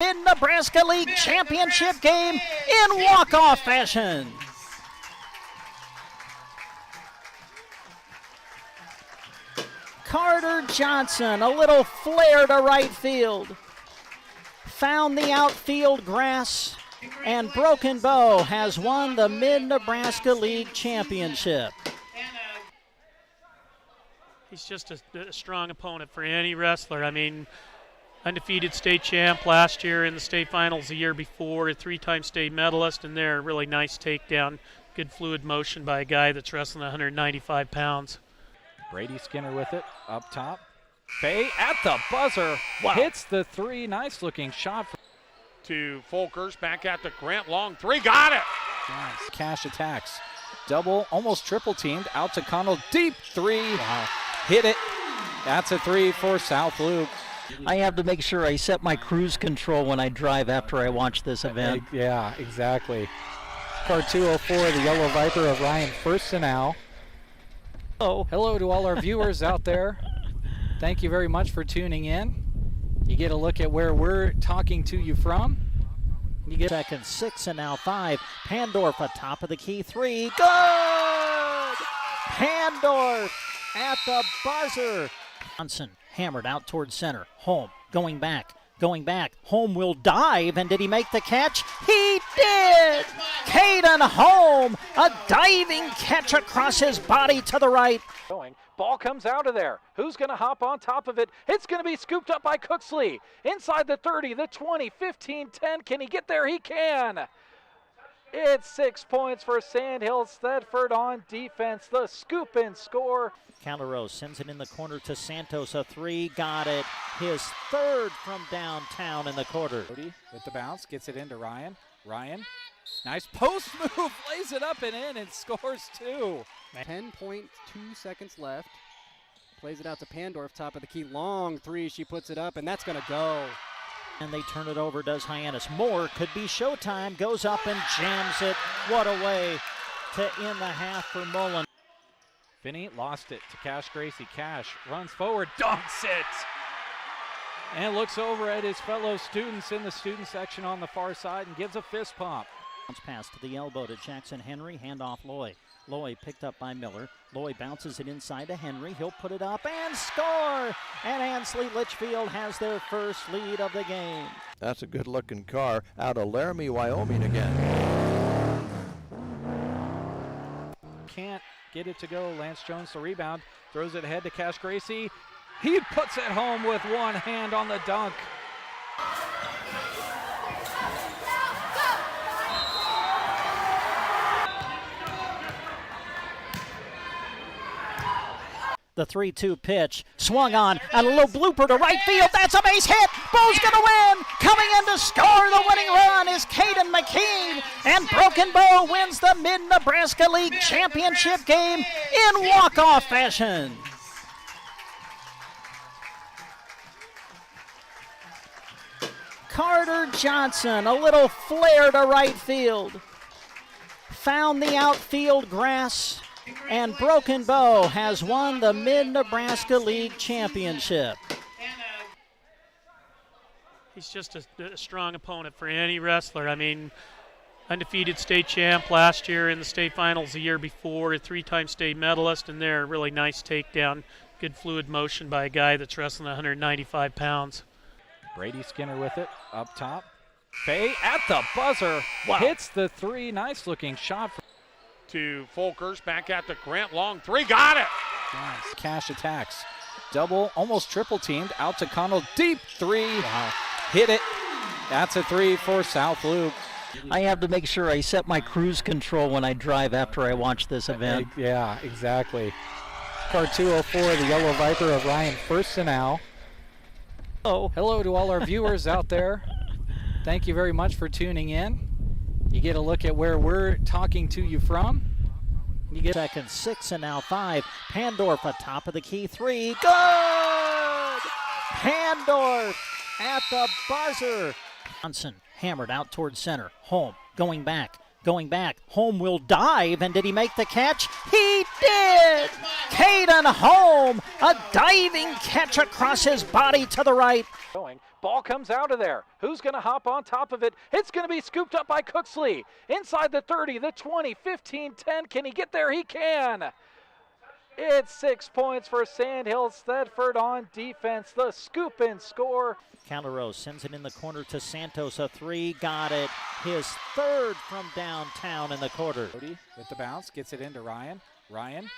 Mid-Nebraska League Championship game in walk-off fashion. Carter Johnson, a little flare to right field. Found the outfield grass, and Broken Bow has won the Mid-Nebraska League Championship. He's just a strong opponent for any wrestler. I mean, undefeated state champ last year in the state finals the year before, a three-time state medalist, and there, really nice takedown. Good fluid motion by a guy that's wrestling 195 pounds. Brady Skinner with it, up top. Fay at the buzzer, hits the three, nice looking shot. To Folkers, back at the Grant, long three, got it! Nice. Cash attacks, double, almost triple teamed, out to Connell, deep three, hit it. That's a three for South Loop. I have to make sure I set my cruise control when I drive after I watch this event. Yeah, exactly. Car 204, the Yellow Viper of Ryan Firstenau. Hello to all our viewers out there. Thank you very much for tuning in. You get a look at where we're talking to you from. You get second, 6, and now 5. Pandorf atop of the key 3. Good! Pandorf at the buzzer. Johnson hammered out towards center. Home, going back. Home will dive, and did he make the catch? He did! Caden Home, a diving catch across his body to the right. Ball comes out of there. Who's going to hop on top of it? It's going to be scooped up by Cooksley. Inside the 30, the 20, 15, 10. Can he get there? He can. It's 6 points for Sandhills. Thedford on defense. The scoop and score. Calderos sends it in the corner to Santos. A 3, got it. His third from downtown in the quarter. With the bounce, gets it into Ryan. Nice post move, lays it up and in and scores 2. 10.2 seconds left. Plays it out to Pandorf, top of the key. Long 3, she puts it up, and that's going to go. And they turn it over, does Hyannis. More could be showtime. Goes up and jams it. What a way to end the half for Mullen. Finney lost it to Cash Gracie. Cash runs forward, dunks it. And looks over at his fellow students in the student section on the far side and gives a fist pump. Pass to the elbow to Jackson Henry. Handoff Loy. Loy picked up by Miller. Loy bounces it inside to Henry. He'll put it up and score! And Ansley Litchfield has their first lead of the game. That's a good-looking car out of Laramie, Wyoming again. Can't get it to go. Lance Jones the rebound. Throws it ahead to Cash Gracie. He puts it home with one hand on the dunk. The 3-2 pitch, swung on, and a little blooper to right field. That's a base hit. Bo's gonna win. Coming in to score the winning run is Caden McKean, and Broken Bow wins the Mid-Nebraska League Championship game in walk-off fashion. Carter Johnson, a little flare to right field. Found the outfield grass, and Broken Bow has won the Mid-Nebraska League Championship. He's just a strong opponent for any wrestler. I mean, undefeated state champ last year in the state finals the year before, a three-time state medalist, and there, really nice takedown. Good fluid motion by a guy that's wrestling 195 pounds. Brady Skinner with it, up top. Fay at the buzzer, hits the 3, nice looking shot. To Folkers, back at the Grant, long three, got it! Nice. Cash attacks, double, almost triple teamed, out to Connell, deep 3, hit it. That's a 3 for South Loop. I have to make sure I set my cruise control when I drive after I watch this event. Yeah, exactly. Car 204, the Yellow Viper of Ryan Firstenau. Hello to all our viewers out there. Thank you very much for tuning in. You get a look at where we're talking to you from. You get second, 6, and now 5. Pandorf atop of the key 3. Good! Pandorf at the buzzer. Johnson hammered out towards center. Home, going back. Home will dive, and did he make the catch? He did! Caden Home, a diving catch across his body to the right. Ball comes out of there. Who's going to hop on top of it? It's going to be scooped up by Cooksley. Inside the 30, the 20, 15, 10. Can he get there? He can. It's 6 points for Sandhills. Thedford on defense. The scoop and score. Calderos sends it in the corner to Santos. A three. Got it. His third from downtown in the quarter. With the bounce, gets it into Ryan. Ryan,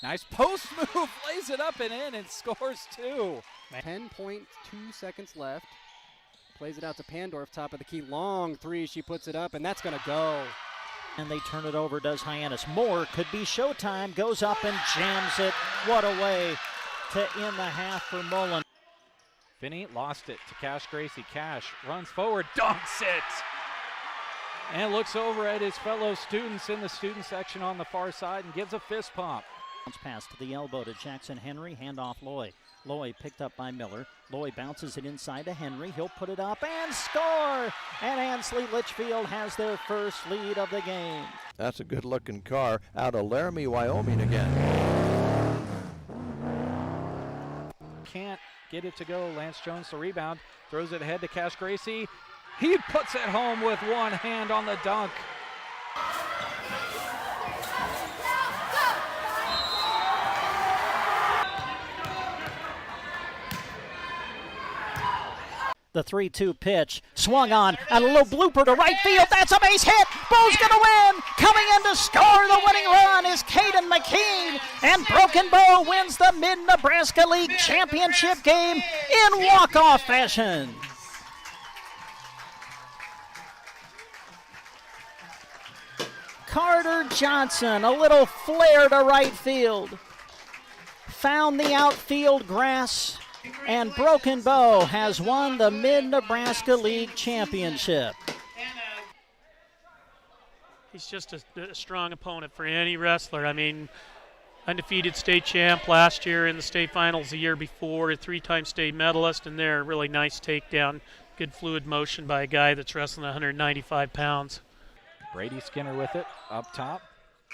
nice post move, lays it up and in and scores two. 10.2 seconds left. Plays it out to Pandorf, top of the key. Long three, she puts it up, and that's going to go. And they turn it over, does Hyannis. More could be showtime. Goes up and jams it. What a way to end the half for Mullen. Finney lost it to Cash Gracie. Cash runs forward, dunks it. And looks over at his fellow students in the student section on the far side and gives a fist pump. Bounce pass to the elbow to Jackson Henry. Handoff Loy. Loy picked up by Miller. Loy bounces it inside to Henry. He'll put it up and score! And Ansley Litchfield has their first lead of the game. That's a good-looking car out of Laramie, Wyoming again. Can't get it to go. Lance Jones the rebound. Throws it ahead to Cash Gracie. He puts it home with one hand on the dunk. The 3-2 pitch, swung on, and a little blooper to right field. That's a base hit. Bo's going to win. Coming in to score the winning run is Caden McKean, and Broken Bow wins the Mid-Nebraska League Championship game in walk-off fashion. Carter Johnson, a little flare to right field. Found the outfield grass. And Broken Bow has won the Mid-Nebraska League Championship. He's just a strong opponent for any wrestler. I mean, undefeated state champ last year in the state finals the year before, a three-time state medalist, and there, really nice takedown. Good fluid motion by a guy that's wrestling 195 pounds. Brady Skinner with it, up top.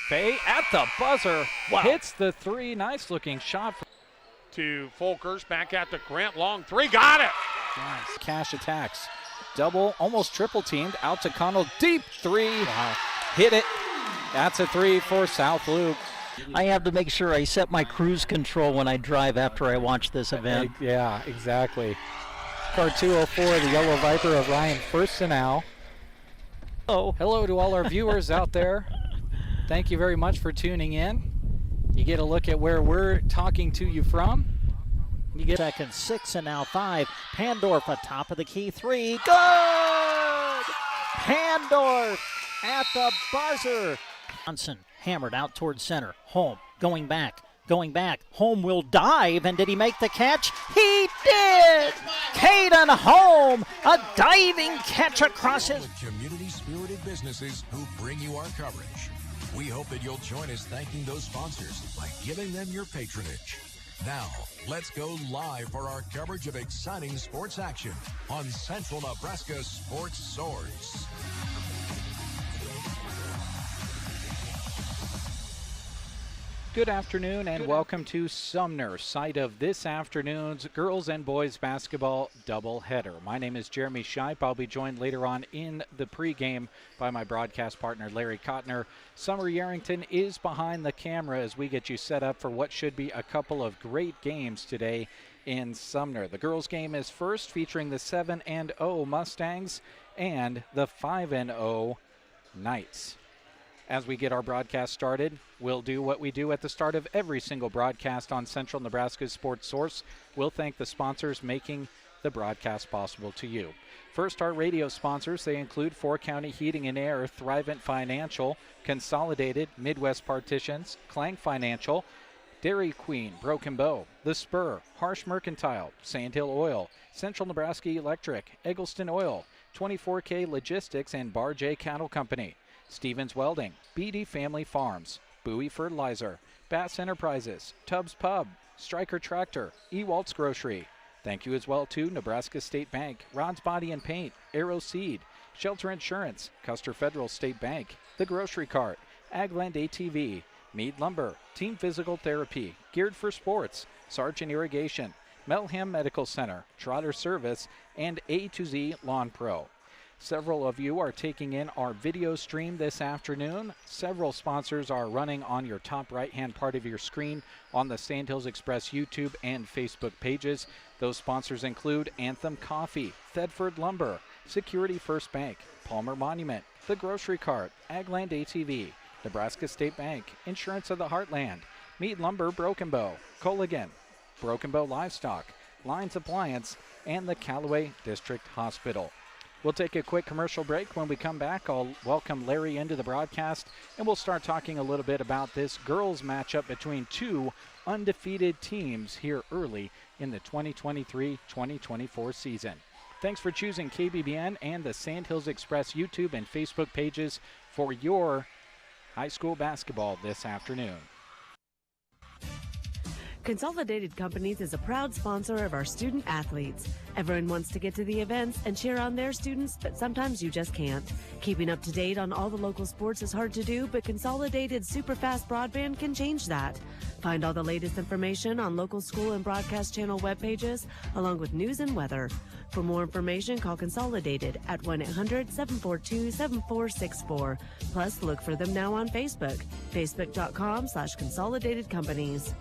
Fay at the buzzer, hits the three. Nice-looking shot. To Folkers, back at the Grant, long three, got it! Nice. Cash attacks. Double, almost triple teamed, out to Connell, deep three. Wow. Hit it. That's a three for South Loop. I have to make sure I set my cruise control when I drive after I watch this event. Yeah, exactly. Car 204, the Yellow Viper of Ryan Firstenau. Oh. Hello to all our viewers out there. Thank you very much for tuning in. You get a look at where we're talking to you from. You get second, 6 and now 5. Pandorf atop of the key, 3. Good! Pandorf at the buzzer. Johnson hammered out towards center. Home, going back. Home will dive, and did he make the catch? He did! Caden Home, a diving catch across his... Community-spirited businesses who bring you our coverage. We hope that you'll join us thanking those sponsors by giving them your patronage. Now, let's go live for our coverage of exciting sports action on Central Nebraska Sports Source. Good afternoon and welcome to Sumner, site of this afternoon's girls and boys basketball doubleheader. My name is Jeremy Scheip. I'll be joined later on in the pregame by my broadcast partner Larry Kottner. Summer Yarrington is behind the camera as we get you set up for what should be a couple of great games today in Sumner. The girls game is first, featuring the 7-0 Mustangs and the 5-0 Knights. As we get our broadcast started, we'll do what we do at the start of every single broadcast on Central Nebraska's Sports Source. We'll thank the sponsors making the broadcast possible to you. First, our radio sponsors. They include 4 County Heating and Air, Thrivent Financial, Consolidated, Midwest Partitions, Clang Financial, Dairy Queen, Broken Bow, The Spur, Harsh Mercantile, Sandhill Oil, Central Nebraska Electric, Eggleston Oil, 24K Logistics, and Bar J Cattle Company. Stevens Welding, BD Family Farms, Bowie Fertilizer, Bass Enterprises, Tubbs Pub, Stryker Tractor, Ewalt's Grocery. Thank you as well to Nebraska State Bank, Ron's Body and Paint, Arrow Seed, Shelter Insurance, Custer Federal State Bank, The Grocery Cart, Agland ATV, Mead Lumber, Team Physical Therapy, Geared for Sports, Sargent Irrigation, Melham Medical Center, Trotter Service, and A to Z Lawn Pro. Several of you are taking in our video stream this afternoon. Several sponsors are running on your top right-hand part of your screen on the Sandhills Express YouTube and Facebook pages. Those sponsors include Anthem Coffee, Thedford Lumber, Security First Bank, Palmer Monument, The Grocery Cart, Agland ATV, Nebraska State Bank, Insurance of the Heartland, Mead Lumber Broken Bow, Colligan, Broken Bow Livestock, Lines Appliance, and the Callaway District Hospital. We'll take a quick commercial break. When we come back, I'll welcome Larry into the broadcast, and we'll start talking a little bit about this girls matchup between two undefeated teams here early in the 2023-2024 season. Thanks for choosing KBBN and the Sandhills Express YouTube and Facebook pages for your high school basketball this afternoon. Consolidated Companies is a proud sponsor of our student athletes. Everyone wants to get to the events and cheer on their students, but sometimes you just can't. Keeping up to date on all the local sports is hard to do, but Consolidated Superfast Broadband can change that. Find all the latest information on local school and broadcast channel web pages, along with news and weather. For more information, call Consolidated at 1-800-742-7464. Plus, look for them now on Facebook, facebook.com/Consolidated Companies.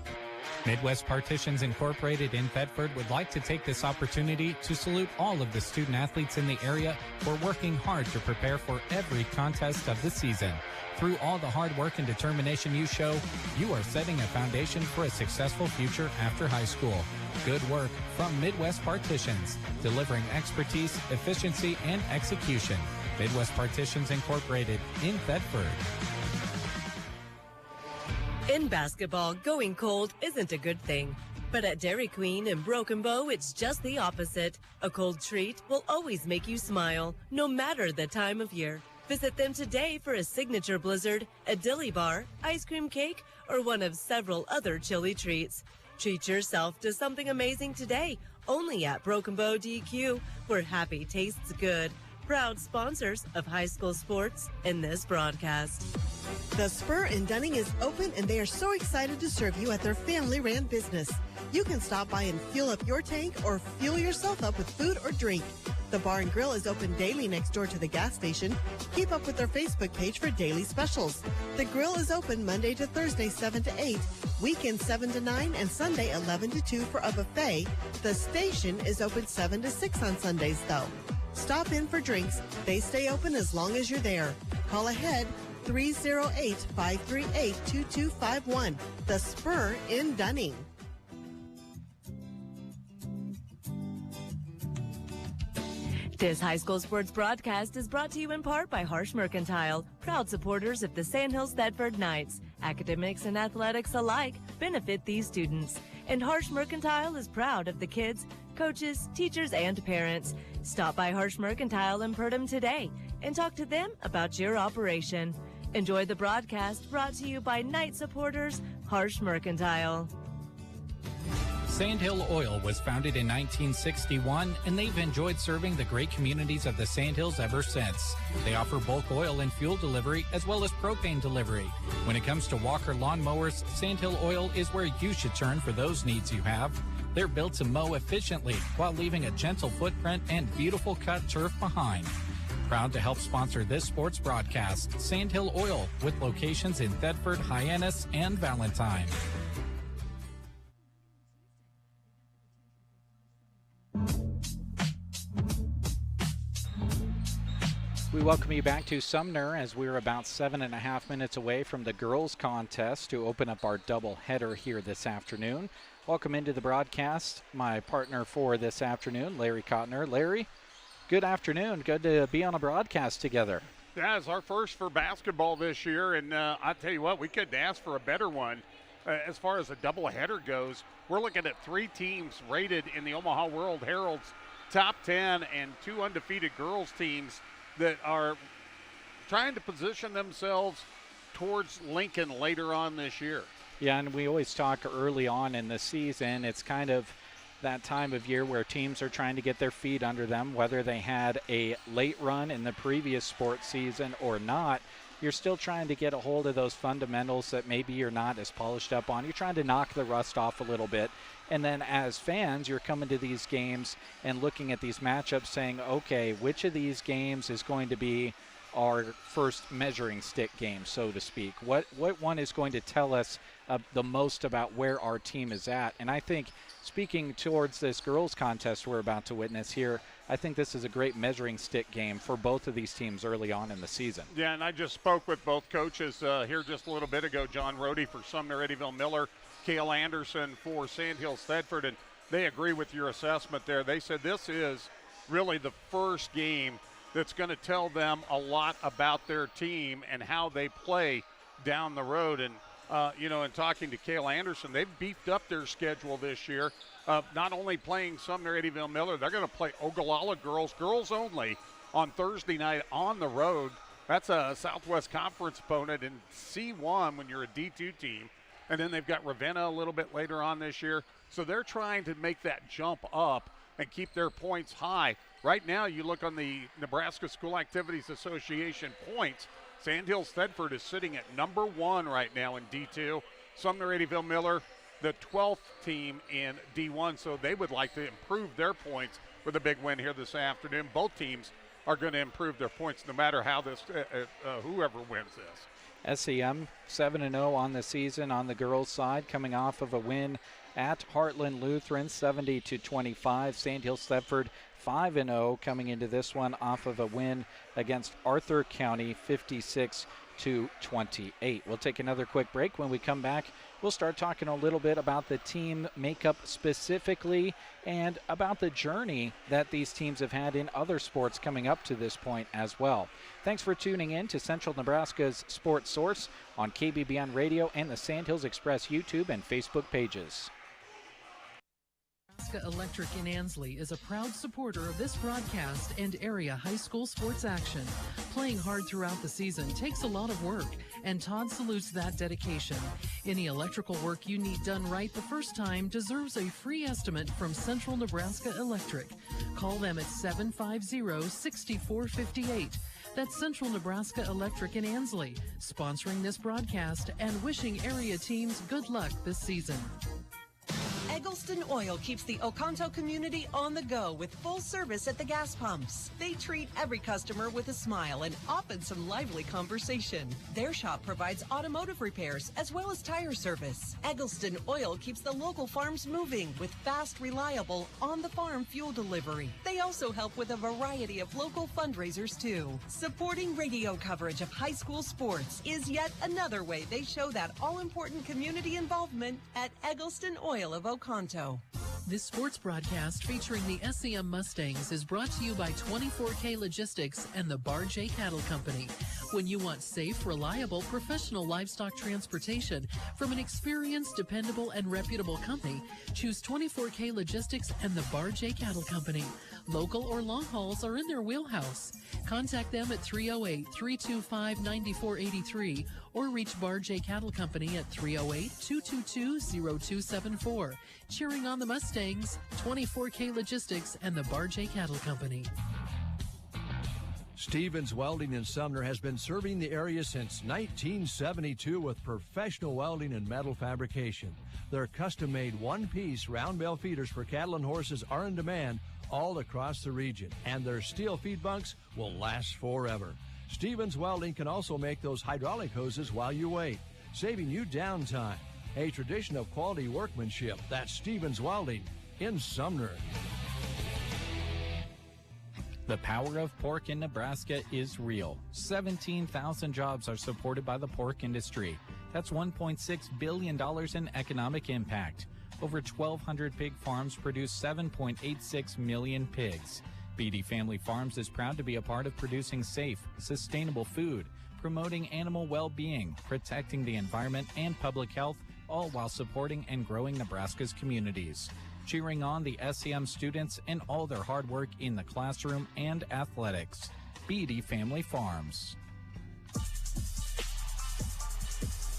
Midwest Partitions Incorporated in Thedford would like to take this opportunity to salute all of the student athletes in the area for working hard to prepare for every contest of the season. Through all the hard work and determination you show, you are setting a foundation for a successful future after high school. Good work from Midwest Partitions, delivering expertise, efficiency, and execution. Midwest Partitions Incorporated in Thedford. In basketball, going cold isn't a good thing. But at Dairy Queen in Broken Bow, it's just the opposite. A cold treat will always make you smile, no matter the time of year. Visit them today for a signature blizzard, a dilly bar, ice cream cake, or one of several other chilly treats. Treat yourself to something amazing today, only at Broken Bow DQ, where happy tastes good. Proud sponsors of high school sports in this broadcast. The Spur in Dunning is open, and they are so excited to serve you at their family-ran business. You can stop by and fuel up your tank or fuel yourself up with food or drink. The bar and grill is open daily next door to the gas station. Keep up with their Facebook page for daily specials. The grill is open Monday to Thursday 7 to 8, weekends 7 to 9, and Sunday 11 to 2 for a buffet. The station is open 7 to 6 on Sundays, though. Stop in for drinks. They stay open as long as you're there. Call ahead 308-538-2251. The Spur in Dunning. This high school sports broadcast is brought to you in part by Harsh Mercantile, proud supporters of the Sandhills Thedford Knights. Academics and athletics alike benefit these students. And Harsh Mercantile is proud of the kids, coaches, teachers, and parents. Stop by Harsh Mercantile in Pregame today and talk to them about your operation. Enjoy the broadcast brought to you by Knight supporters, Harsh Mercantile. Sandhill Oil was founded in 1961, and they've enjoyed serving the great communities of the Sandhills ever since. They offer bulk oil and fuel delivery as well as propane delivery. When it comes to Walker lawnmowers, Sandhill Oil is where you should turn for those needs you have. They're built to mow efficiently while leaving a gentle footprint and beautiful cut turf behind. Proud to help sponsor this sports broadcast, Sandhill Oil, with locations in Thedford, Hyannis, and Valentine. We welcome you back to Sumner as we're about 7.5 minutes away from the girls contest to open up our doubleheader here this afternoon. Welcome into the broadcast, my partner for this afternoon, Larry Cotner. Larry, good afternoon. Good to be on a broadcast together. Yeah, it's our first for basketball this year, and I tell you what, we couldn't ask for a better one. As far as a doubleheader goes, we're looking at 3 teams rated in the Omaha World Herald's top 10 and 2 undefeated girls teams that are trying to position themselves towards Lincoln later on this year. Yeah, and we always talk early on in the season. It's kind of that time of year where teams are trying to get their feet under them, whether they had a late run in the previous sports season or not. you're still trying to get a hold of those fundamentals that maybe you're not as polished up on. You're trying to knock the rust off a little bit. And then as fans, you're coming to these games and looking at these matchups saying, okay, which of these games is going to be our first measuring stick game, so to speak? What one is going to tell us the most about where our team is at? And I think, speaking towards this girls contest we're about to witness here, I think this is a great measuring stick game for both of these teams early on in the season. Yeah, and I just spoke with both coaches here just a little bit ago. John Rohde for Sumner Eddyville Miller, Cale Anderson for Sandhills Thedford, and they agree with your assessment there. They said this is really the first game that's going to tell them a lot about their team and how they play down the road. And, in talking to Cale Anderson, they've beefed up their schedule this year. Not only playing Sumner Eddyville Miller, they're going to play Ogallala girls only, on Thursday night on the road. That's a Southwest Conference opponent in C1 when you're a D2 team. And then they've got Ravenna a little bit later on this year. So they're trying to make that jump up and keep their points high. Right now, you look on the Nebraska School Activities Association points, Sandhills Thedford is sitting at number 1 right now in D2. Sumner Eddyville Miller, the 12th team in D1, so they would like to improve their points with a big win here this afternoon. Both teams are going to improve their points no matter how this, whoever wins this. SEM 7-0 on the season on the girls' side, coming off of a win at Heartland Lutheran 70-25. Sandhills Thedford 5-0 coming into this one off of a win against Arthur County 56-28. We'll take another quick break. When we come back, we'll start talking a little bit about the team makeup specifically and about the journey that these teams have had in other sports coming up to this point as well. Thanks for tuning in to Central Nebraska's Sports Source on KBBN Radio and the Sandhills Express YouTube and Facebook pages. Nebraska Electric in Ansley is a proud supporter of this broadcast and area high school sports action. Playing hard throughout the season takes a lot of work, and Todd salutes that dedication. Any electrical work you need done right the first time deserves a free estimate from Central Nebraska Electric. Call them at 750-6458. That's Central Nebraska Electric in Ansley, sponsoring this broadcast and wishing area teams good luck this season. Eggleston Oil keeps the Oconto community on the go with full service at the gas pumps. They treat every customer with a smile and often some lively conversation. Their shop provides automotive repairs as well as tire service. Eggleston Oil keeps the local farms moving with fast, reliable, on-the-farm fuel delivery. They also help with a variety of local fundraisers too. Supporting radio coverage of high school sports is yet another way they show that all-important community involvement at Eggleston Oil of Oconto. This sports broadcast featuring the SEM Mustangs is brought to you by 24K Logistics and the Bar J Cattle Company. When you want safe, reliable, professional livestock transportation from an experienced, dependable, and reputable company, choose 24K Logistics and the Bar J Cattle Company. Local or long hauls are in their wheelhouse. Contact them at 308-325-9483 or reach Bar J Cattle Company at 308-222-0274. Cheering on the Mustangs, 24K Logistics and the Bar J Cattle Company. Stevens Welding in Sumner has been serving the area since 1972 with professional welding and metal fabrication. Their custom-made one-piece round bale feeders for cattle and horses are in demand all across the region, and their steel feed bunks will last forever. Stevens Welding can also make those hydraulic hoses while you wait, saving you downtime. A tradition of quality workmanship. That's Stevens Welding in Sumner. The power of pork in Nebraska is real. 17,000 jobs are supported by the pork industry. That's $1.6 billion in economic impact. Over 1,200 pig farms produce 7.86 million pigs. BD Family Farms is proud to be a part of producing safe, sustainable food, promoting animal well-being, protecting the environment and public health, all while supporting and growing Nebraska's communities. Cheering on the SEM students and all their hard work in the classroom and athletics. BD Family Farms.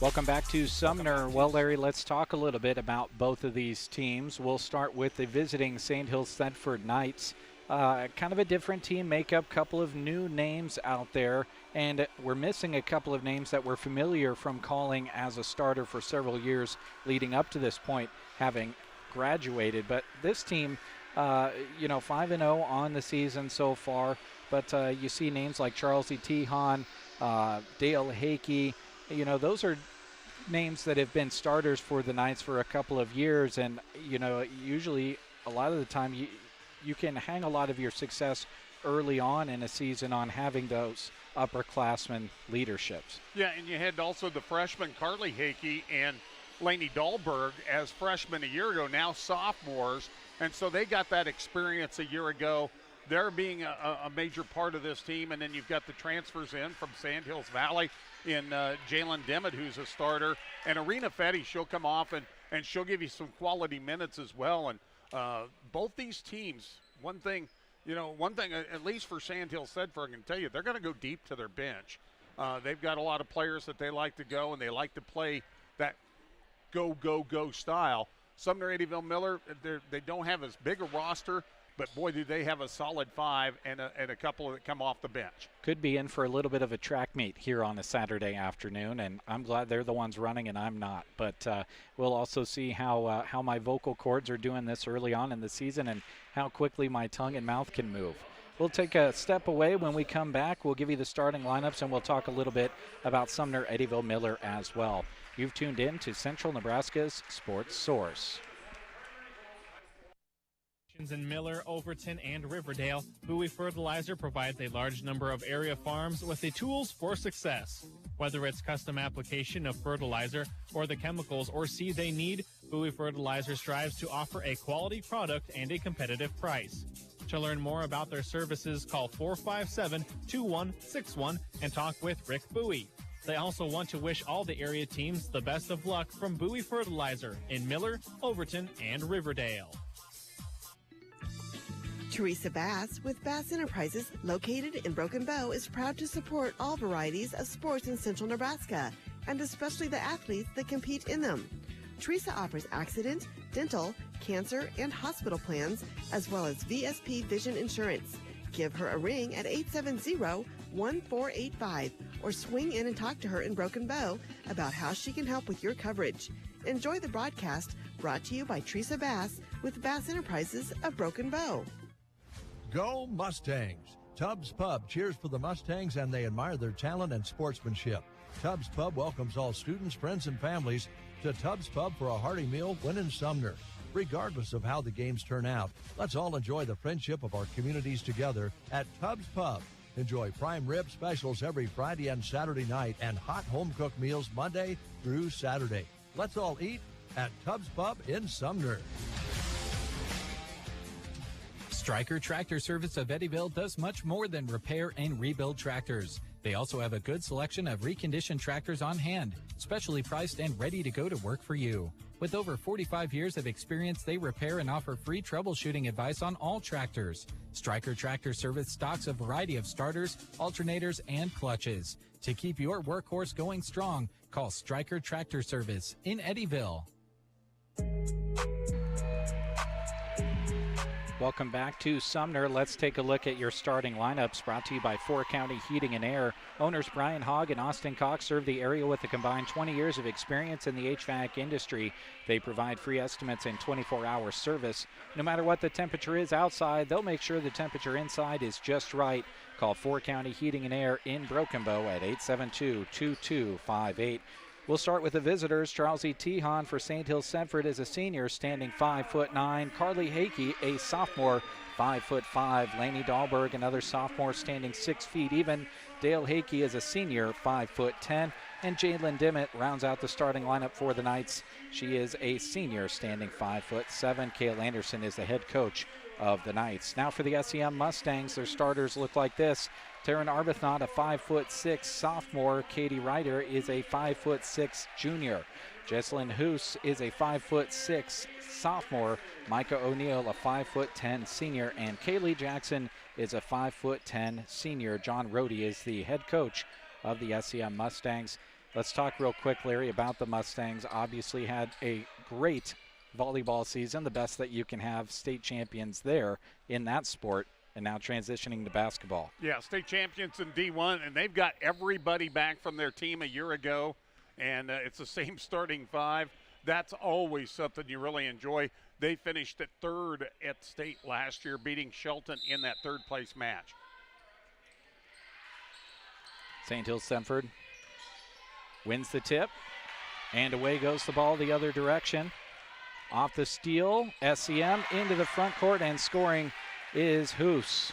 Welcome back to Sumner. Well, Larry, let's talk a little bit about both of these teams. We'll start with the visiting Sandhills Thedford Knights. kind of a different team makeup, couple of new names out there, and we're missing a couple of names that we're familiar from calling as a starter for several years leading up to this point, having graduated. But this team, 5-0 on the season so far, but you see names like Charles E. Tehan, Dale Hakey, those are names that have been starters for the Knights for a couple of years, and usually a lot of the time you can hang a lot of your success early on in a season on having those upperclassmen leaderships. Yeah, and you had also the freshmen Carly Hakey and Lainey Dahlberg as freshmen a year ago, now sophomores, and so they got that experience a year ago. They're being a major part of this team, and then you've got the transfers in from Sandhills Valley in Jalen Dimmitt, who's a starter, and Arena Fetty, she'll come off and she'll give you some quality minutes as well. And both these teams, one thing at least for Sandhills Thedford, I can tell you, they're going to go deep to their bench. They've got a lot of players that they like to go, and they like to play that go style. Sumner Eddyville Miller, they don't have as big a roster, but boy, do they have a solid five and a couple that come off the bench. Could be in for a little bit of a track meet here on a Saturday afternoon, and I'm glad they're the ones running and I'm not. But we'll also see how my vocal cords are doing this early on in the season and how quickly my tongue and mouth can move. We'll take a step away. When we come back, we'll give you the starting lineups, and we'll talk a little bit about Sumner Eddyville Miller as well. You've tuned in to Central Nebraska's Sports Source. In Miller, Overton, and Riverdale, Bowie Fertilizer provides a large number of area farms with the tools for success. Whether it's custom application of fertilizer or the chemicals or seed they need, Bowie Fertilizer strives to offer a quality product and a competitive price. To learn more about their services, call 457-2161 and talk with Rick Bowie. They also want to wish all the area teams the best of luck from Bowie Fertilizer in Miller, Overton, and Riverdale. Teresa Bass with Bass Enterprises, located in Broken Bow, is proud to support all varieties of sports in Central Nebraska, and especially the athletes that compete in them. Teresa offers accident, dental, cancer, and hospital plans, as well as VSP Vision Insurance. Give her a ring at 870-1485 or swing in and talk to her in Broken Bow about how she can help with your coverage. Enjoy the broadcast brought to you by Teresa Bass with Bass Enterprises of Broken Bow. Go Mustangs! Tubbs Pub cheers for the Mustangs, and they admire their talent and sportsmanship. Tubbs Pub welcomes all students, friends, and families to Tubbs Pub for a hearty meal when in Sumner. Regardless of how the games turn out, let's all enjoy the friendship of our communities together at Tubbs Pub. Enjoy prime rib specials every Friday and Saturday night, and hot home-cooked meals Monday through Saturday. Let's all eat at Tubbs Pub in Sumner. Stryker Tractor Service of Eddyville does much more than repair and rebuild tractors. They also have a good selection of reconditioned tractors on hand, specially priced and ready to go to work for you. With over 45 years of experience, they repair and offer free troubleshooting advice on all tractors. Stryker Tractor Service stocks a variety of starters, alternators, and clutches. To keep your workhorse going strong, call Stryker Tractor Service in Eddyville. Welcome back to Sumner. Let's take a look at your starting lineups, brought to you by 4 County Heating and Air. Owners Brian Hogg and Austin Cox serve the area with a combined 20 years of experience in the HVAC industry. They provide free estimates and 24-hour service. No matter what the temperature is outside, they'll make sure the temperature inside is just right. Call 4 County Heating and Air in Broken Bow at 872-2258. We'll start with the visitors. Charles E. Tehan for Sandhills Thedford is a senior, standing 5'9". Carly Hakey, a sophomore, 5'5". Lainey Dahlberg, another sophomore, standing 6 feet even. Dale Hakey is a senior, 5'10". And Jalen Dimmitt rounds out the starting lineup for the Knights. She is a senior, standing 5'7". Kale Anderson is the head coach of the Knights. Now for the SEM Mustangs, their starters look like this. Taryn Arbuthnot, a 5'6" sophomore. Katie Ryder is a 5'6" junior. Jesselyn Hoos is a 5'6" sophomore. Micah O'Neill, a 5'10" senior. And Kaylee Jackson is a 5'10" senior. John Rohde is the head coach of the SEM Mustangs. Let's talk real quick, Larry, about the Mustangs. Obviously had a great volleyball season, the best that you can have, state champions there in that sport. and now transitioning to basketball. Yeah, state champions in D1, and they've got everybody back from their team a year ago, and it's the same starting five. That's always something you really enjoy. They finished at third at state last year, beating Shelton in that third-place match. Sandhills Thedford wins the tip, and away goes the ball the other direction. Off the steal, SEM into the front court, and scoring is Hoos.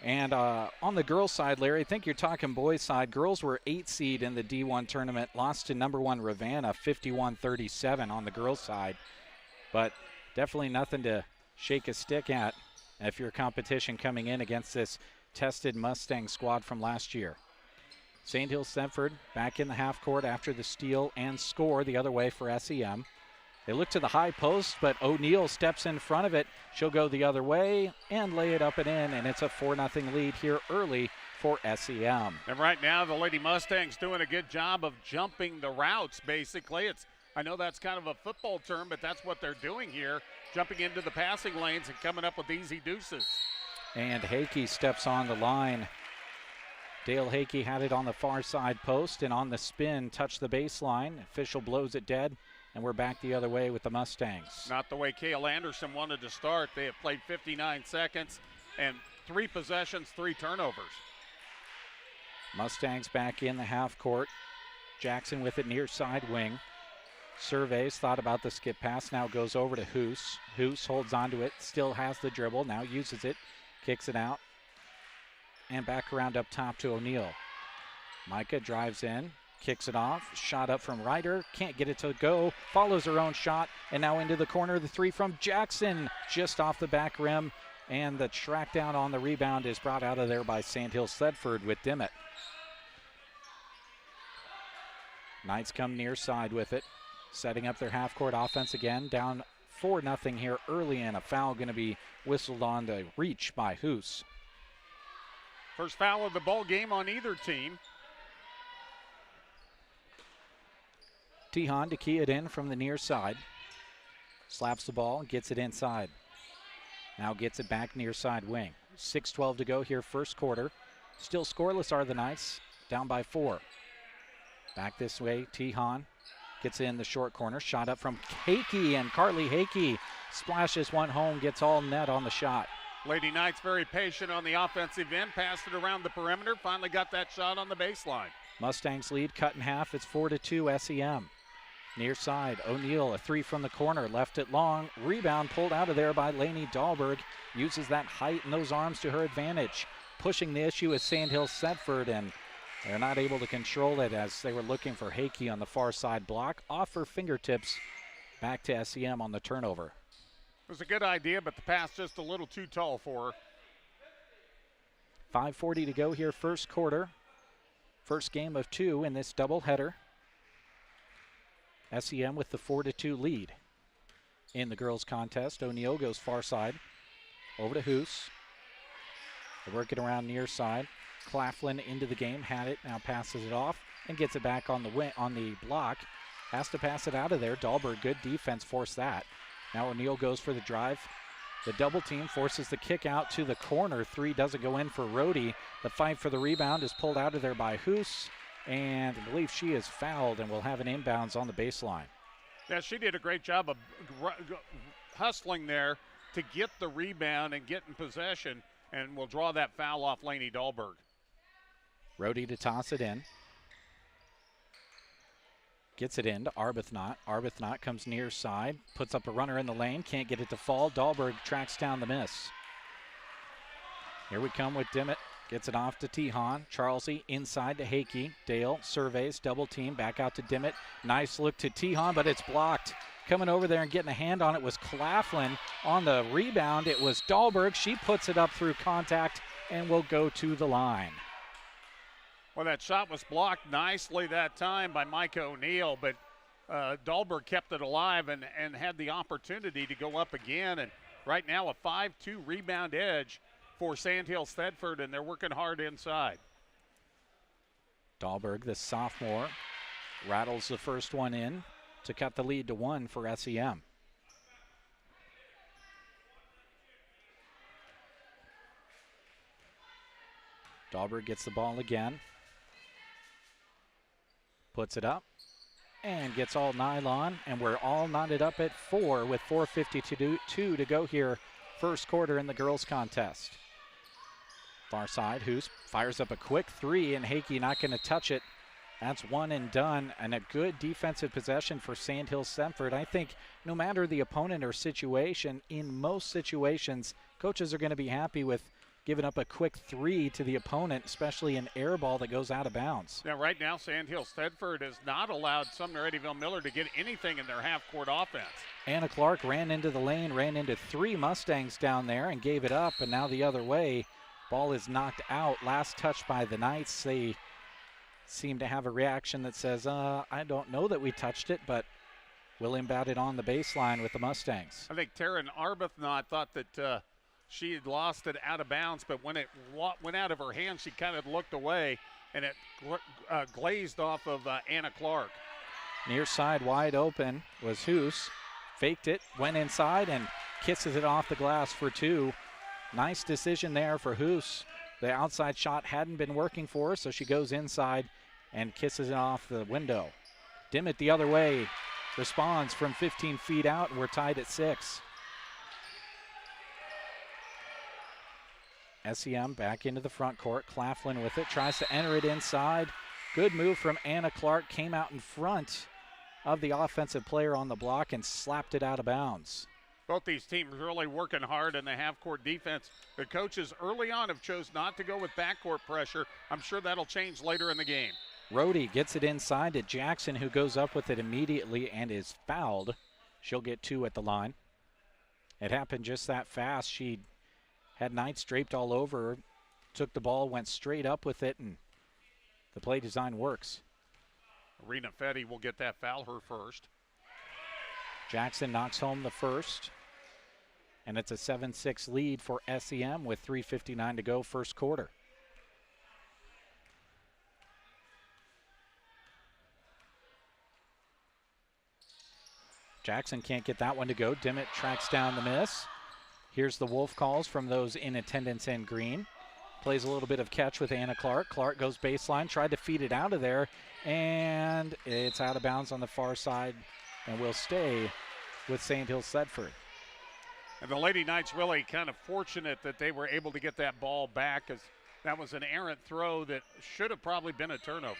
And on the girls' side, Larry, I think you're talking boys' side. Girls were 8 seed in the D1 tournament, lost to number 1 Ravenna, 51-37 on the girls' side. But definitely nothing to shake a stick at if you're competition coming in against this tested Mustang squad from last year. Sandhills Thedford back in the half court after the steal and score the other way for SEM. They look to the high post, but O'Neill steps in front of it. She'll go the other way and lay it up and in, and it's a 4-0 lead here early for SEM. And right now, the Lady Mustangs doing a good job of jumping the routes, basically. I know that's kind of a football term, but that's what they're doing here, jumping into the passing lanes and coming up with easy deuces. And Hakey steps on the line. Dale Hakey had it on the far side post, and on the spin, touched the baseline. Official blows it dead. And we're back the other way with the Mustangs. Not the way Kale Anderson wanted to start. They have played 59 seconds and 3 possessions, 3 turnovers. Mustangs back in the half court. Jackson with it near side wing. Surveys, thought about the skip pass, now goes over to Hoos. Hoos holds onto it, still has the dribble, now uses it, kicks it out. And back around up top to O'Neill. Micah drives in. Kicks it off, shot up from Ryder, can't get it to go, follows her own shot, and now into the corner, the 3 from Jackson, just off the back rim, and the track down on the rebound is brought out of there by Sandhills Thedford with Dimmitt. Knights come near side with it, setting up their half-court offense again, down 4-0 here early, and a foul going to be whistled on the reach by Hoos. First foul of the ball game on either team. Tehan to key it in from the near side. Slaps the ball, gets it inside. Now gets it back near side wing. 6:12 to go here first quarter. Still scoreless are the Knights, down by 4. Back this way, Tehan gets it in the short corner. Shot up from Hakey, and Carly Hakey splashes one home, gets all net on the shot. Lady Knights very patient on the offensive end, passed it around the perimeter, finally got that shot on the baseline. Mustangs lead cut in half. It's 4-2 SEM. Near side, O'Neill, a 3 from the corner, left it long. Rebound pulled out of there by Lainey Dahlberg. Uses that height and those arms to her advantage. Pushing the issue is Sandhills Thedford, and they're not able to control it as they were looking for Hakey on the far side block. Off her fingertips, back to SEM on the turnover. It was a good idea, but the pass just a little too tall for her. 5:40 to go here first quarter. First game of 2 in this doubleheader. SEM with the 4-2 lead. In the girls' contest, O'Neill goes far side. Over to Hoos. They work it around near side. Claflin into the game, had it, now passes it off and gets it back on the block. Has to pass it out of there. Dahlberg, good defense, forced that. Now O'Neill goes for the drive. The double team forces the kick out to the corner. 3 doesn't go in for Rhodey. The fight for the rebound is pulled out of there by Hoos, and I believe she is fouled and will have an inbounds on the baseline. Yeah, she did a great job of hustling there to get the rebound and get in possession, and will draw that foul off Lainey Dahlberg. Rhodey to toss it in. Gets it in to Arbuthnot. Arbuthnot comes near side, puts up a runner in the lane, can't get it to fall. Dahlberg tracks down the miss. Here we come with Dimmitt. Gets it off to Tehan. Charlesy inside to Hakey. Dale surveys, double team, back out to Dimmitt. Nice look to Tehan, but it's blocked. Coming over there and getting a hand on it was Claflin. On the rebound, it was Dahlberg. She puts it up through contact and will go to the line. Well, that shot was blocked nicely that time by Micah O'Neill, but Dahlberg kept it alive and had the opportunity to go up again. And right now a 5-2 rebound edge for Sandhills Thedford, and they're working hard inside. Dahlberg, the sophomore, rattles the first one in to cut the lead to 1 for SEM. Dahlberg gets the ball again. Puts it up and gets all nylon, and we're all knotted up at 4 with 4:52 to go here, first quarter in the girls' contest. Far side, Hoos fires up a quick 3, and Hakey not going to touch it. That's one and done, and a good defensive possession for Sandhills Thedford. I think no matter the opponent or situation, in most situations, coaches are going to be happy with giving up a quick 3 to the opponent, especially an air ball that goes out of bounds. Now, right now, Sandhills Thedford has not allowed Sumner Eddyville Miller to get anything in their half-court offense. Anna Clark ran into the lane, ran into 3 Mustangs down there and gave it up, and now the other way. Ball is knocked out. Last touch by the Knights. They seem to have a reaction that says, I don't know that we touched it, but we'll inbound it on the baseline with the Mustangs. I think Taryn Arbuthnot thought that she had lost it out of bounds, but when it went out of her hand, she kind of looked away, and it glazed off of Anna Clark. Near side wide open was Hoos. Faked it, went inside, and kisses it off the glass for 2. Nice decision there for Hoos. The outside shot hadn't been working for her, so she goes inside and kisses it off the window. Dimmitt the other way, responds from 15 feet out, and we're tied at 6. SEM back into the front court. Claflin with it, tries to enter it inside. Good move from Anna Clark, came out in front of the offensive player on the block and slapped it out of bounds. Both these teams really working hard in the half-court defense. The coaches early on have chose not to go with backcourt pressure. I'm sure that'll change later in the game. Rhodey gets it inside to Jackson, who goes up with it immediately and is fouled. She'll get 2 at the line. It happened just that fast. She had Knights draped all over her, took the ball, went straight up with it, and the play design works. Arena Fetty will get that foul, her first. Jackson knocks home the first, and it's a 7-6 lead for SEM with 3:59 to go, first quarter. Jackson can't get that one to go. Dimmitt tracks down the miss. Here's the Wolf calls from those in attendance in green. Plays a little bit of catch with Anna Clark. Clark goes baseline, tried to feed it out of there, and it's out of bounds on the far side and will stay with Sandhills Thedford. And the Lady Knights really kind of fortunate that they were able to get that ball back, because that was an errant throw that should have probably been a turnover.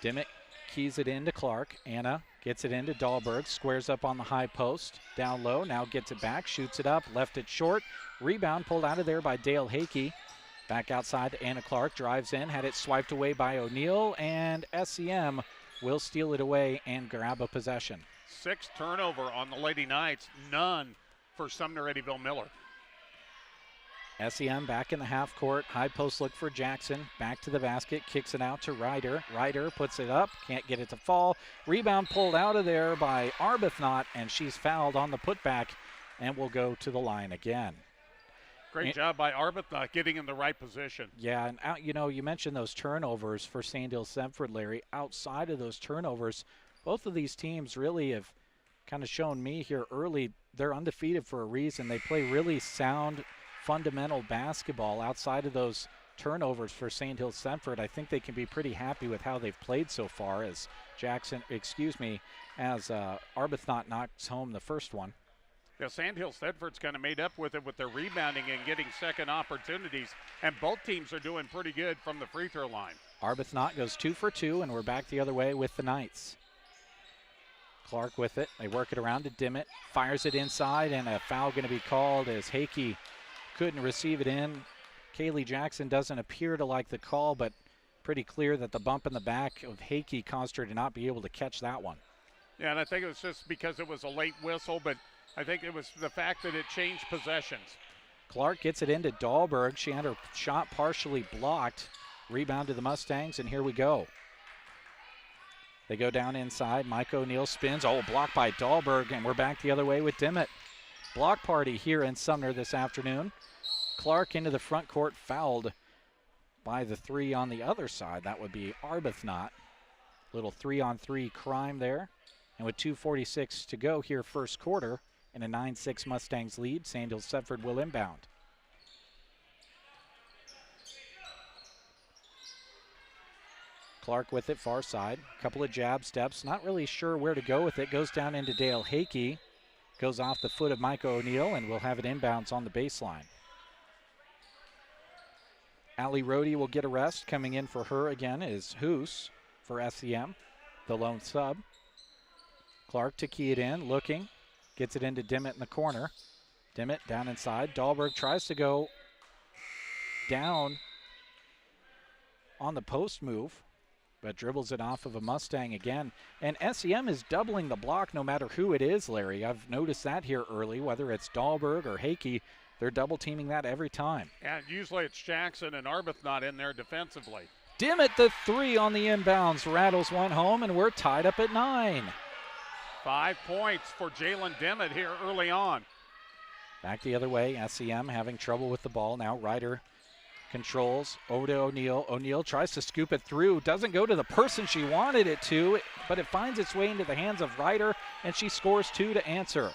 Dimmitt keys it into Clark. Anna gets it into Dahlberg, squares up on the high post, down low, now gets it back, shoots it up, left it short. Rebound pulled out of there by Dale Hakey. Back outside to Anna Clark, drives in, had it swiped away by O'Neill, and SEM will steal it away and grab a possession. 6 turnover on the Lady Knights, none for Sumner Eddyville Miller. SEM back in the half court. High post look for Jackson. Back to the basket. Kicks it out to Ryder. Ryder puts it up. Can't get it to fall. Rebound pulled out of there by Arbuthnot, and she's fouled on the putback and will go to the line again. Great job by Arbuthnot getting in the right position. Yeah, and you mentioned those turnovers for Sandhills Thedford, Larry. Outside of those turnovers, both of these teams really have kind of shown me here early they're undefeated for a reason. They play really sound, fundamental basketball. Outside of those turnovers for Sandhills Thedford, I think they can be pretty happy with how they've played so far as Arbuthnot knocks home the first one. Yeah, Sandhills Thedford's kind of made up with it with their rebounding and getting second opportunities, and both teams are doing pretty good from the free throw line. Arbuthnot goes 2 for 2, and we're back the other way with the Knights. Clark with it. They work it around to Dimmitt. Fires it inside, and a foul going to be called as Hakey couldn't receive it in. Kaylee Jackson doesn't appear to like the call, but pretty clear that the bump in the back of Hakey caused her to not be able to catch that one. Yeah, and I think it was just because it was a late whistle, but I think it was the fact that it changed possessions. Clark gets it into Dahlberg. She had her shot partially blocked. Rebound to the Mustangs, and here we go. They go down inside. Mike O'Neill spins. Oh, blocked by Dahlberg, and we're back the other way with Dimmitt. Block party here in Sumner this afternoon. Clark into the front court, fouled by the 3 on the other side. That would be Arbuthnot. Little 3-on-3 crime there. And with 2:46 to go here first quarter, and a 9-6 Mustangs lead, Sandhills Thedford will inbound. Clark with it, far side. Couple of jab steps. Not really sure where to go with it. Goes down into Dale Hakey. Goes off the foot of Micah O'Neill, and we'll have it inbounds on the baseline. Allie Rohde will get a rest. Coming in for her again is Hoos for SEM, the lone sub. Clark to key it in, looking. Gets it into Dimmitt in the corner. Dimmitt down inside. Dahlberg tries to go down on the post move, but dribbles it off of a Mustang again. And SEM is doubling the block no matter who it is, Larry. I've noticed that here early, whether it's Dahlberg or Hakey. They're double teaming that every time. And usually it's Jackson and Arbuthnot in there defensively. Dimmitt the three on the inbounds. Rattles one home, and we're tied up at 9. 5 points for Jalen Dimmitt here early on. Back the other way, SEM having trouble with the ball. Now Ryder controls over to O'Neill. O'Neill tries to scoop it through. Doesn't go to the person she wanted it to, but it finds its way into the hands of Ryder, and she scores 2 to answer.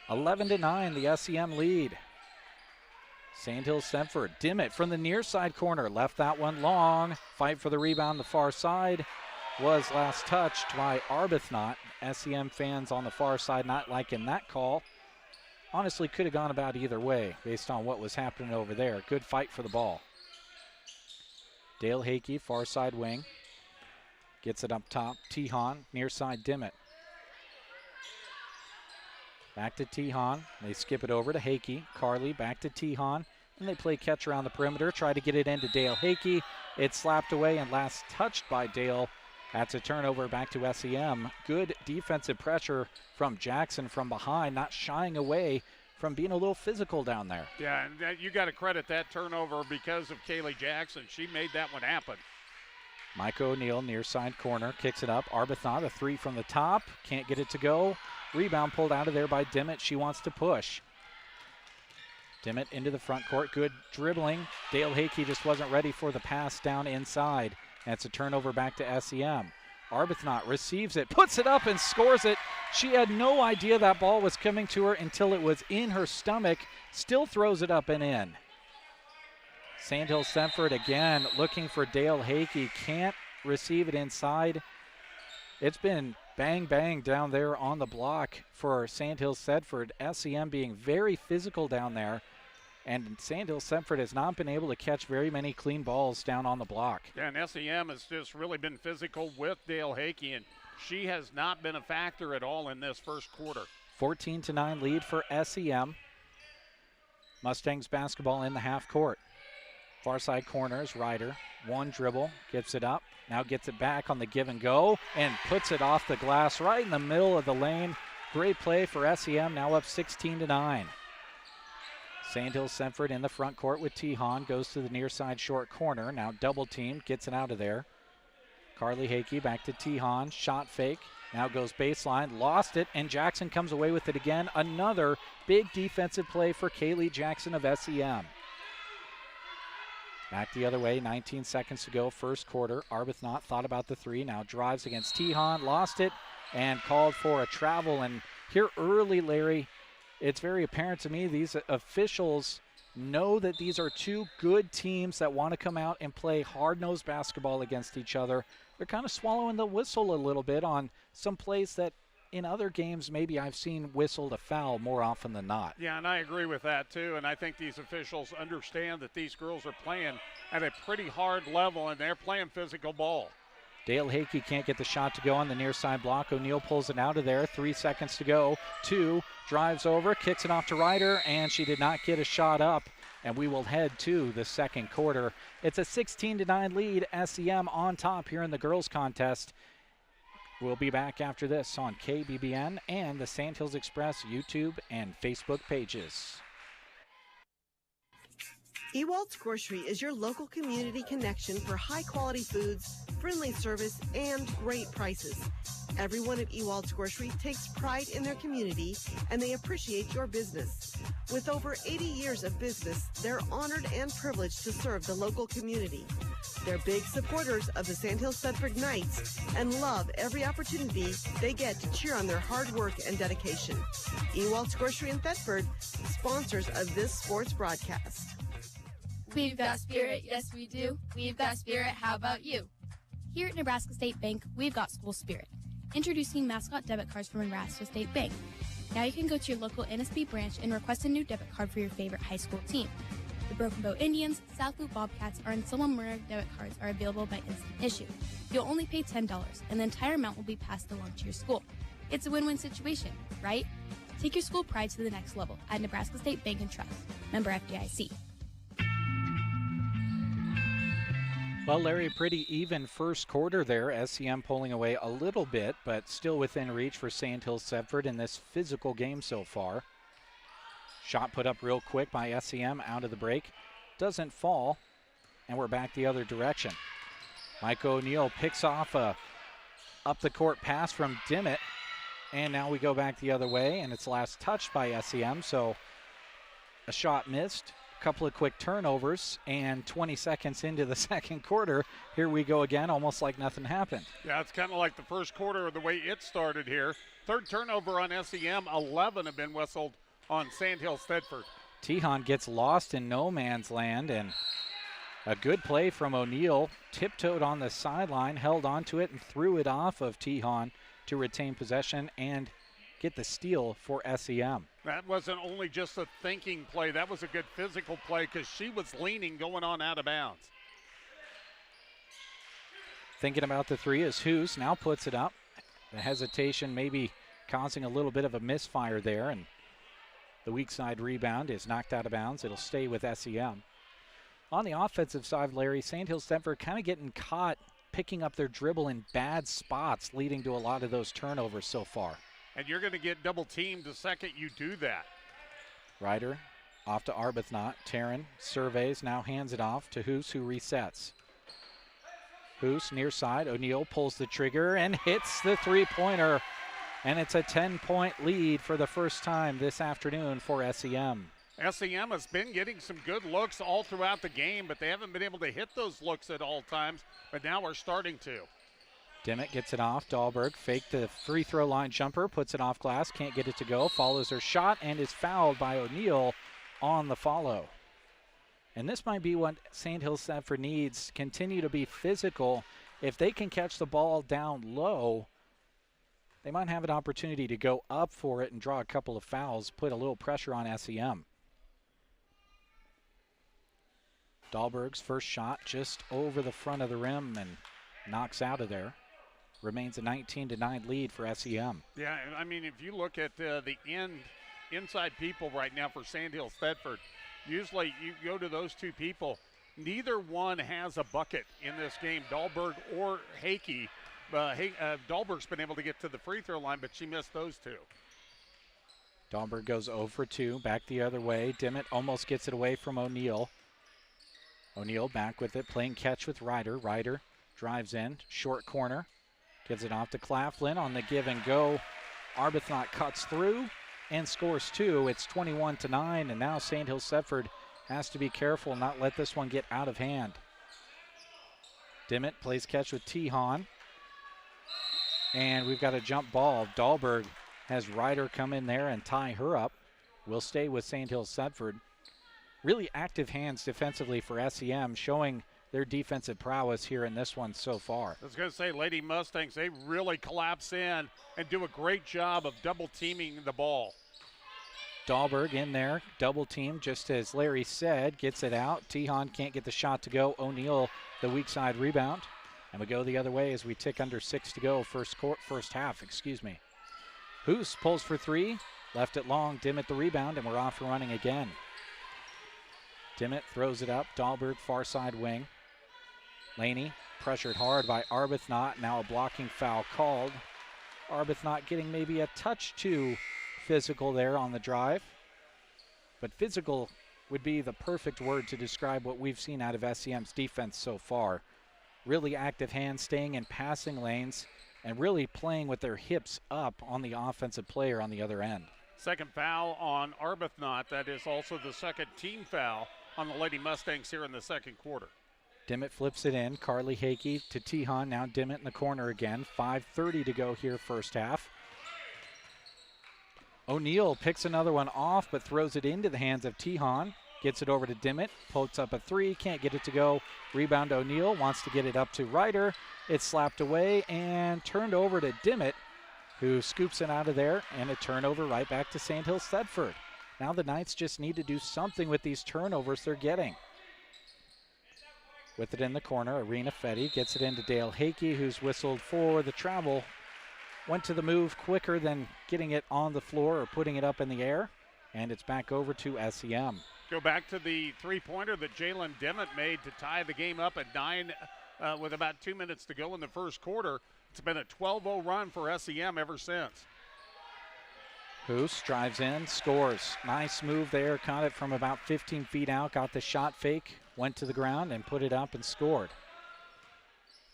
11-9, the SEM lead. Sandhills Thedford. Dimmitt from the near side corner. Left that one long. Fight for the rebound the far side. Was last touched by Arbuthnot. SEM fans on the far side not liking that call. Honestly, could have gone about either way based on what was happening over there. Good fight for the ball. Dale Hakey, far side wing. Gets it up top. Tehan, near side Dimmitt. Back to Tehan. They skip it over to Hakey. Carly back to Tehan. And they play catch around the perimeter. Try to get it into Dale Hakey. It's slapped away and last touched by Dale. That's a turnover back to SEM. Good defensive pressure from Jackson from behind, not shying away from being a little physical down there. Yeah, and you got to credit that turnover because of Kaylee Jackson. She made that one happen. Mike O'Neill, near side corner, kicks it up. Arbuthnot, a three from the top. Can't get it to go. Rebound pulled out of there by Dimmitt. She wants to push. Dimmitt into the front court. Good dribbling. Dale Hakey just wasn't ready for the pass down inside. That's a turnover back to SEM. Arbuthnot receives it, puts it up, and scores it. She had no idea that ball was coming to her until it was in her stomach. Still throws it up and in. Sandhills Thedford again looking for Dale Hakey. Can't receive it inside. It's been bang, bang down there on the block for Sandhills Thedford. SEM being very physical down there. And Sandhills Thedford has not been able to catch very many clean balls down on the block. Yeah, and SEM has just really been physical with Dale Hakey, and she has not been a factor at all in this first quarter. 14-9 lead for SEM. Mustangs basketball in the half court. Far side corner is Ryder. One dribble, gets it up, now gets it back on the give and go, and puts it off the glass right in the middle of the lane. Great play for SEM, now up 16-9. Sandhills Thedford in the front court with Tehan, goes to the near side short corner, now double teamed, gets it out of there. Carly Hakey back to Tehan, shot fake, now goes baseline, lost it, and Jackson comes away with it again. Another big defensive play for Kaylee Jackson of SEM. Back the other way, 19 seconds to go, first quarter. Arbuthnot thought about the three, now drives against Tehan, lost it, and called for a travel. And here early, Larry, it's very apparent to me these officials know that these are two good teams that want to come out and play hard-nosed basketball against each other. They're kind of swallowing the whistle a little bit on some plays that in other games maybe I've seen whistled a foul more often than not. Yeah, and I agree with that too, and I think these officials understand that these girls are playing at a pretty hard level and they're playing physical ball. Dale Hakey can't get the shot to go on the near side block. O'Neill pulls it out of there. 3 seconds to go. 2, drives over, kicks it off to Ryder, and she did not get a shot up. And we will head to the second quarter. It's a 16-9 lead. SEM on top here in the girls contest. We'll be back after this on KBBN and the Sandhills Express YouTube and Facebook pages. Ewald's Grocery is your local community connection for high-quality foods, friendly service, and great prices. Everyone at Ewald's Grocery takes pride in their community, and they appreciate your business. With over 80 years of business, they're honored and privileged to serve the local community. They're big supporters of the Sandhills Thedford Knights and love every opportunity they get to cheer on their hard work and dedication. Ewald's Grocery in Thedford, sponsors of this sports broadcast. We've got spirit, yes we do. We've got spirit, how about you? Here at Nebraska State Bank, we've got school spirit. Introducing mascot debit cards from Nebraska State Bank. Now you can go to your local NSB branch and request a new debit card for your favorite high school team. The Broken Bow Indians, South Loop Bobcats, or Anselmo Murray debit cards are available by instant issue. You'll only pay $10, and the entire amount will be passed along to your school. It's a win-win situation, right? Take your school pride to the next level at Nebraska State Bank and Trust. Member FDIC. Well, Larry, pretty even first quarter there. SEM pulling away a little bit, but still within reach for Sandhills Thedford in this physical game so far. Shot put up real quick by SEM out of the break. Doesn't fall, and we're back the other direction. Mike O'Neill picks off a up-the-court pass from Dimmitt, and now we go back the other way, and it's last touched by SEM, so a shot missed. Couple of quick turnovers, and 20 seconds into the second quarter, here we go again, almost like nothing happened. Yeah, it's kind of like the first quarter of the way it started here. Third turnover on SEM, 11 have been whistled on Sandhills Thedford. Tejon gets lost in no man's land, and a good play from O'Neill, tiptoed on the sideline, held onto it, and threw it off of Tejon to retain possession and get the steal for SEM. That wasn't only just a thinking play, that was a good physical play because she was leaning going on out of bounds. Thinking about the three as Hoos now puts it up. The hesitation maybe causing a little bit of a misfire there, and the weak side rebound is knocked out of bounds. It'll stay with SEM. On the offensive side, Larry, Sandhills Thedford kind of getting caught picking up their dribble in bad spots, leading to a lot of those turnovers so far. And you're going to get double teamed the second you do that. Ryder off to Arbuthnot. Taryn surveys, now hands it off to Hoos, who resets. Hoos near side. O'Neill pulls the trigger and hits the three-pointer. And it's a 10-point lead for the first time this afternoon for SEM. SEM has been getting some good looks all throughout the game, but they haven't been able to hit those looks at all times, but now we're starting to. Dimmitt gets it off. Dahlberg faked the free throw line jumper, puts it off glass, can't get it to go, follows her shot, and is fouled by O'Neill on the follow. And this might be what Sandhills Thedford needs. Continue to be physical. If they can catch the ball down low, they might have an opportunity to go up for it and draw a couple of fouls, put a little pressure on SEM. Dahlberg's first shot just over the front of the rim and knocks out of there. Remains a 19-9 lead for SEM. Yeah, I mean, if you look at the inside people right now for Sandhills Thedford, usually you go to those two people. Neither one has a bucket in this game, Dahlberg or Hakey. Dahlberg's been able to get to the free throw line, but she missed those two. Dahlberg goes 0 for 2, back the other way. Dimmitt almost gets it away from O'Neill. O'Neill back with it, playing catch with Ryder. Ryder drives in, short corner. Gives it off to Claflin on the give and go. Arbuthnot cuts through and scores 2. It's 21-9, and now Sandhills Thedford has to be careful and not let this one get out of hand. Dimmitt plays catch with Tejon. And we've got a jump ball. Dahlberg has Ryder come in there and tie her up. We'll stay with Sandhills Thedford. Really active hands defensively for SEM, showing their defensive prowess here in this one so far. I was going to say, Lady Mustangs, they really collapse in and do a great job of double teaming the ball. Dahlberg in there, double team, just as Larry said, gets it out. Tejon can't get the shot to go. O'Neill, the weak side rebound. And we go the other way as we tick under 6 to go, first half. Hoos pulls for 3, left it long, Dimmitt the rebound, and we're off and running again. Dimmitt throws it up, Dahlberg far side wing. Laney pressured hard by Arbuthnot, now a blocking foul called. Arbuthnot getting maybe a touch too physical there on the drive. But physical would be the perfect word to describe what we've seen out of SEM's defense so far. Really active hands, staying in passing lanes, and really playing with their hips up on the offensive player on the other end. Second foul on Arbuthnot. That is also the second team foul on the Lady Mustangs here in the second quarter. Dimmitt flips it in. Carly Hakey to Tejon. Now Dimmitt in the corner again. 5:30 to go here first half. O'Neill picks another one off but throws it into the hands of Tejon. Gets it over to Dimmitt. Pokes up a three. Can't get it to go. Rebound O'Neill. Wants to get it up to Ryder. It's slapped away and turned over to Dimmitt, who scoops it out of there. And a turnover right back to Sandhills Thedford. Now the Knights just need to do something with these turnovers they're getting. With it in the corner, Arena Fetty gets it into Dale Hakey, who's whistled for the travel. Went to the move quicker than getting it on the floor or putting it up in the air. And it's back over to SEM. Go back to the three-pointer that Jalen Dimmitt made to tie the game up at 9 with about 2 minutes to go in the first quarter. It's been a 12-0 run for SEM ever since. Hoos drives in, scores. Nice move there. Caught it from about 15 feet out. Got the shot fake. Went to the ground and put it up and scored.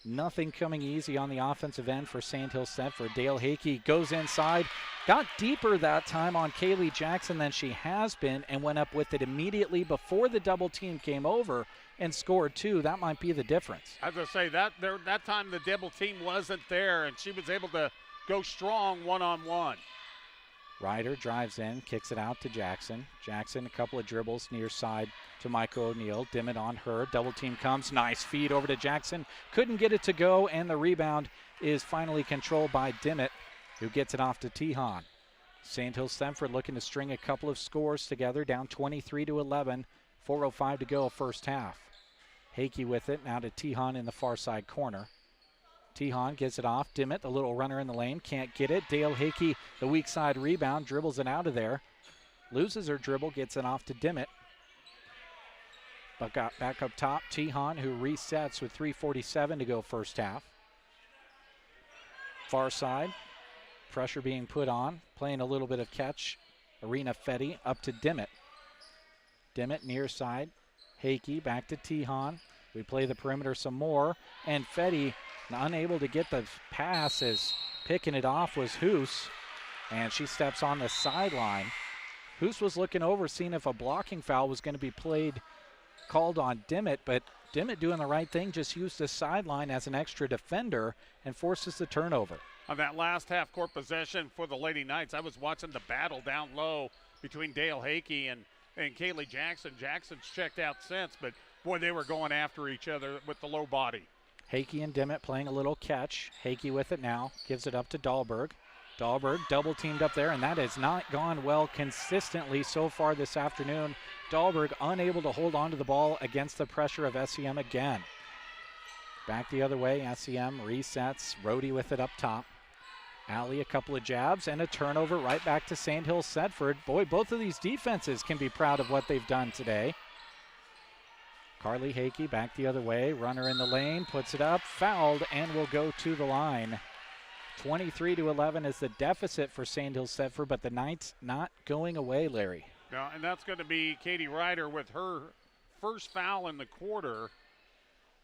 Nothing coming easy on the offensive end for Sandhills Thedford. Dale Hakey goes inside. Got deeper that time on Kaylee Jackson than she has been and went up with it immediately before the double team came over and scored two. That might be the difference. As I say, that time the double team wasn't there, and she was able to go strong one-on-one. Ryder drives in, kicks it out to Jackson. Jackson, a couple of dribbles near side to Micah O'Neill. Dimmitt on her. Double team comes. Nice feed over to Jackson. Couldn't get it to go, and the rebound is finally controlled by Dimmitt, who gets it off to Tehan. Sandhills Thedford looking to string a couple of scores together, down 23-11. 4:05 to go first half. Hakey with it, now to Tehan in the far side corner. Tehan gets it off. Dimmitt, the little runner in the lane, can't get it. Dale Hakey, the weak side rebound, dribbles it out of there. Loses her dribble, gets it off to Dimmitt. But got back up top, Tehan, who resets with 3:47 to go first half. Far side, pressure being put on, playing a little bit of catch. Arena Fetty up to Dimmitt. Dimmitt near side. Hakey back to Tehan. We play the perimeter some more, and Fetty unable to get the pass as picking it off was Hoos, and she steps on the sideline. Hoos was looking over, seeing if a blocking foul was going to be called on Dimmitt, but Dimmitt doing the right thing, just used the sideline as an extra defender and forces the turnover. On that last half-court possession for the Lady Knights, I was watching the battle down low between Dale Hakey and Kaylee Jackson. Jackson's checked out since, but boy, they were going after each other with the low body. Hakey and Dimmitt playing a little catch. Hakey with it now, gives it up to Dahlberg. Dahlberg double teamed up there, and that has not gone well consistently so far this afternoon. Dahlberg unable to hold on to the ball against the pressure of SEM again. Back the other way, SEM resets. Rhodey with it up top. Allie a couple of jabs and a turnover right back to Sandhills Thedford. Boy, both of these defenses can be proud of what they've done today. Carly Hakey back the other way. Runner in the lane, puts it up, fouled, and will go to the line. 23-11 is the deficit for Sandhills Thedford, but the Knights not going away, Larry. No, and that's going to be Katie Ryder with her first foul in the quarter,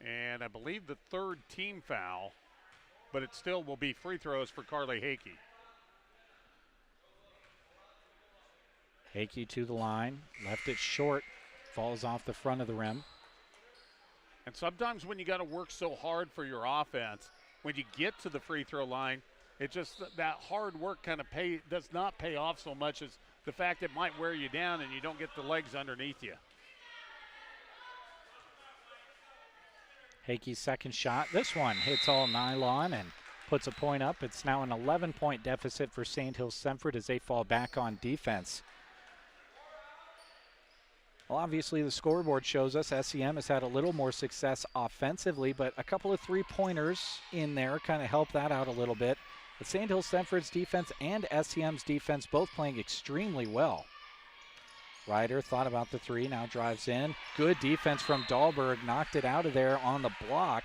and I believe the third team foul, but it still will be free throws for Carly Hakey. Hakey to the line, left it short, falls off the front of the rim. And sometimes when you got to work so hard for your offense, when you get to the free throw line, it just, that hard work kind of does not pay off so much as the fact it might wear you down and you don't get the legs underneath you. Hakey's second shot. This one hits all nylon and puts a point up. It's now an 11-point deficit for Sandhills Thedford as they fall back on defense. Well, obviously the scoreboard shows us SEM has had a little more success offensively, but a couple of three-pointers in there kind of help that out a little bit. But Sandhills Thedford's defense and SEM's defense both playing extremely well. Ryder thought about the three, now drives in. Good defense from Dahlberg, knocked it out of there on the block.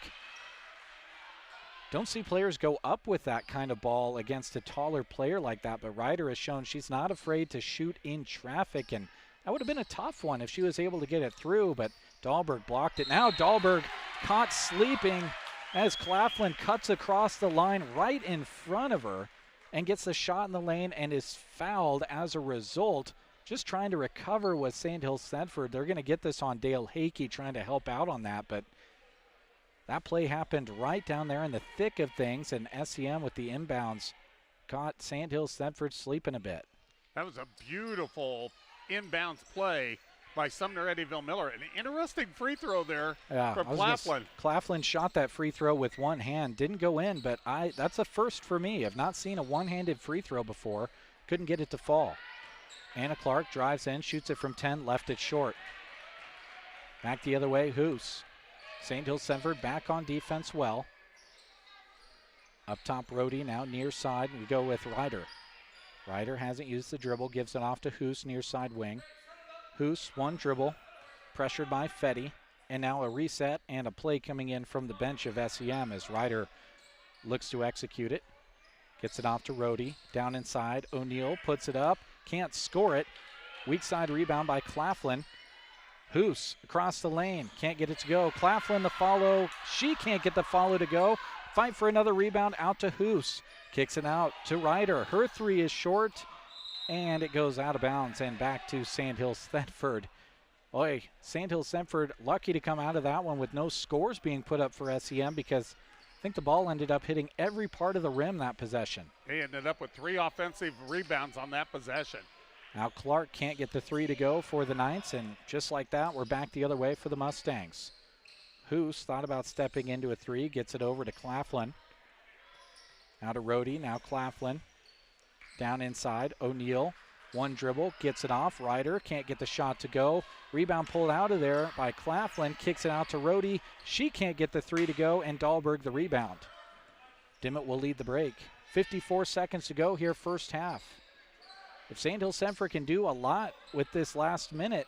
Don't see players go up with that kind of ball against a taller player like that, but Ryder has shown she's not afraid to shoot in traffic, and that would have been a tough one if she was able to get it through, but Dahlberg blocked it. Now Dahlberg caught sleeping as Claflin cuts across the line right in front of her and gets the shot in the lane and is fouled as a result. Just trying to recover with Sandhills Thedford. They're going to get this on Dale Hakey trying to help out on that, but that play happened right down there in the thick of things, and SEM with the inbounds caught Sandhills Thedford sleeping a bit. That was a beautiful inbounds play by Sumner Eddyville Miller. An interesting free throw there from Claflin. Claflin shot that free throw with one hand. Didn't go in, but that's a first for me. I've not seen a one-handed free throw before. Couldn't get it to fall. Anna Clark drives in, shoots it from 10, left it short. Back the other way, Hoos. Sandhills Thedford back on defense well. Up top, Rhodey now near side. We go with Ryder. Ryder hasn't used the dribble, gives it off to Hoos near side wing. Hoos, one dribble, pressured by Fetty, and now a reset and a play coming in from the bench of SEM as Ryder looks to execute it. Gets it off to Rhodey, down inside. O'Neal puts it up, can't score it. Weak side rebound by Claflin. Hoos across the lane, can't get it to go. Claflin the follow, she can't get the follow to go. Fight for another rebound out to Hoos. Kicks it out to Ryder. Her three is short, and it goes out of bounds and back to Sandhills Thedford. Boy, Sandhills Thedford lucky to come out of that one with no scores being put up for SEM because I think the ball ended up hitting every part of the rim that possession. They ended up with 3 offensive rebounds on that possession. Now Clark can't get the three to go for the Knights, and just like that, we're back the other way for the Mustangs. Hoos thought about stepping into a three, gets it over to Claflin. Now to Rhodey, now Claflin. Down inside, O'Neal, one dribble, gets it off. Ryder can't get the shot to go. Rebound pulled out of there by Claflin, kicks it out to Rhodey. She can't get the three to go, and Dahlberg the rebound. Dimmitt will lead the break. 54 seconds to go here, first half. If Sandhills Thedford can do a lot with this last minute,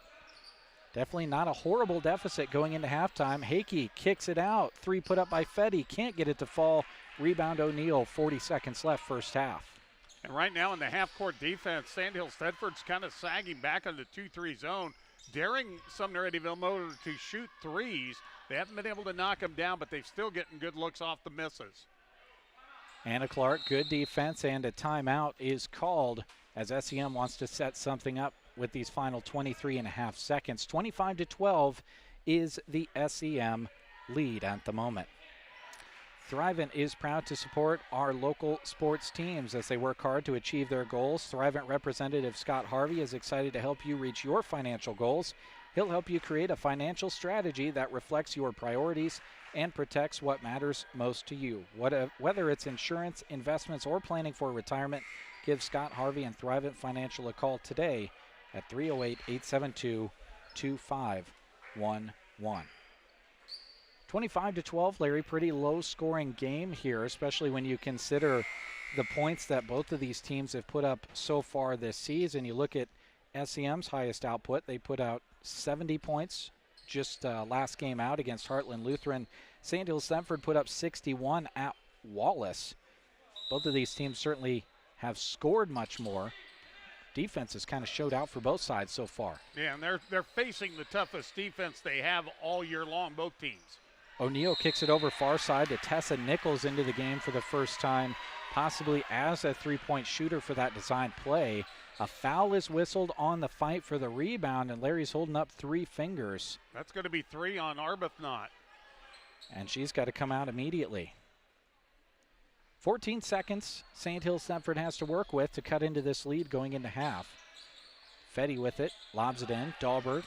definitely not a horrible deficit going into halftime. Hakey kicks it out. Three put up by Fetty. Can't get it to fall. Rebound O'Neal. 40 seconds left, first half. And right now in the half-court defense, Sandhills Thedford's kind of sagging back on the 2-3 zone, daring Sumner Eddyville Motor to shoot threes. They haven't been able to knock them down, but they're still getting good looks off the misses. Anna Clark, good defense, and a timeout is called as SEM wants to set something up with these final 23.5 seconds. 25-12 is the SEM lead at the moment. Thrivent is proud to support our local sports teams as they work hard to achieve their goals. Thrivent representative Scott Harvey is excited to help you reach your financial goals. He'll help you create a financial strategy that reflects your priorities and protects what matters most to you. Whether it's insurance, investments, or planning for retirement, give Scott Harvey and Thrivent Financial a call today at 308-872-2511. 25-12, Larry, pretty low-scoring game here, especially when you consider the points that both of these teams have put up so far this season. You look at SEM's highest output. They put out 70 points just last game out against Heartland Lutheran. Sandhills Thedford put up 61 at Wallace. Both of these teams certainly have scored much more. Defense has kind of showed out for both sides so far. Yeah, and they're facing the toughest defense they have all year long, both teams. O'Neal kicks it over far side to Tessa Nichols into the game for the first time, possibly as a three-point shooter for that design play. A foul is whistled on the fight for the rebound, and Larry's holding up 3 fingers. That's going to be 3 on Arbuthnot. And she's got to come out immediately. 14 seconds Sandhills Thedford has to work with to cut into this lead going into half. Fetty with it, lobs it in. Dahlberg,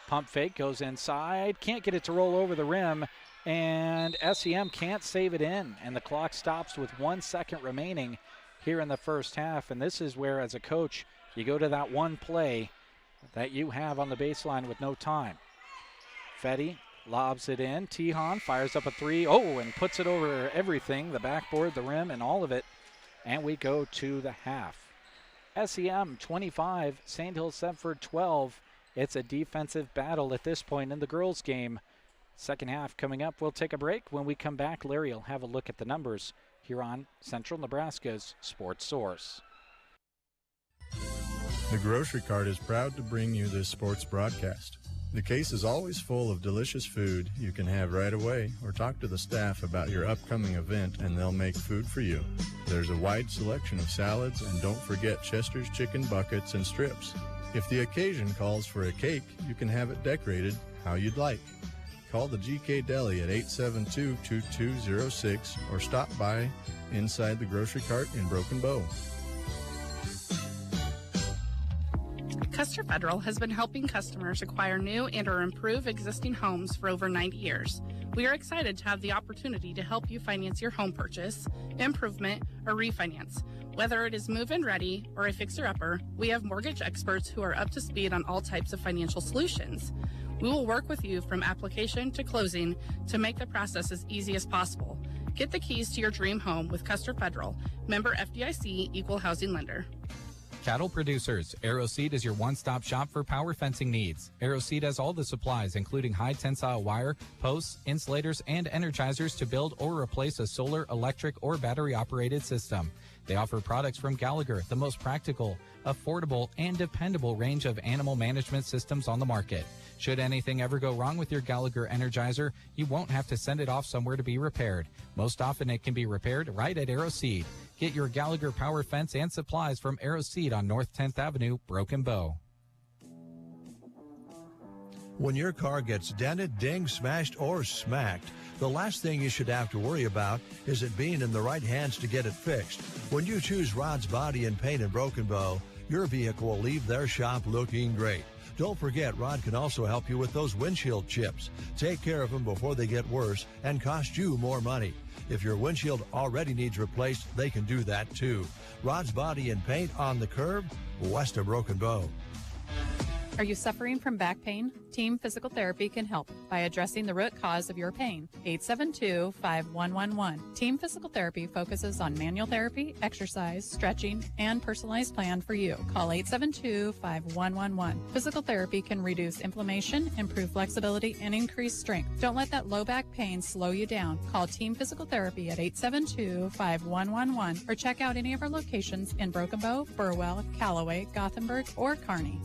pump fake, goes inside. Can't get it to roll over the rim, and SEM can't save it in. And the clock stops with 1 second remaining here in the first half. And this is where, as a coach, you go to that one play that you have on the baseline with no time. Fetty lobs it in. Tehan fires up a 3. Oh, and puts it over everything, the backboard, the rim, and all of it. And we go to the half. SEM 25, Sandhills Thedford 12. It's a defensive battle at this point in the girls' game. Second half coming up. We'll take a break. When we come back, Larry will have a look at the numbers here on Central Nebraska's Sports Source. The Grocery Cart is proud to bring you this sports broadcast. The case is always full of delicious food you can have right away, or talk to the staff about your upcoming event and they'll make food for you. There's a wide selection of salads, and don't forget Chester's chicken buckets and strips. If the occasion calls for a cake, you can have it decorated how you'd like. Call the GK Deli at 872-2206 or stop by inside the Grocery Cart in Broken Bow. Custer Federal has been helping customers acquire new and or improve existing homes for over 90 years. We are excited to have the opportunity to help you finance your home purchase, improvement, or refinance. Whether it is move-in ready or a fixer-upper, we have mortgage experts who are up to speed on all types of financial solutions. We will work with you from application to closing to make the process as easy as possible. Get the keys to your dream home with Custer Federal, member FDIC, equal housing lender. Cattle producers, AeroSeed is your one-stop shop for power fencing needs. AeroSeed has all the supplies, including high-tensile wire, posts, insulators, and energizers to build or replace a solar, electric, or battery-operated system. They offer products from Gallagher, the most practical, affordable, and dependable range of animal management systems on the market. Should anything ever go wrong with your Gallagher Energizer, you won't have to send it off somewhere to be repaired. Most often it can be repaired right at AeroSeed. Get your Gallagher power fence and supplies from AeroSeed on North 10th Avenue, Broken Bow. When your car gets dented, dinged, smashed, or smacked, the last thing you should have to worry about is it being in the right hands to get it fixed. When you choose Rod's Body and Paint in Broken Bow, your vehicle will leave their shop looking great. Don't forget, Rod can also help you with those windshield chips. Take care of them before they get worse and cost you more money. If your windshield already needs replaced, they can do that too. Rod's Body and Paint on the curve, west of Broken Bow. Are you suffering from back pain? Team Physical Therapy can help by addressing the root cause of your pain. 872-5111. Team Physical Therapy focuses on manual therapy, exercise, stretching, and personalized plan for you. Call 872-5111. Physical therapy can reduce inflammation, improve flexibility, and increase strength. Don't let that low back pain slow you down. Call Team Physical Therapy at 872-5111 or check out any of our locations in Broken Bow, Burwell, Callaway, Gothenburg, or Kearney.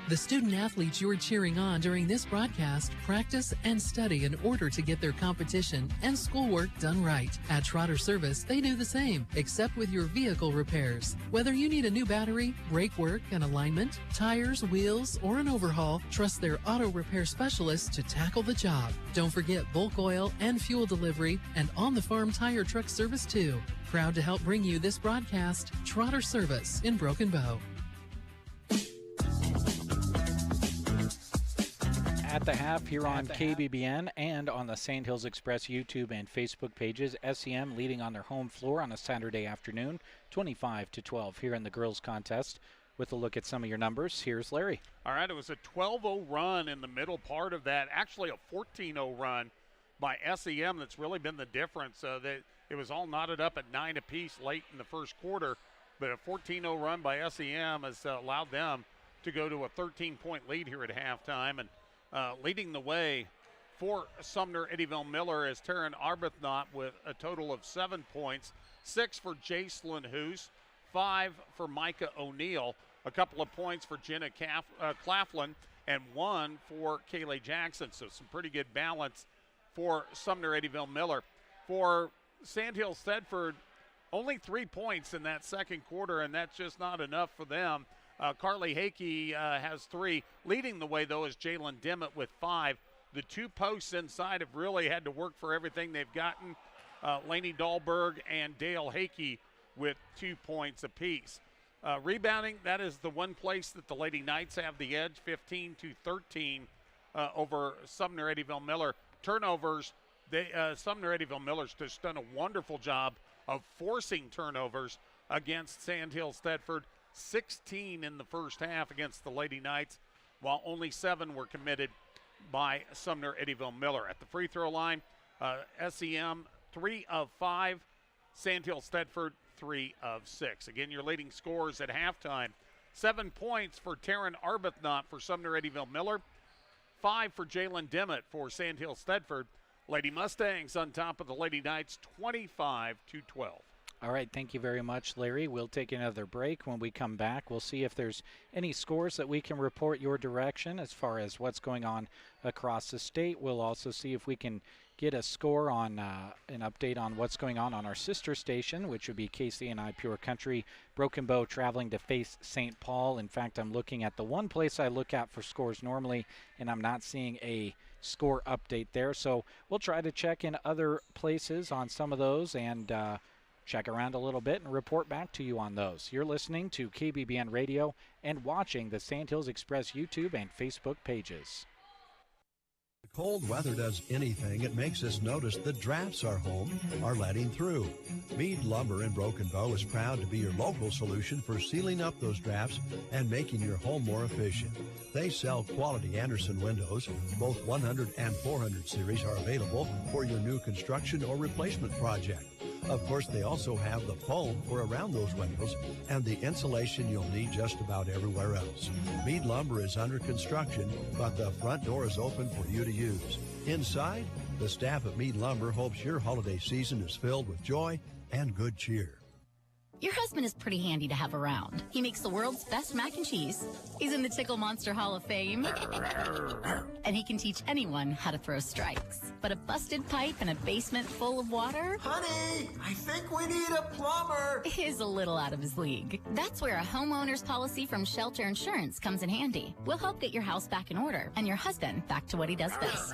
The student athletes you're cheering on during this broadcast practice and study in order to get their competition and schoolwork done right. At Trotter Service, they do the same, except with your vehicle repairs. Whether you need a new battery, brake work and alignment, tires, wheels, or an overhaul, trust their auto repair specialists to tackle the job. Don't forget bulk oil and fuel delivery and on-the-farm tire truck service too. Proud to help bring you this broadcast, Trotter Service in Broken Bow. At the half here on KBBN and on the Sandhills Express YouTube and Facebook pages, SEM leading on their home floor on a Saturday afternoon, 25-12 here in the girls contest. With a look at some of your numbers, here's Larry. All right, it was a 12-0 run in the middle part of that, actually a 14-0 run by SEM that's really been the difference. That it was all knotted up at 9 apiece late in the first quarter, but a 14-0 run by SEM has allowed them to go to a 13-point lead here at halftime. And leading the way for Sumner Eddyville Miller is Taryn Arbuthnot with a total of 7 points, 6 for Jacelyn Hoos, 5 for Micah O'Neill, a couple of points for Jenna Claflin, and 1 for Kaylee Jackson. So some pretty good balance for Sumner Eddyville Miller. For Sandhills Thedford, only 3 points in that second quarter, and that's just not enough for them. Carly Hakey has 3. Leading the way, though, is Jalen Dimmitt with 5. The 2 posts inside have really had to work for everything they've gotten. Lainey Dahlberg and Dale Hakey with 2 points apiece. Rebounding, that is the one place that the Lady Knights have the edge, 15-13 over Sumner Eddyville Miller. Turnovers, Sumner Eddyville Miller's just done a wonderful job of forcing turnovers against Sandhills Thedford. 16 in the first half against the Lady Knights, while only 7 were committed by Sumner Eddyville Miller. At the free throw line, SEM 3 of 5, Sandhills Thedford 3 of 6. Again, your leading scorers at halftime: 7 points for Taryn Arbuthnot for Sumner Eddyville Miller, 5 for Jalen Dimmitt for Sandhills Thedford. Lady Mustangs on top of the Lady Knights, 25-12. All right, thank you very much, Larry. We'll take another break. When we come back, we'll see if there's any scores that we can report your direction as far as what's going on across the state. We'll also see if we can get a score on an update on what's going on our sister station, which would be KCNI Pure Country. Broken Bow traveling to face St. Paul. In fact, I'm looking at the one place I look at for scores normally, and I'm not seeing a score update there. So we'll try to check in other places on some of those and check around a little bit and report back to you on those. You're listening to KBBN Radio and watching the Sandhills Express YouTube and Facebook pages. Cold weather does anything. It makes us notice the drafts our home are letting through. Mead Lumber in Broken Bow is proud to be your local solution for sealing up those drafts and making your home more efficient. They sell quality Anderson windows. Both 100 and 400 series are available for your new construction or replacement project. Of course, they also have the foam for around those windows and the insulation you'll need just about everywhere else. Mead Lumber is under construction, but the front door is open for you to use. Inside, the staff at Mead Lumber hopes your holiday season is filled with joy and good cheer. Your husband is pretty handy to have around. He makes the world's best mac and cheese. He's in the Tickle Monster Hall of Fame. And he can teach anyone how to throw strikes. But a busted pipe and a basement full of water? Honey, I think we need a plumber. Is a little out of his league. That's where a homeowner's policy from Shelter Insurance comes in handy. We'll help get your house back in order and your husband back to what he does best.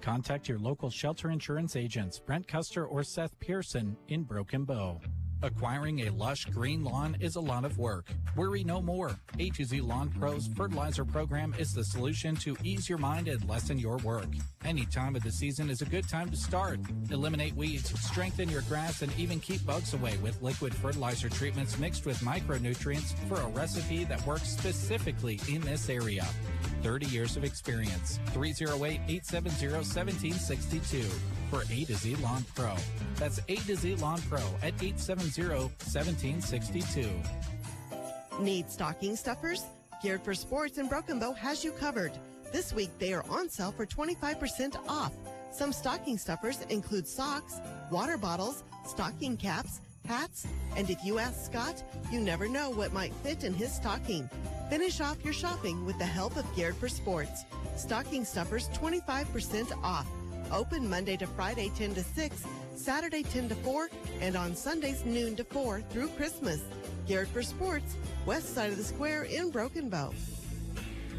Contact your local Shelter Insurance agents, Brent Custer or Seth Pearson in Broken Bow. Acquiring a lush green lawn is a lot of work. Worry no more. A to Z Lawn Pro's fertilizer program is the solution to ease your mind and lessen your work. Any time of the season is a good time to start. Eliminate weeds, strengthen your grass, and even keep bugs away with liquid fertilizer treatments mixed with micronutrients for a recipe that works specifically in this area. 30 years of experience. 308-870-1762 for A to Z Lawn Pro. That's A to Z Lawn Pro at 870-1762. Need stocking stuffers? Geared for Sports in Broken Bow has you covered. This week they are on sale for 25% off. Some stocking stuffers include socks, water bottles, stocking caps, hats, and if you ask Scott, you never know what might fit in his stocking. Finish off your shopping with the help of Geared for Sports. Stocking stuffers 25% off. Open Monday to Friday 10 to 6, Saturday 10 to 4, and on Sundays noon to 4 through Christmas. Geared for Sports, west side of the square in Broken Bow.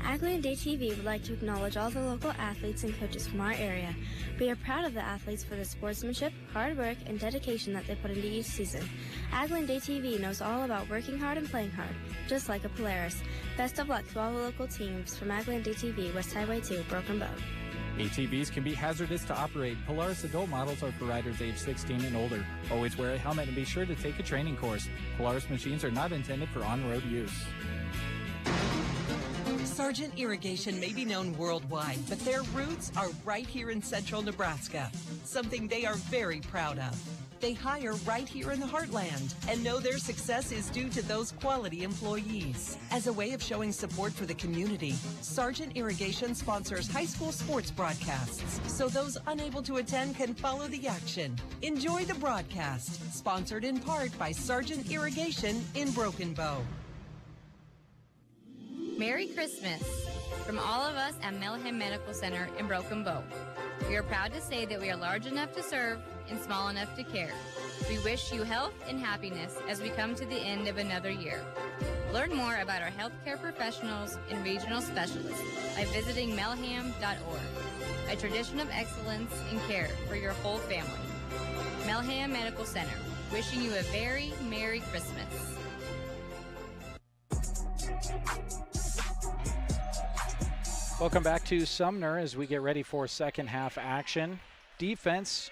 Agland ATV would like to acknowledge all the local athletes and coaches from our area. We are proud of the athletes for the sportsmanship, hard work, and dedication that they put into each season. Agland ATV knows all about working hard and playing hard, just like a Polaris. Best of luck to all the local teams from Agland ATV, West Highway 2, Broken Bow. ATVs can be hazardous to operate. Polaris adult models are for riders age 16 and older. Always wear a helmet and be sure to take a training course. Polaris machines are not intended for on-road use. Sargent Irrigation may be known worldwide, but their roots are right here in central Nebraska, something they are very proud of. They hire right here in the heartland and know their success is due to those quality employees. As a way of showing support for the community, Sargent Irrigation sponsors high school sports broadcasts so those unable to attend can follow the action. Enjoy the broadcast, sponsored in part by Sargent Irrigation in Broken Bow. Merry Christmas from all of us at Melham Medical Center in Broken Bow. We are proud to say that we are large enough to serve and small enough to care. We wish you health and happiness as we come to the end of another year. Learn more about our healthcare professionals and regional specialists by visiting melham.org. A tradition of excellence and care for your whole family. Melham Medical Center, wishing you a very Merry Christmas. Welcome back to Sumner as we get ready for second half action. Defense,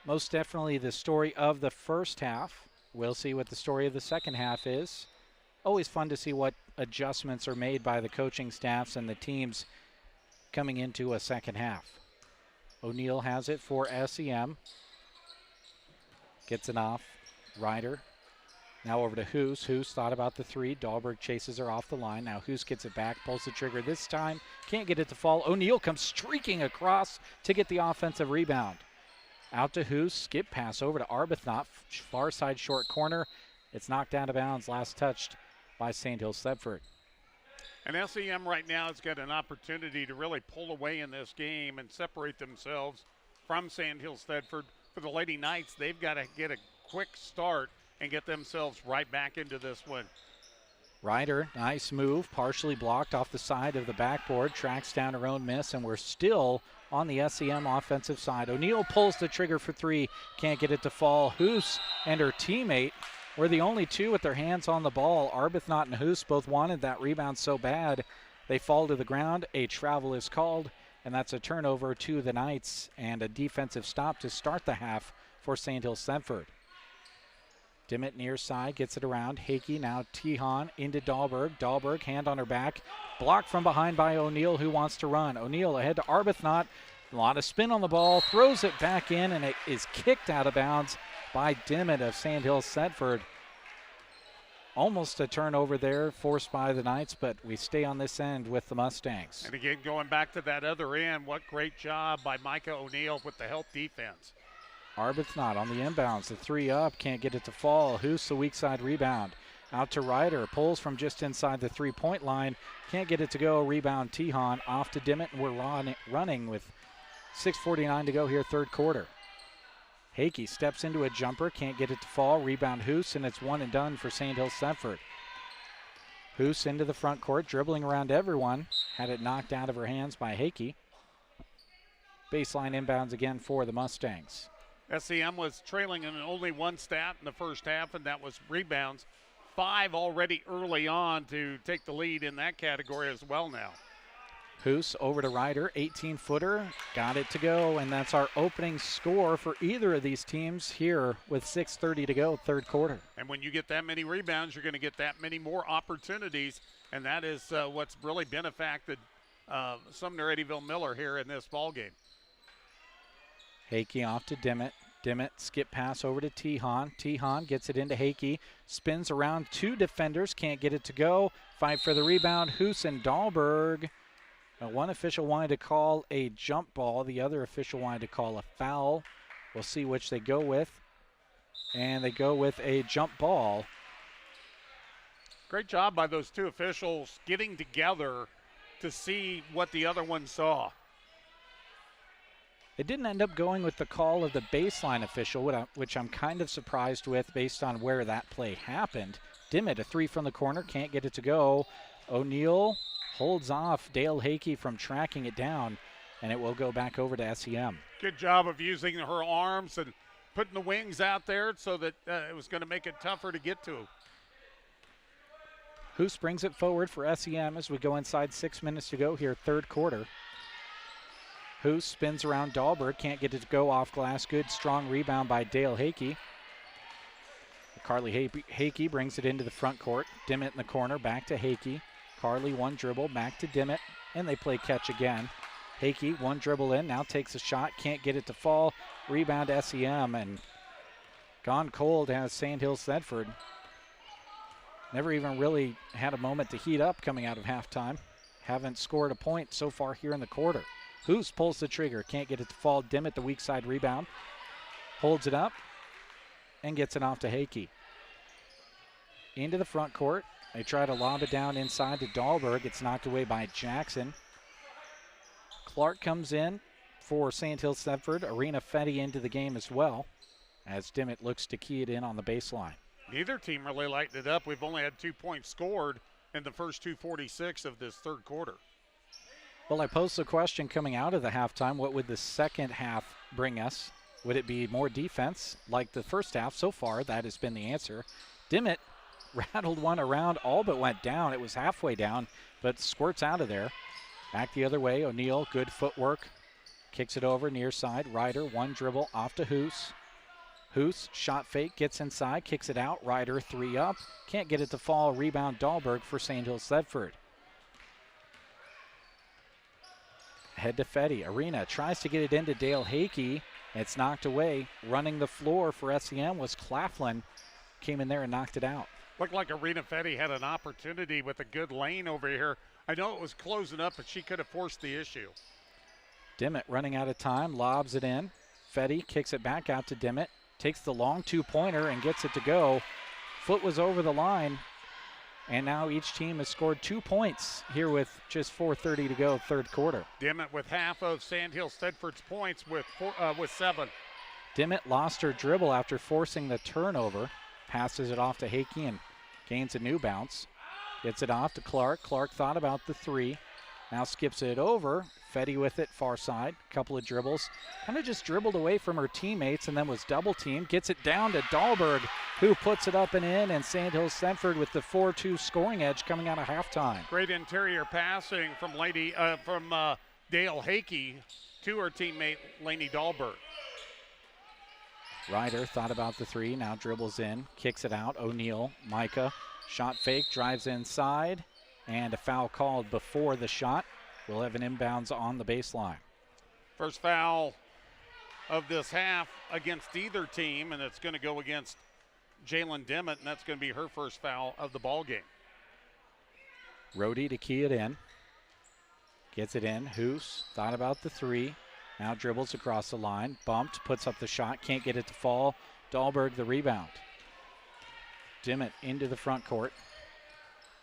most definitely the story of the first half. We'll see what the story of the second half is. Always fun to see what adjustments are made by the coaching staffs and the teams coming into a second half. O'Neill has it for SEM. Gets it off. Ryder. Now over to Hoos. Hoos thought about the three. Dahlberg chases her off the line. Now Hoos gets it back, pulls the trigger this time. Can't get it to fall. O'Neill comes streaking across to get the offensive rebound. Out to Hoos. Skip pass over to Arbuthnot. Far side short corner. It's knocked out of bounds. Last touched by Sandhills Thedford. And SEM right now has got an opportunity to really pull away in this game and separate themselves from Sandhills Thedford. For the Lady Knights, they've got to get a quick start and get themselves right back into this one. Ryder, nice move, partially blocked off the side of the backboard, tracks down her own miss, and we're still on the SEM offensive side. O'Neill pulls the trigger for three, can't get it to fall. Hoos and her teammate were the only two with their hands on the ball. Arbuthnot and Hoos both wanted that rebound so bad they fall to the ground. A travel is called, and that's a turnover to the Knights and a defensive stop to start the half for Sandhills Thedford. Dimmitt near side, gets it around. Hakey now Tihan into Dahlberg. Dahlberg, hand on her back. Blocked from behind by O'Neill, who wants to run. O'Neill ahead to Arbuthnot. A lot of spin on the ball. Throws it back in, and it is kicked out of bounds by Dimmitt of Sandhills Thedford. Almost a turnover there, forced by the Knights, but we stay on this end with the Mustangs. And again, going back to that other end, what great job by Micah O'Neill with the help defense. Arbuthnot on the inbounds, the three up, can't get it to fall. Hoos the weak side rebound. Out to Ryder, pulls from just inside the three-point line, can't get it to go. Rebound Tihan off to Dimmitt, and we're running with 6:49 to go here, third quarter. Hakey steps into a jumper, can't get it to fall. Rebound Hoos, and it's one and done for Sandhills Thedford. Hoos into the front court, dribbling around everyone. Had it knocked out of her hands by Hakey. Baseline inbounds again for the Mustangs. SEM was trailing in only one stat in the first half, and that was rebounds. 5 already early on to take the lead in that category as well now. Hoos over to Ryder, 18-footer, got it to go, and that's our opening score for either of these teams here with 6:30 to go, third quarter. And when you get that many rebounds, you're going to get that many more opportunities, and that is what's really benefacted Sumner Eddyville Miller here in this ballgame. Hakey off to Dimmitt. Dimmitt skip pass over to Tihan. Tihan gets it into Hakey. Spins around two defenders. Can't get it to go. Fight for the rebound. Hoos and Dahlberg. One official wanted to call a jump ball. The other official wanted to call a foul. We'll see which they go with. And they go with a jump ball. Great job by those two officials getting together to see what the other one saw. It didn't end up going with the call of the baseline official, which I'm kind of surprised with based on where that play happened. Dimmitt, a three from the corner, can't get it to go. O'Neill holds off Dale Hakey from tracking it down, and it will go back over to SEM. Good job of using her arms and putting the wings out there so that it was going to make it tougher to get to. Hoos brings it forward for SEM as we go inside 6 minutes to go here, third quarter. Hoos spins around Dahlberg, can't get it to go off glass. Good, strong rebound by Dale Hakey. Carly Hakey brings it into the front court. Dimmitt in the corner, back to Hakey. Carly, one dribble, back to Dimmitt, and they play catch again. Hakey, one dribble in, now takes a shot, can't get it to fall. Rebound SEM, and gone cold has Sandhills Thedford. Never even really had a moment to heat up coming out of halftime. Haven't scored a point so far here in the quarter. Hoos pulls the trigger, can't get it to fall. Dimmitt, the weak side rebound, holds it up and gets it off to Hakey. Into the front court. They try to lob it down inside to Dahlberg. It's knocked away by Jackson. Clark comes in for Sandhills Thedford. Arena Fetty into the game as well as Dimmitt looks to key it in on the baseline. Neither team really lightened it up. We've only had 2 points scored in the first 2:46 of this third quarter. Well, I posed the question coming out of the halftime, what would the second half bring us? Would it be more defense like the first half? So far, that has been the answer. Dimmitt rattled one around, all but went down. It was halfway down, but squirts out of there. Back the other way, O'Neill, good footwork. Kicks it over near side. Ryder, one dribble off to Hoos. Hoos, shot fake, gets inside, kicks it out. Ryder, three up. Can't get it to fall. Rebound Dahlberg for Sandhills Thedford. Head to Fetty. Arena tries to get it into Dale Hakey. It's knocked away. Running the floor for SEM was Claflin. Came in there and knocked it out. Looked like Arena Fetty had an opportunity with a good lane over here. I know it was closing up, but she could have forced the issue. Dimmitt running out of time, lobs it in. Fetty kicks it back out to Dimmitt. Takes the long two-pointer and gets it to go. Foot was over the line. And now each team has scored 2 points here with just 4:30 to go, third quarter. Dimmitt with half of Sandhills Thedford's points with 7. Dimmitt lost her dribble after forcing the turnover. Passes it off to Hakey and gains a new bounce. Gets it off to Clark. Clark thought about the three. Now skips it over. Fetty with it, far side. Couple of dribbles. Kind of just dribbled away from her teammates and then was double teamed. Gets it down to Dahlberg, who puts it up and in. And Sandhills Thedford with the 4-2 scoring edge coming out of halftime. Great interior passing from Dale Hakey to her teammate Lainey Dahlberg. Ryder thought about the three. Now dribbles in. Kicks it out. O'Neal, Micah. Shot fake. Drives inside. And a foul called before the shot. We'll have an inbounds on the baseline. First foul of this half against either team, and it's going to go against Jalen Dimmitt, and that's going to be her first foul of the ball game. Rhodey to key it in. Gets it in. Hoos thought about the three. Now dribbles across the line. Bumped, puts up the shot, can't get it to fall. Dahlberg the rebound. Dimmitt into the front court.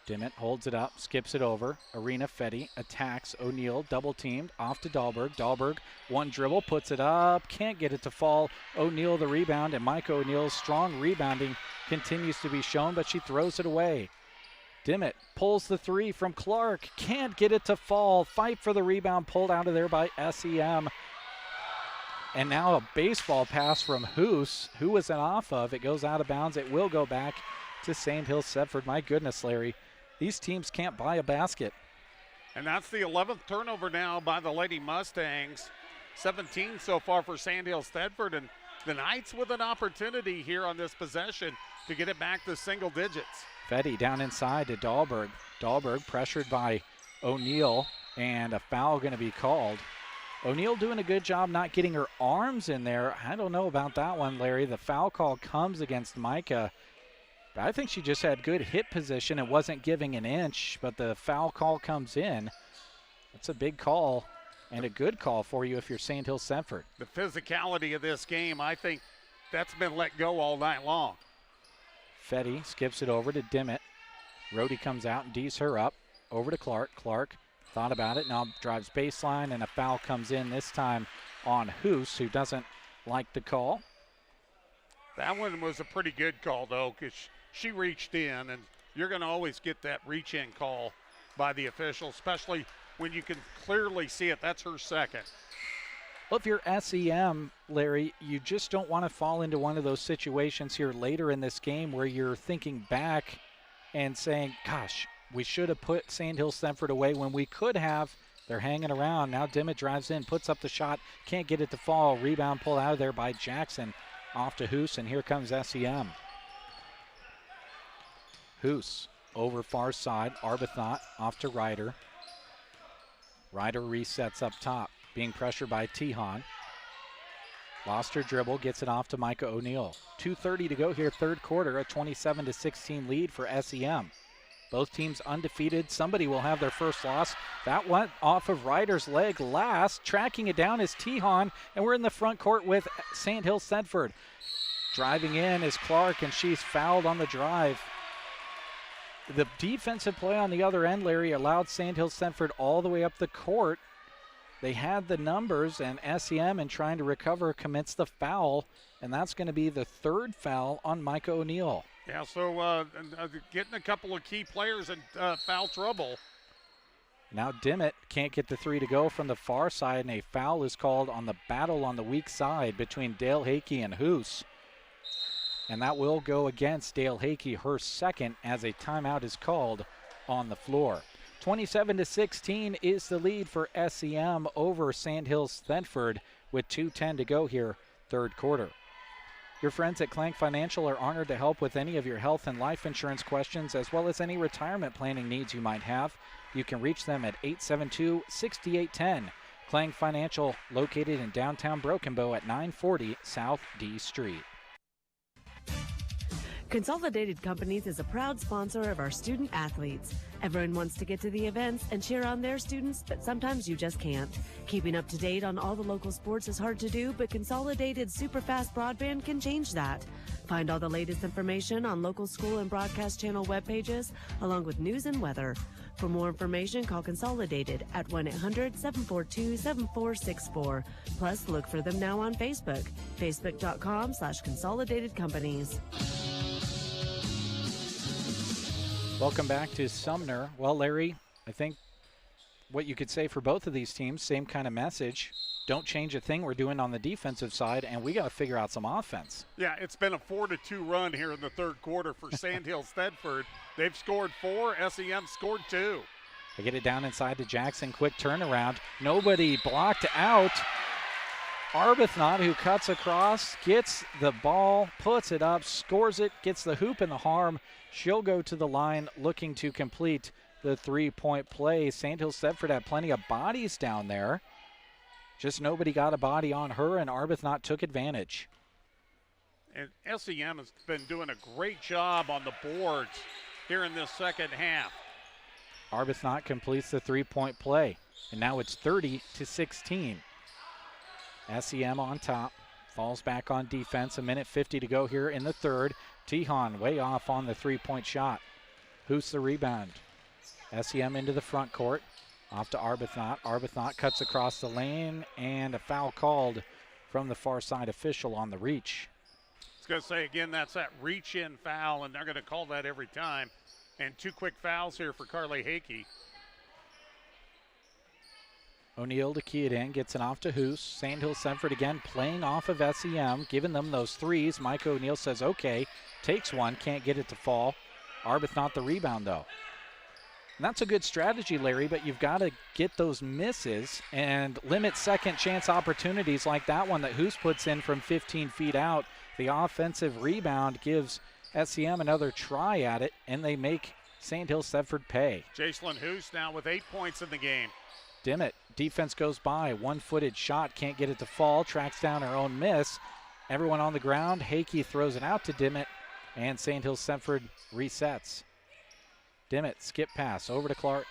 Dimmitt holds it up, skips it over. Arena Fetty attacks O'Neal, double teamed, off to Dahlberg. Dahlberg, one dribble, puts it up, can't get it to fall. O'Neal the rebound, and Micah O'Neal's strong rebounding continues to be shown, but she throws it away. Dimmitt pulls the three from Clark, can't get it to fall. Fight for the rebound, pulled out of there by SEM. And now a baseball pass from Hoos, who was an off of. It goes out of bounds. It will go back to Sandhills Thedford. My goodness, Larry. These teams can't buy a basket. And that's the 11th turnover now by the Lady Mustangs. 17 so far for Sandhills Thedford, and the Knights with an opportunity here on this possession to get it back to single digits. Fetty down inside to Dahlberg. Dahlberg pressured by O'Neal, and a foul going to be called. O'Neal doing a good job not getting her arms in there. I don't know about that one, Larry. The foul call comes against Micah. I think she just had good hit position and wasn't giving an inch, but the foul call comes in. That's a big call and a good call for you if you're Sandhills Thedford. The physicality of this game, I think that's been let go all night long. Fetty skips it over to Dimmitt. Rhodey comes out and D's her up. Over to Clark. Clark thought about it, now drives baseline, and a foul comes in this time on Hoos, who doesn't like the call. That one was a pretty good call, though, because she reached in, and you're going to always get that reach-in call by the official, especially when you can clearly see it. That's her second. Well, if you're SEM, Larry, you just don't want to fall into one of those situations here later in this game where you're thinking back and saying, gosh, we should have put Sandhills Thedford away when we could have. They're hanging around. Now Dimmitt drives in, puts up the shot, can't get it to fall. Rebound pulled out of there by Jackson. Off to Hoos, and here comes SEM. Hoos over far side. Arbuthnot off to Ryder. Ryder resets up top, being pressured by Tehan. Lost her dribble, gets it off to Micah O'Neal. 2:30 to go here, third quarter, a 27-16 lead for SEM. Both teams undefeated. Somebody will have their first loss. That went off of Ryder's leg last. Tracking it down is Tehan, and we're in the front court with Sandhills Thedford. Driving in is Clark, and she's fouled on the drive. The defensive play on the other end, Larry, allowed Sandhills Thedford all the way up the court. They had the numbers, and SEM, in trying to recover, commits the foul, and that's going to be the third foul on Micah O'Neal. Yeah, so getting a couple of key players in foul trouble. Now Dimmitt can't get the three to go from the far side, and a foul is called on the battle on the weak side between Dale Hakey and Hoos. And that will go against Dale Hakey, her second, as a timeout is called on the floor. 27-16 is the lead for SEM over Sandhills Thedford with 2:10 to go here, third quarter. Your friends at Clank Financial are honored to help with any of your health and life insurance questions, as well as any retirement planning needs you might have. You can reach them at 872-6810. Clank Financial, located in downtown Broken Bow at 940 South D Street. Consolidated Companies is a proud sponsor of our student athletes. Everyone wants to get to the events and cheer on their students, but sometimes you just can't. Keeping up to date on all the local sports is hard to do, but Consolidated Superfast Broadband can change that. Find all the latest information on local school and broadcast channel web pages, along with news and weather. For more information, call Consolidated at 1-800-742-7464. Plus, look for them now on Facebook, facebook.com/Consolidated Companies. Welcome back to Sumner. Well, Larry, I think what you could say for both of these teams, same kind of message. Don't change a thing we're doing on the defensive side, and we got to figure out some offense. Yeah, it's been a 4-2 run here in the third quarter for Sandhills Thedford. They've scored 4, SEM scored 2. They get it down inside to Jackson, quick turnaround. Nobody blocked out. Arbuthnot, who cuts across, gets the ball, puts it up, scores it, gets the hoop in the harm. She'll go to the line looking to complete the three-point play. Sandhills Thedford had plenty of bodies down there. Just nobody got a body on her, and Arbuthnot took advantage. And SEM has been doing a great job on the boards here in this second half. Arbuthnot completes the three-point play, and now it's 30-16. SEM on top, falls back on defense. 1:50 to go here in the third. Tehan way off on the three-point shot. Who's the rebound? SEM into the front court, off to Arbuthnot. Arbuthnot cuts across the lane, and a foul called from the far side official on the reach. I was going to say again, that's that reach-in foul, and they're going to call that every time. And 2 quick fouls here for Carly Hakey. O'Neal to key it in, gets it off to Hoos. Sandhills Thedford again playing off of SEM, giving them those threes. Mike O'Neal says, okay, takes one, can't get it to fall. Arbuthnot the rebound, though. And that's a good strategy, Larry, but you've got to get those misses and limit second chance opportunities like that one that Hoos puts in from 15 feet out. The offensive rebound gives SEM another try at it, and they make Sandhills Thedford pay. Jacelyn Hoos now with 8 points in the game. Dimmitt, defense goes by, one-footed shot, can't get it to fall, tracks down her own miss. Everyone on the ground, Hakey throws it out to Dimmitt, and Sandhills Thedford resets. Dimmitt, skip pass, over to Clark.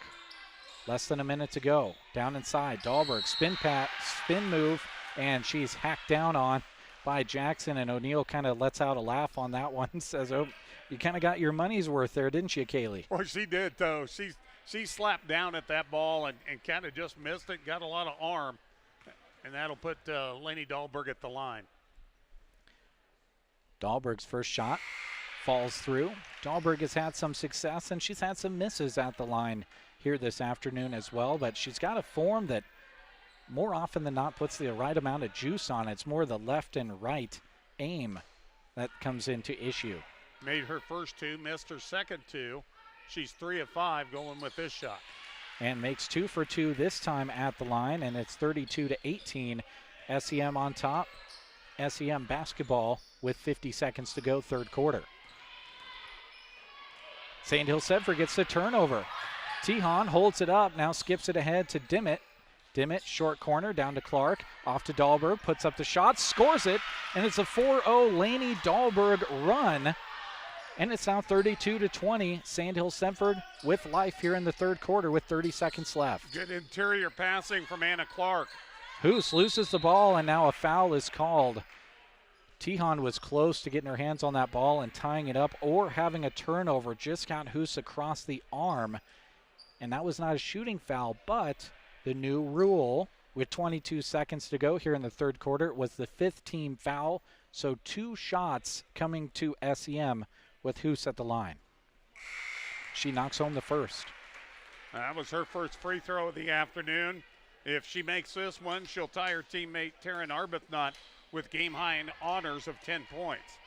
Less than a minute to go. Down inside, Dahlberg, spin move, and she's hacked down on by Jackson, and O'Neal kind of lets out a laugh on that one and says, oh, you kind of got your money's worth there, didn't you, Kaylee? Well, she did, though. She slapped down at that ball and kind of just missed it, got a lot of arm, and that'll put Lainey Dahlberg at the line. Dahlberg's first shot falls through. Dahlberg has had some success, and she's had some misses at the line here this afternoon as well, but she's got a form that more often than not puts the right amount of juice on it. It's more the left and right aim that comes into issue. Made her first 2, missed her second 2. She's 3 of 5 going with this shot. And makes 2 for 2 this time at the line, and it's 32-18. SEM on top. SEM basketball with 50 seconds to go, third quarter. Sandhills Thedford gets the turnover. Tehan holds it up, now skips it ahead to Dimmitt. Dimmitt, short corner, down to Clark, off to Dahlberg, puts up the shot, scores it, and it's a 4-0 Lainey Dahlberg run. And it's now 32-20. Sandhills Thedford with life here in the third quarter with 30 seconds left. Good interior passing from Anna Clark. Hoos loses the ball, and now a foul is called. Tehan was close to getting her hands on that ball and tying it up or having a turnover. Just got Hoos across the arm. And that was not a shooting foul, but the new rule with 22 seconds to go here in the third quarter was the 5th team foul. So 2 shots coming to SEM with Hoos at the line. She knocks home the first. That was her first free throw of the afternoon. If she makes this one, she'll tie her teammate Taryn Arbuthnot with game-high honors of 10 points.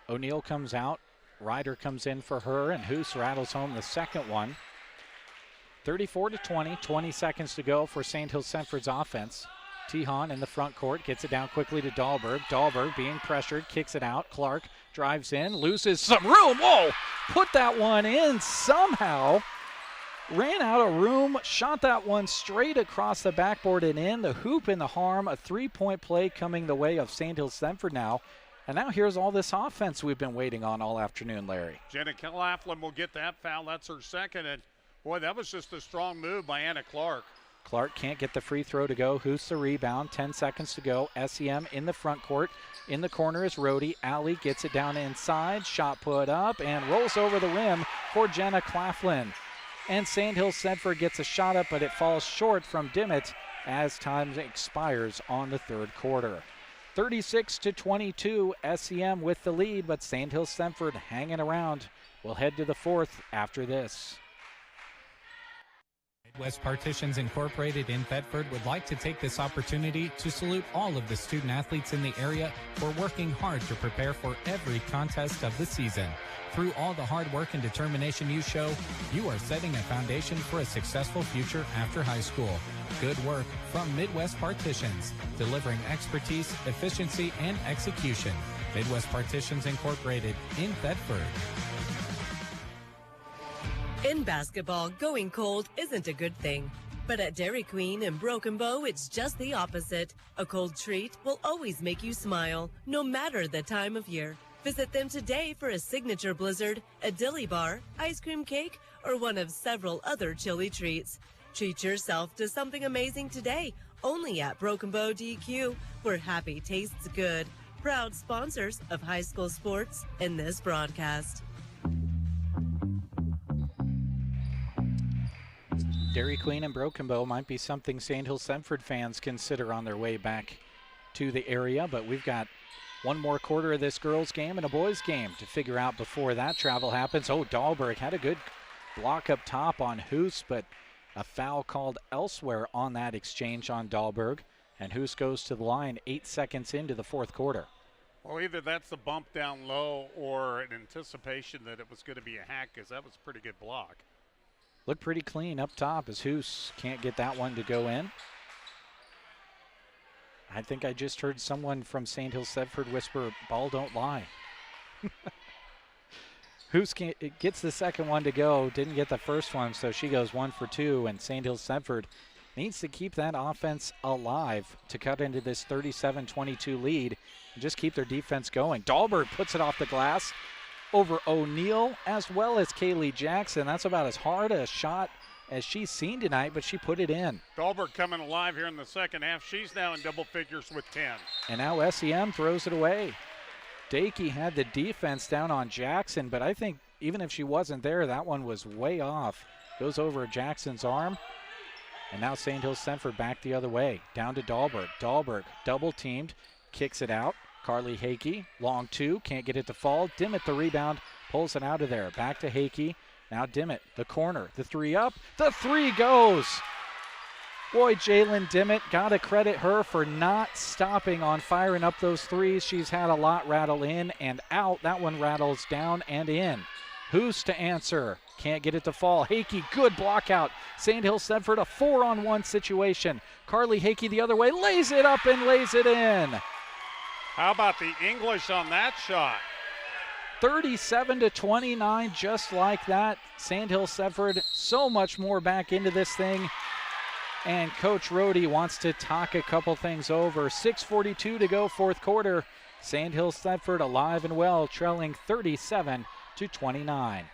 O'Neal comes out. Ryder comes in for her, and Hoos rattles home the second one. 34-20, 20 seconds to go for Sandhills Thedford's offense. Tehan in the front court, gets it down quickly to Dahlberg. Dahlberg being pressured, kicks it out. Clark drives in, loses some room. Whoa! Put that one in somehow. Ran out of room, shot that one straight across the backboard and in. The hoop in the harm, a 3-point play coming the way of Sandhills Thedford now. And now here's all this offense we've been waiting on all afternoon, Larry. Jenna Claflin will get that foul. That's her second. And, boy, that was just a strong move by Anna Clark. Clark can't get the free throw to go. Who's the rebound? 10 seconds to go. SEM in the front court. In the corner is Rhodey. Alley gets it down inside. Shot put up and rolls over the rim for Jenna Claflin. And Sandhills Thedford gets a shot up, but it falls short from Dimmitt as time expires on the third quarter. 36-22, SEM with the lead, but Sandhills Thedford hanging around. We'll head to the fourth after this. West Partitions Incorporated in Thedford would like to take this opportunity to salute all of the student athletes in the area for working hard to prepare for every contest of the season. Through all the hard work and determination you show, you are setting a foundation for a successful future after high school. Good work from Midwest Partitions, delivering expertise, efficiency, and execution. Midwest Partitions Incorporated in Thedford. In basketball, going cold isn't a good thing. But at Dairy Queen in Broken Bow, it's just the opposite. A cold treat will always make you smile, no matter the time of year. Visit them today for a signature blizzard, a dilly bar, ice cream cake, or one of several other chilly treats. Treat yourself to something amazing today, only at Broken Bow DQ, where happy tastes good. Proud sponsors of high school sports in this broadcast. Dairy Queen and Broken Bow might be something Sandhills Thedford fans consider on their way back to the area, but we've got one more quarter of this girls' game and a boys' game to figure out before that travel happens. Oh, Dahlberg had a good block up top on Hoos, but a foul called elsewhere on that exchange on Dahlberg, and Hoos goes to the line 8 seconds into the fourth quarter. Well, either that's a bump down low or an anticipation that it was going to be a hack, because that was a pretty good block. Looked pretty clean up top as Hoos can't get that one to go in. I think I just heard someone from Sandhills Thedford whisper, "Ball don't lie." Hoos gets the second one to go, didn't get the first one, so she goes 1 for 2, and Sandhills Thedford needs to keep that offense alive to cut into this 37-22 lead and just keep their defense going. Dahlberg puts it off the glass over O'Neill as well as Kaylee Jackson. That's about as hard a shot as she's seen tonight, but she put it in. Dahlberg coming alive here in the second half. She's now in double figures with 10. And now SEM throws it away. Dakey had the defense down on Jackson, but I think even if she wasn't there, that one was way off. Goes over Jackson's arm. And now Sandhills Thedford back the other way. Down to Dahlberg. Dahlberg double teamed, kicks it out. Carly Hakey, long two, can't get it to fall. Dimmitt the rebound, pulls it out of there. Back to Hakey. Now Dimmitt, the corner, the three up, the three goes. Boy, Jalen Dimmitt, gotta credit her for not stopping on firing up those threes. She's had a lot rattle in and out. That one rattles down and in. Hoos to answer, can't get it to fall. Hakey, good block out. Sandhills Thedford, a 4-on-1 situation. Carly Hakey the other way, lays it up and lays it in. How about the English on that shot? 37-29, just like that. Sandhills Thedford so much more back into this thing. And Coach Rohde wants to talk a couple things over. 6:42 to go, fourth quarter. Sandhills Thedford alive and well, trailing 37-29.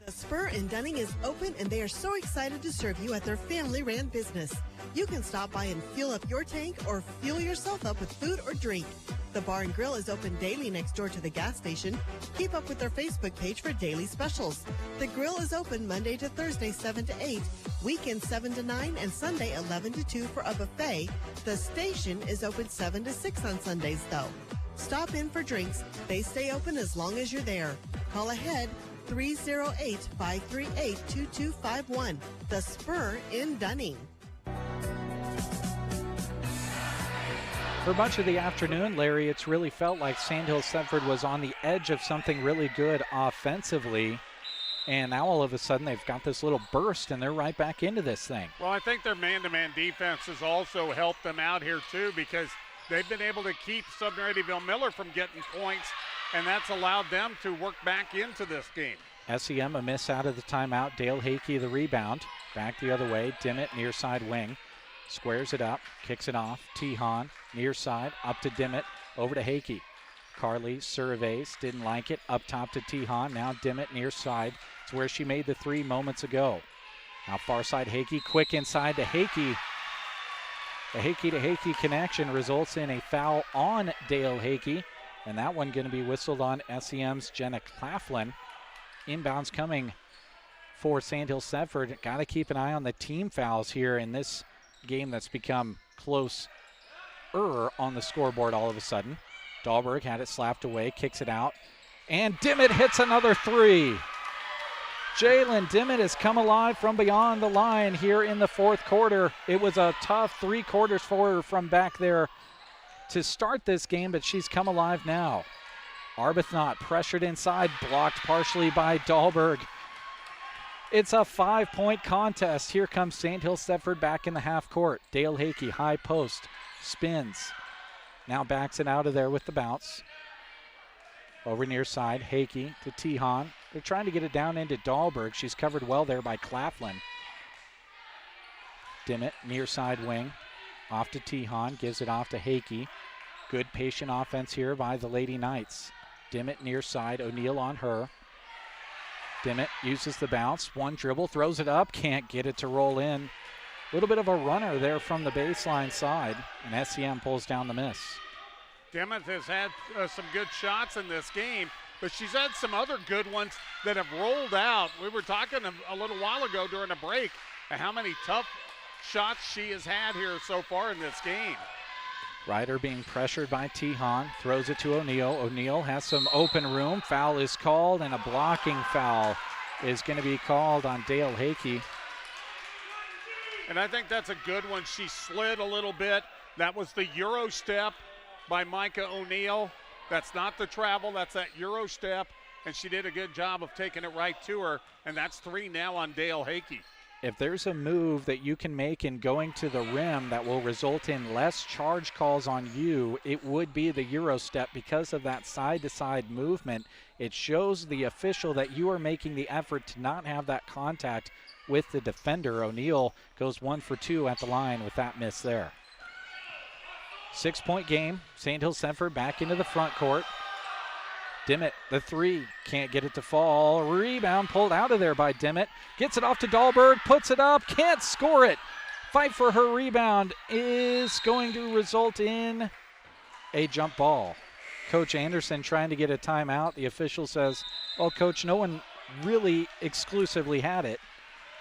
The Spur in Dunning is open, and they are so excited to serve you at their family-ran business. You can stop by and fuel up your tank or fuel yourself up with food or drink. The bar and grill is open daily next door to the gas station. Keep up with their Facebook page for daily specials. The grill is open Monday to Thursday 7 to 8, weekends 7 to 9, and Sunday 11 to 2 for a buffet. The station is open 7 to 6 on Sundays, though. Stop in for drinks. They stay open as long as you're there. Call ahead 308-538-2251. The Spur in Dunning. For much of the afternoon, Larry, it's really felt like Sandhills Thedford was on the edge of something really good offensively. And now all of a sudden they've got this little burst and they're right back into this thing. Well, I think their man-to-man defense has also helped them out here too, because they've been able to keep Southern Eddyville Miller from getting points, and that's allowed them to work back into this game. SEM a miss out of the timeout. Dale Hakey the rebound. Back the other way. Dimmitt near side wing. Squares it up. Kicks it off. Tehan near side. Up to Dimmitt. Over to Hakey. Carly surveys. Didn't like it. Up top to Tehan. Now Dimmitt near side. It's where she made the three moments ago. Now far side Hakey. Quick inside to Hakey. The Hakey to Hakey connection results in a foul on Dale Hakey. And that one going to be whistled on SEM's Jenna Claflin. Inbounds coming for Sandhills Thedford. Got to keep an eye on the team fouls here in this game that's become closer on the scoreboard all of a sudden. Dahlberg had it slapped away, kicks it out, and Dimmitt hits another three. Jalen Dimmitt has come alive from beyond the line here in the fourth quarter. It was a tough 3 quarters for her from back there to start this game, but she's come alive now. Arbuthnot pressured inside, blocked partially by Dahlberg. It's a 5-point contest. Here comes Sandhills Thedford back in the half court. Dale Hakey, high post, spins. Now backs it out of there with the bounce. Over near side, Hakey to Tihan. They're trying to get it down into Dahlberg. She's covered well there by Claflin. Dimmitt, near side wing. Off to Tihan, gives it off to Hakey. Good patient offense here by the Lady Knights. Dimmitt near side, O'Neill on her. Dimmitt uses the bounce, one dribble, throws it up, can't get it to roll in. A little bit of a runner there from the baseline side, and SEM pulls down the miss. Dimmitt has had some good shots in this game, but she's had some other good ones that have rolled out. We were talking a little while ago during a break how many tough shots she has had here so far in this game. Ryder being pressured by Tihan, throws it to O'Neill. O'Neill has some open room. Foul is called, and a blocking foul is going to be called on Dale Hakey. And I think that's a good one. She slid a little bit. That was the Euro step by Micah O'Neill. That's not the travel, that's that Euro step, and she did a good job of taking it right to her, and that's 3 now on Dale Hakey. If there's a move that you can make in going to the rim that will result in less charge calls on you, it would be the Euro step because of that side-to-side movement. It shows the official that you are making the effort to not have that contact with the defender. O'Neill goes 1 for 2 at the line with that miss there. 6-point game. Sandhills Thedford back into the front court. Dimmitt, the 3, can't get it to fall. Rebound pulled out of there by Dimmitt. Gets it off to Dahlberg, puts it up, can't score it. Fight for her rebound is going to result in a jump ball. Coach Anderson trying to get a timeout. The official says, well, Coach, no one really exclusively had it.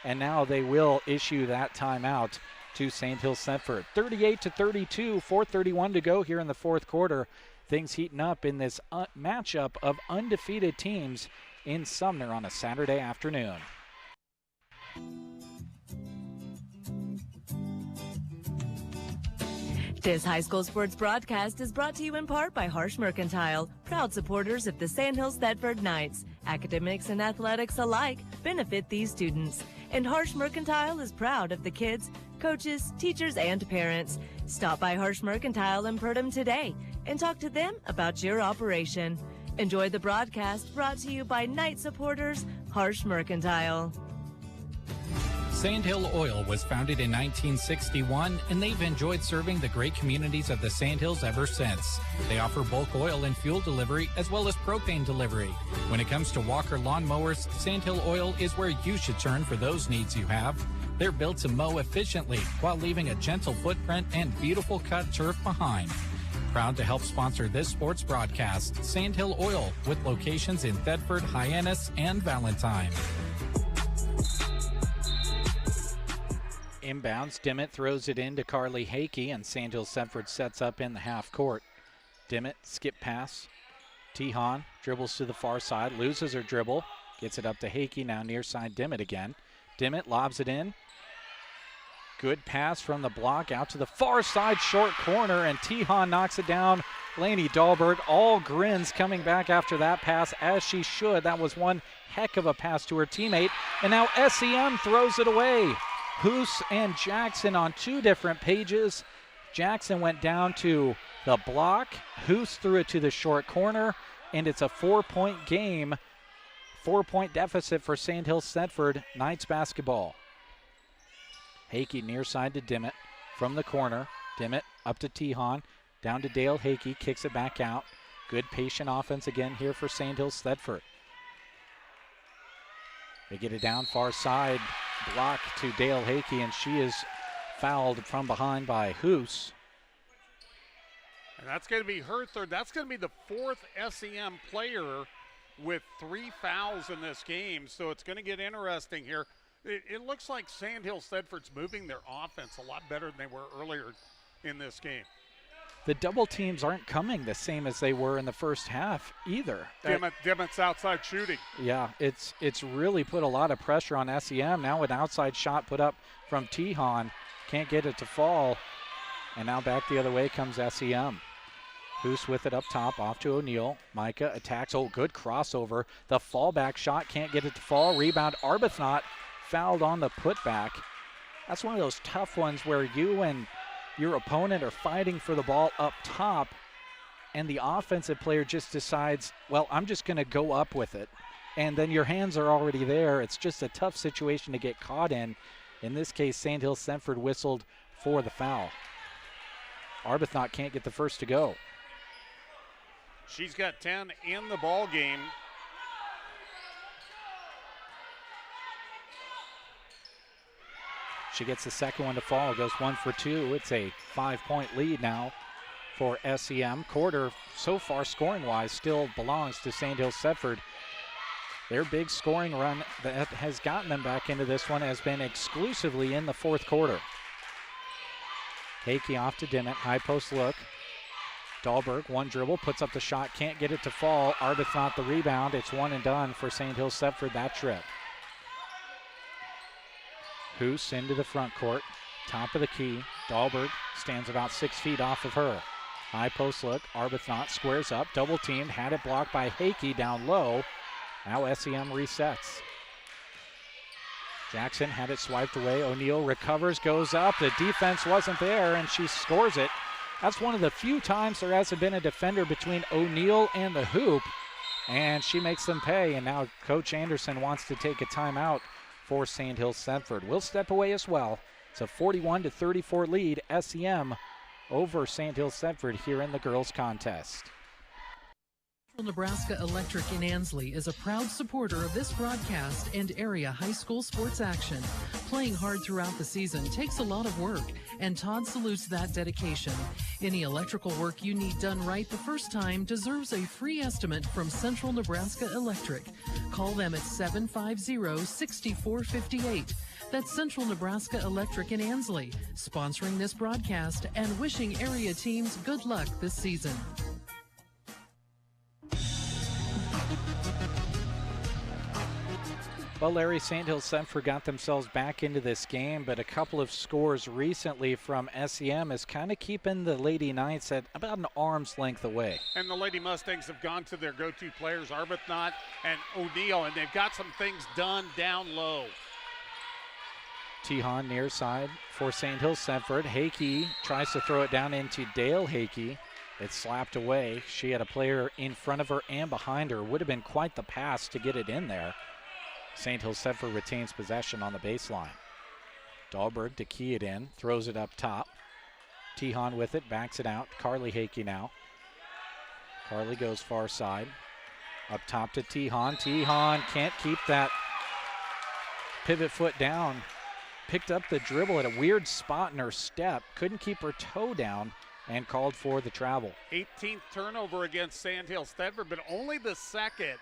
And now they will issue that timeout to Sandhills Thedford. 38-32, 4:31 to go here in the fourth quarter. Things heating up in this matchup of undefeated teams in Sumner on a Saturday afternoon. This high school sports broadcast is brought to you in part by Harsh Mercantile, proud supporters of the Sandhills Thedford Knights. Academics and athletics alike benefit these students. And Harsh Mercantile is proud of the kids, coaches, teachers, and parents. Stop by Harsh Mercantile in Purdom today and talk to them about your operation. Enjoy the broadcast brought to you by Knight supporters, Harsh Mercantile. Sandhill Oil was founded in 1961, and they've enjoyed serving the great communities of the Sandhills ever since. They offer bulk oil and fuel delivery as well as propane delivery. When it comes to Walker lawnmowers, Sandhill Oil is where you should turn for those needs you have. They're built to mow efficiently while leaving a gentle footprint and beautiful cut turf behind. Proud to help sponsor this sports broadcast, Sandhill Oil, with locations in Thedford, Hyannis, and Valentine. Inbounds, Dimmitt throws it in to Carly Hakey, and Sandhills Thedford sets up in the half court. Dimmitt, skip pass. Tihan dribbles to the far side, loses her dribble, gets it up to Hakey, now near side Dimmitt again. Dimmitt lobs it in. Good pass from the block out to the far side short corner, and Tihan knocks it down. Lainey Dahlberg, all grins coming back after that pass, as she should. That was one heck of a pass to her teammate, and now SEM throws it away. Hoos and Jackson on 2 different pages. Jackson went down to the block. Hoos threw it to the short corner, and it's a 4-point game. 4-point deficit for Sandhills Thedford Knights basketball. Hakey near side to Dimmitt from the corner. Dimmitt up to Tihan, down to Dale Hakey, kicks it back out. Good patient offense again here for Sandhills Thedford. They get it down far side, block to Dale Hakey, and she is fouled from behind by Hoos. And that's going to be her third. That's going to be the 4th SEM player with 3 fouls in this game, so it's going to get interesting here. It looks like Sandhills Thedford's moving their offense a lot better than they were earlier in this game. the double teams aren't coming the same as they were in the first half either. Dimmock's outside shooting. Yeah, it's really put a lot of pressure on SEM. Now an outside shot put up from Tejon. Can't get it to fall. And now back the other way comes SEM. Hoos with it up top, off to O'Neill. Micah attacks. Oh, good crossover. The fallback shot, can't get it to fall. Rebound, Arbuthnot fouled on the putback. That's one of those tough ones where you and your opponent are fighting for the ball up top, and the offensive player just decides, well, I'm just going to go up with it. And then your hands are already there. It's just a tough situation to get caught in. In this case, Sandhills Thedford whistled for the foul. Arbuthnot can't get the first to go. She's got 10 in the ball game. She gets the second one to fall, goes 1 for 2. It's a 5-point lead now for SEM. Quarter, so far scoring-wise, still belongs to Sandhills Thedford. Their big scoring run that has gotten them back into this one has been exclusively in the fourth quarter. Hakey off to Dimmitt, high post look. Dahlberg, one dribble, puts up the shot, can't get it to fall. Arbuthnot the rebound. It's one and done for Sandhills Thedford that trip. Hoos into the front court, top of the key. Dahlberg stands about 6 feet off of her. High post look, Arbuthnot squares up, double teamed, had it blocked by Hakey down low. Now SEM resets. Jackson had it swiped away. O'Neill recovers, goes up. The defense wasn't there, and she scores it. That's one of the few times there hasn't been a defender between O'Neill and the hoop, and she makes them pay. And now Coach Anderson wants to take a timeout for Sandhills Thedford. We'll step away as well. It's a 41-34 lead, SEM over Sandhills Thedford here in the girls contest. Nebraska Electric in Ansley is a proud supporter of this broadcast and area high school sports action. Playing hard throughout the season takes a lot of work, and Todd salutes that dedication. Any electrical work you need done right the first time deserves a free estimate from Central Nebraska Electric. Call them at 750-6458. That's Central Nebraska Electric in Ansley, sponsoring this broadcast and wishing area teams good luck this season. Well, Larry, Sandhills Thedford got themselves back into this game, but a couple of scores recently from SEM is kind of keeping the Lady Knights at about an arm's length away. And the Lady Mustangs have gone to their go-to players, Arbuthnot and O'Neill, and they've got some things done down low. Tejon near side for Sandhills Thedford. Hakey tries to throw it down into Dale Hakey. It's slapped away. She had a player in front of her and behind her. Would have been quite the pass to get it in there. Sandhills Thedford retains possession on the baseline. Dahlberg to key it in, throws it up top. Tejon with it, backs it out. Carly Hakey now. Carly goes far side. Up top to Tejon. Tejon can't keep that pivot foot down. Picked up the dribble at a weird spot in her step. Couldn't keep her toe down and called for the travel. 18th turnover against Sandhills Thedford, but only the second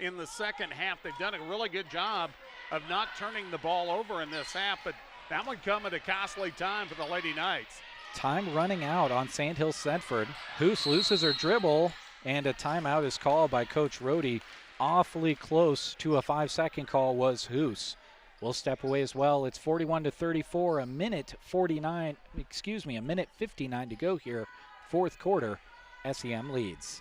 in the second half. They've done a really good job of not turning the ball over in this half, but that would come at a costly time for the Lady Knights. Time running out on Sandhills Thedford. Hoos loses her dribble, and a timeout is called by Coach Rohde. Awfully close to a 5-second call was Hoos. We'll step away as well. It's 41-34, a minute 59 to go here. Fourth quarter, SEM leads.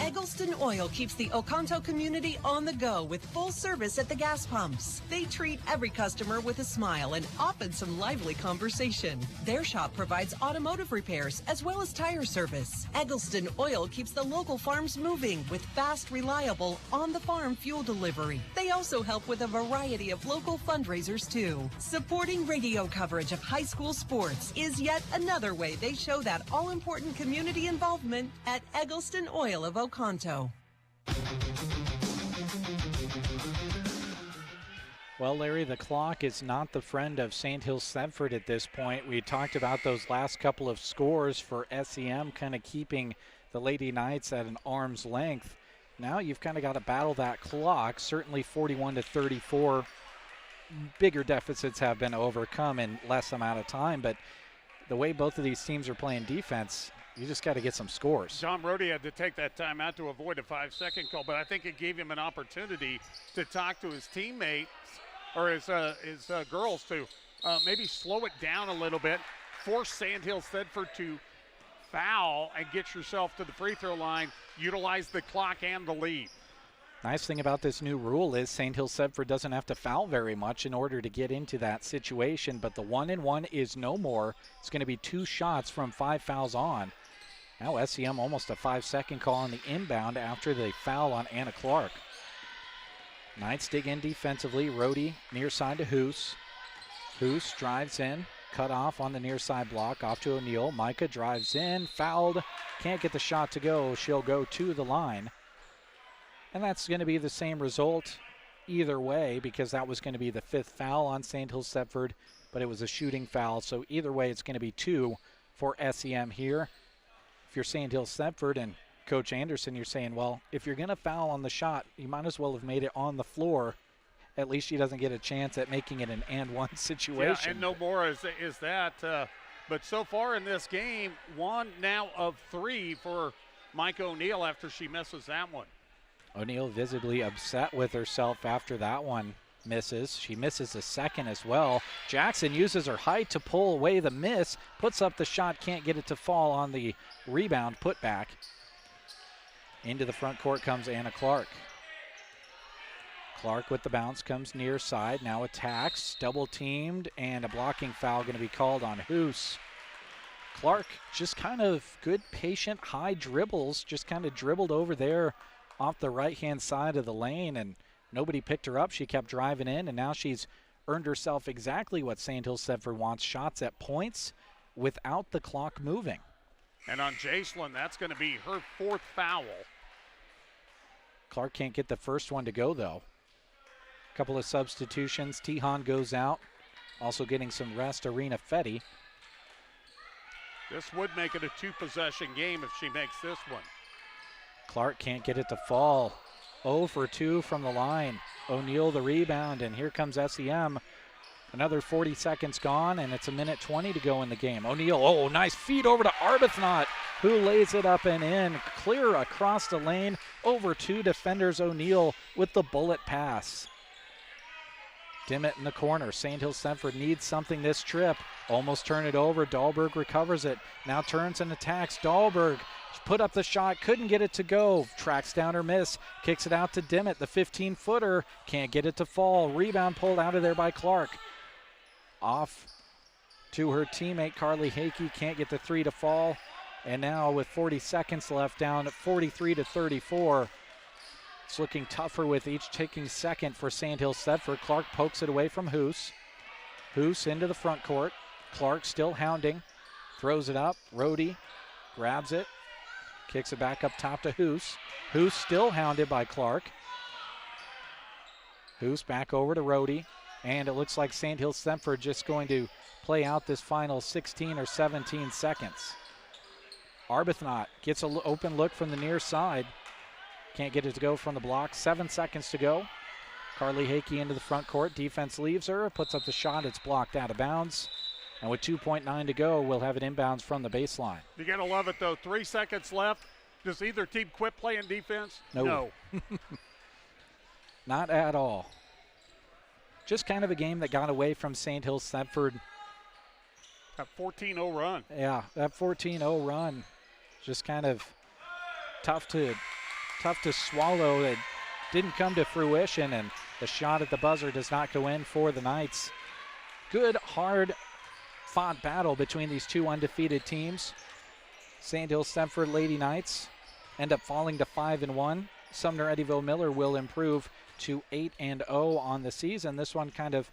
Eggleston Oil keeps the Oconto community on the go with full service at the gas pumps. They treat every customer with a smile and often some lively conversation. Their shop provides automotive repairs as well as tire service. Eggleston Oil keeps the local farms moving with fast, reliable, on-the-farm fuel delivery. They also help with a variety of local fundraisers too. Supporting radio coverage of high school sports is yet another way they show that all-important community involvement at Eggleston Oil of Oconto. Well, Larry, the clock is not the friend of Sandhills Thedford at this point. We talked about those last couple of scores for SEM kind of keeping the Lady Knights at an arm's length. Now you've kind of got to battle that clock. Certainly 41-34. Bigger deficits have been overcome in less amount of time, but the way both of these teams are playing defense, you just got to get some scores. John Brody had to take that time out to avoid a 5-second call, but I think it gave him an opportunity to talk to his teammates or his girls to maybe slow it down a little bit, force Sandhills Thedford to foul and get yourself to the free throw line, utilize the clock and the lead. Nice thing about this new rule is Sandhills Thedford doesn't have to foul very much in order to get into that situation, but the 1-and-1 is no more. It's going to be 2 shots from 5 fouls on. Now SEM almost a 5-second call on the inbound after the foul on Anna Clark. Knights dig in defensively. Rohde near side to Hoos. Hoos drives in, cut off on the near side block, off to O'Neill. Micah drives in, fouled, can't get the shot to go. She'll go to the line. And that's going to be the same result either way, because that was going to be the 5th foul on Sandhills Thedford, but it was a shooting foul. So either way, it's going to be 2 for SEM here. If you're Sandhills Thedford and Coach Anderson, you're saying, well, if you're going to foul on the shot, you might as well have made it on the floor. At least she doesn't get a chance at making it an and-one situation. Yeah, and no more is that. But so far in this game, 1 now of 3 for Mike O'Neill after she misses that one. O'Neill visibly upset with herself after that one misses. She misses a second as well. Jackson uses her height to pull away the miss, puts up the shot, can't get it to fall on the rebound putback. Into the front court comes Anna Clark. Clark with the bounce comes near side, now attacks, double teamed, and a blocking foul going to be called on Hoos. Clark just kind of good, patient, high dribbles, just kind of dribbled over there off the right-hand side of the lane, and nobody picked her up. She kept driving in, and now she's earned herself exactly what Sandhills Thedford wants, shots at points without the clock moving. And on Jacelyn, that's going to be her 4th foul. Clark can't get the first one to go, though. Couple of substitutions. Tihan goes out. Also getting some rest, Arena Fetty. This would make it a 2-possession game if she makes this one. Clark can't get it to fall. 0 for 2 from the line. O'Neill the rebound, and here comes SEM. Another 40 seconds gone, and it's 1:20 to go in the game. O'Neill, nice feed over to Arbuthnot, who lays it up and in. Clear across the lane, over 2 defenders. O'Neill with the bullet pass. Dimmitt in the corner. Sandhills Thedford needs something this trip. Almost turn it over. Dahlberg recovers it. Now turns and attacks. Dahlberg put up the shot, couldn't get it to go. Tracks down her miss. Kicks it out to Dimmitt, the 15-footer. Can't get it to fall. Rebound pulled out of there by Clark. Off to her teammate, Carly Hakey. Can't get the 3 to fall. And now with 40 seconds left, down at 43-34. It's looking tougher with each taking second for Sandhills Thedford. Clark pokes it away from Hoos. Hoos into the front court. Clark still hounding. Throws it up. Rohde grabs it. Kicks it back up top to Hoos. Hoos still hounded by Clark. Hoos back over to Rohde. And it looks like Sandhills Thedford just going to play out this final 16 or 17 seconds. Arbuthnot gets an open look from the near side. Can't get it to go from the block. 7 seconds to go. Carly Hakey into the front court. Defense leaves her. Puts up the shot. It's blocked out of bounds. And with 2.9 to go, we'll have it inbounds from the baseline. You're going to love it, though. 3 seconds left. Does either team quit playing defense? No. Not at all. Just kind of a game that got away from Sandhills Thedford. That 14-0 run. Yeah, that 14-0 run. Just kind of tough to swallow. It didn't come to fruition, and the shot at the buzzer does not go in for the Knights. Good, hard-fought battle between these 2 undefeated teams. Sandhills Thedford Lady Knights end up falling to 5-1. Sumner Eddyville Miller will improve to 8-0 on the season. This one kind of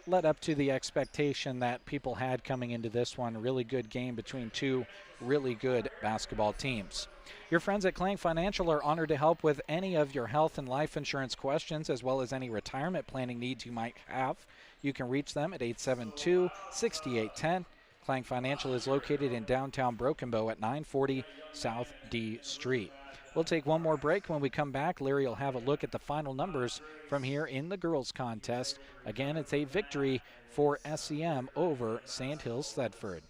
led up to the expectation that people had coming into this one. A really good game between 2 really good basketball teams. Your friends at Klang Financial are honored to help with any of your health and life insurance questions, as well as any retirement planning needs you might have. You can reach them at 872-6810. Klang Financial is located in downtown Broken Bow at 940 South D Street. We'll take one more break. When we come back, Larry will have a look at the final numbers from here in the girls contest. Again, it's a victory for SEM over Sandhills Thedford.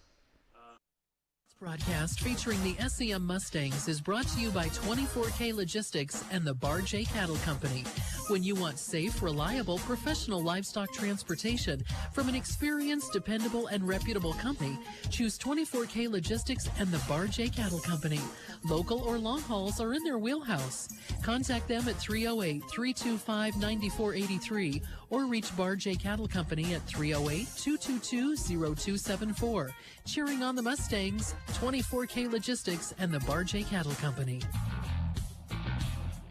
Broadcast featuring the SEM Mustangs is brought to you by 24K Logistics and the Bar J Cattle Company. When you want safe, reliable, professional livestock transportation from an experienced, dependable, and reputable company, choose 24K Logistics and the Bar J Cattle Company. Local or long hauls are in their wheelhouse. Contact them at 308-325-9483 or reach Bar J Cattle Company at 308-222-0274. Cheering on the Mustangs, 24K Logistics and the Bar J Cattle Company.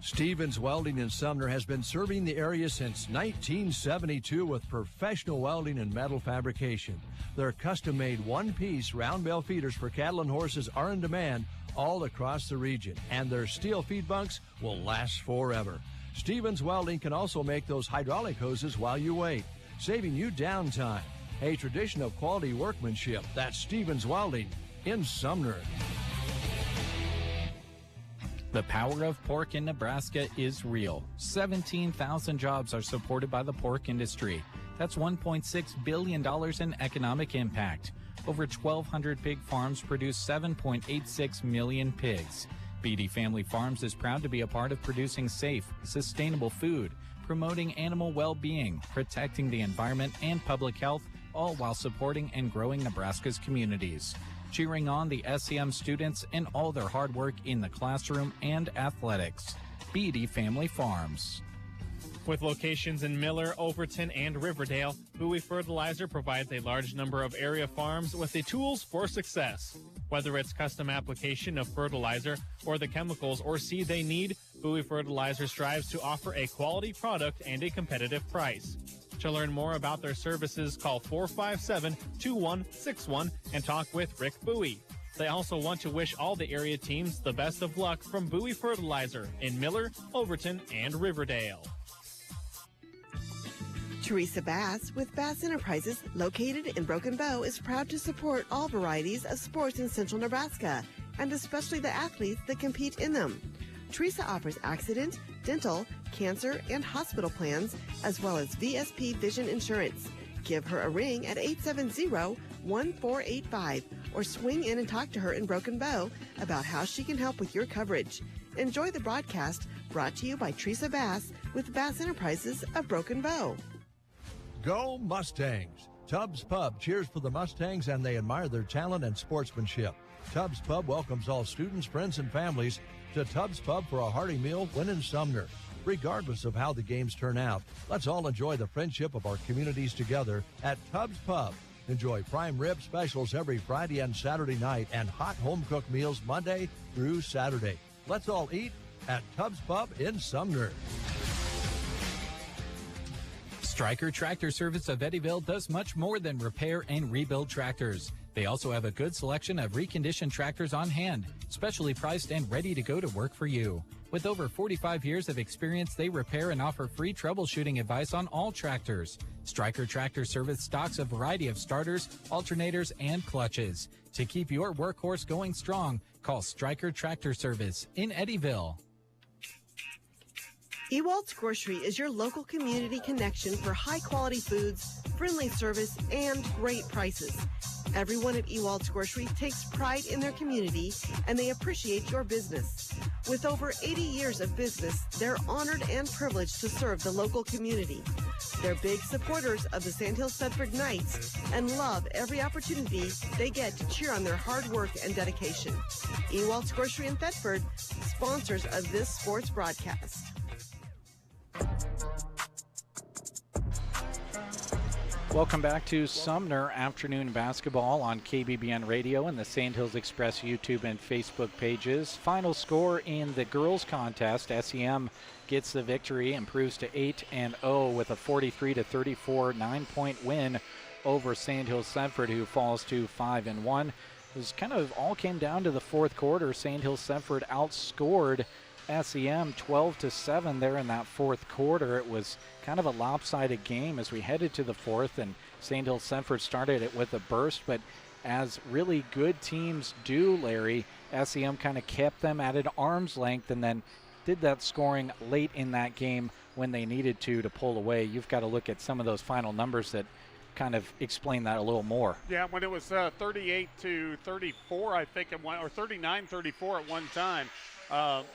Stevens Welding in Sumner has been serving the area since 1972 with professional welding and metal fabrication. Their custom-made one-piece round bale feeders for cattle and horses are in demand all across the region, and their steel feed bunks will last forever. Stevens Welding can also make those hydraulic hoses while you wait, saving you downtime. A tradition of quality workmanship. That's Stevens Welding in Sumner. The power of pork in Nebraska is real. 17,000 jobs are supported by the pork industry. That's $1.6 billion in economic impact. Over 1,200 pig farms produce 7.86 million pigs. BD Family Farms is proud to be a part of producing safe, sustainable food, promoting animal well-being, protecting the environment and public health, all while supporting and growing Nebraska's communities. Cheering on the SEM students and all their hard work in the classroom and athletics. BD Family Farms. With locations in Miller, Overton, and Riverdale, Bowie Fertilizer provides a large number of area farms with the tools for success. Whether it's custom application of fertilizer or the chemicals or seed they need, Bowie Fertilizer strives to offer a quality product and a competitive price. To learn more about their services, call 457-2161 and talk with Rick Bowie. They also want to wish all the area teams the best of luck from Bowie Fertilizer in Miller, Overton, and Riverdale. Teresa Bass with Bass Enterprises, located in Broken Bow, is proud to support all varieties of sports in central Nebraska, and especially the athletes that compete in them. Teresa offers accident, dental, cancer, and hospital plans, as well as VSP Vision Insurance. Give her a ring at 870-1485 or swing in and talk to her in Broken Bow about how she can help with your coverage. Enjoy the broadcast brought to you by Teresa Bass with Bass Enterprises of Broken Bow. Go Mustangs! Tubbs Pub cheers for the Mustangs, and they admire their talent and sportsmanship. Tubbs Pub welcomes all students, friends, and families to Tubbs Pub for a hearty meal when in Sumner. Regardless of how the games turn out, let's all enjoy the friendship of our communities together at Tubbs Pub. Enjoy prime rib specials every Friday and Saturday night and hot home-cooked meals Monday through Saturday. Let's all eat at Tubbs Pub in Sumner. Stryker Tractor Service of Eddyville does much more than repair and rebuild tractors. They also have a good selection of reconditioned tractors on hand, specially priced and ready to go to work for you. With over 45 years of experience, they repair and offer free troubleshooting advice on all tractors. Stryker Tractor Service stocks a variety of starters, alternators, and clutches. To keep your workhorse going strong, call Stryker Tractor Service in Eddyville. Ewald's Grocery is your local community connection for high-quality foods, friendly service, and great prices. Everyone at Ewald's Grocery takes pride in their community, and they appreciate your business. With over 80 years of business, they're honored and privileged to serve the local community. They're big supporters of the Sandhills Thedford Knights and love every opportunity they get to cheer on their hard work and dedication. Ewald's Grocery in Thedford, sponsors of this sports broadcast. Welcome back to Sumner Afternoon Basketball on KBBN Radio and the Sandhills Express YouTube and Facebook pages. Final score in the girls contest, SEM gets the victory, improves to 8-0 with a 43-34 9-point win over Sandhills Thedford, who falls to 5-1. It was kind of all came down to the fourth quarter. Sandhills Thedford outscored SEM 12-7 there in that fourth quarter. It was kind of a lopsided game as we headed to the fourth, and Sandhills Thedford started it with a burst, but as really good teams do, Larry. SEM kind of kept them at an arm's length and then did that scoring late in that game when they needed to pull away. You've got to look at some of those final numbers that kind of explain that a little more. Yeah, when it was 38-34, I think, or 39-34 at one time, Taryn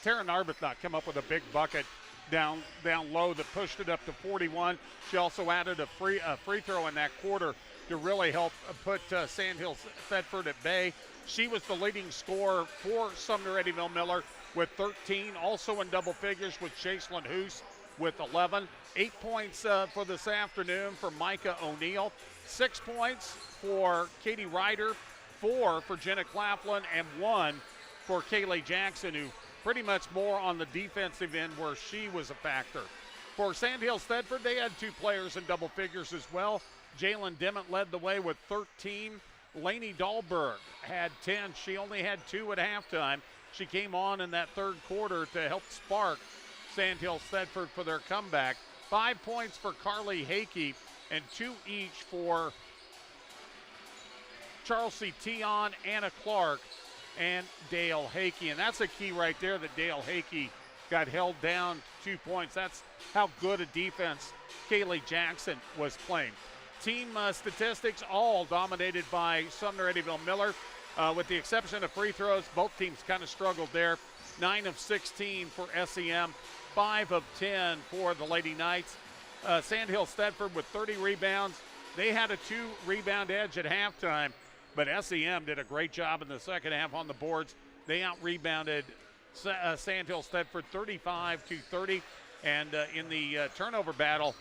Arbuthnot came up with a big bucket down low that pushed it up to 41. She also added a free throw in that quarter to really help put Sandhills Thedford at bay. She was the leading scorer for Sumner Eddyville Miller with 13, also in double figures with Jacelyn Hoos with 11. 8 points for this afternoon for Micah O'Neill. 6 points for Katie Ryder, 4 for Jenna Claflin, and 1 for Kaylee Jackson, who pretty much more on the defensive end where she was a factor. For Sandhills Thedford, they had 2 players in double figures as well. Jalen Dimmitt led the way with 13. Lainey Dahlberg had 10. She only had 2 at halftime. She came on in that third quarter to help spark Sandhills Thedford for their comeback. 5 points for Carly Hakey and 2 each for Chelsea Tion, Anna Clark, and Dale Hakey. And that's a key right there that Dale Hakey got held down 2 points. That's how good a defense Kaylee Jackson was playing. Team statistics all dominated by Sumner Eddyville Miller. With the exception of free throws, both teams kind of struggled there. 9 of 16 for SEM, 5 of 10 for the Lady Knights. Sandhills Thedford with 30 rebounds. They had a 2-rebound edge at halftime, but SEM did a great job in the second half on the boards. They out-rebounded Sandhills Thedford 35-30, and in the turnover battle,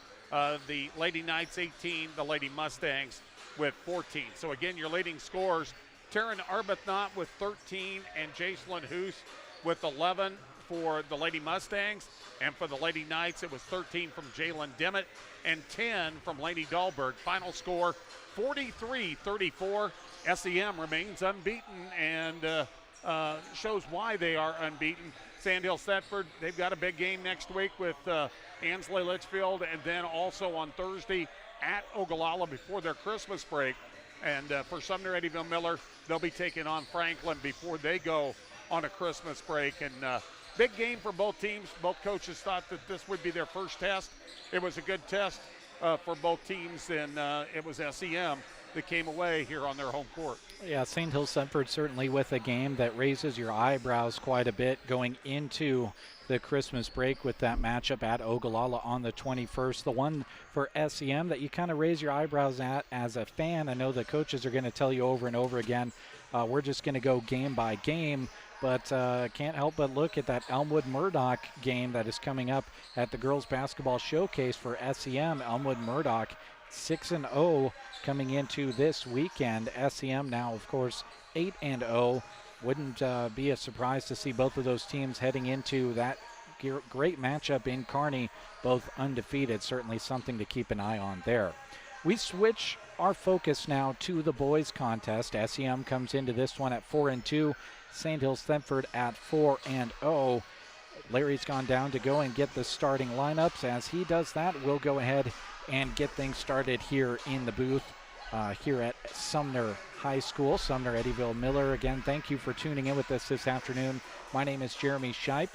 the Lady Knights 18, the Lady Mustangs with 14. So again, your leading scorers, Taryn Arbuthnot with 13 and Jacelyn Hoos with 11 for the Lady Mustangs. And for the Lady Knights, it was 13 from Jalen Dimmitt and 10 from Lainey Dahlberg. Final score, 43-34. SEM remains unbeaten and shows why they are unbeaten. Sandhills Thedford, they've got a big game next week with Ansley Litchfield, and then also on Thursday at Ogallala before their Christmas break. And for Sumner Eddyville Miller, they'll be taking on Franklin before they go on a Christmas break. And big game for both teams. Both coaches thought that this would be their first test. It was a good test for both teams, and it was SEM that came away here on their home court. Yeah, Sandhills Thedford certainly with a game that raises your eyebrows quite a bit going into the Christmas break with that matchup at Ogallala on the 21st. The one for SEM that you kind of raise your eyebrows at as a fan. I know the coaches are going to tell you over and over again, we're just going to go game by game, but can't help but look at that Elmwood Murdoch game that is coming up at the Girls Basketball Showcase for SEM. Elmwood Murdoch 6-0 coming into this weekend. SEM now, of course, 8-0. Wouldn't be a surprise to see both of those teams heading into that great matchup in Kearney, both undefeated. Certainly something to keep an eye on there. We switch our focus now to the boys contest. SEM comes into this one at 4-2. Sandhills Thedford at 4-0. Larry's gone down to go and get the starting lineups. As he does that, we'll go ahead and get things started here in the booth here at Sumner High School. Sumner Eddyville Miller, again, thank you for tuning in with us this afternoon. My name is Jeremy Shipe.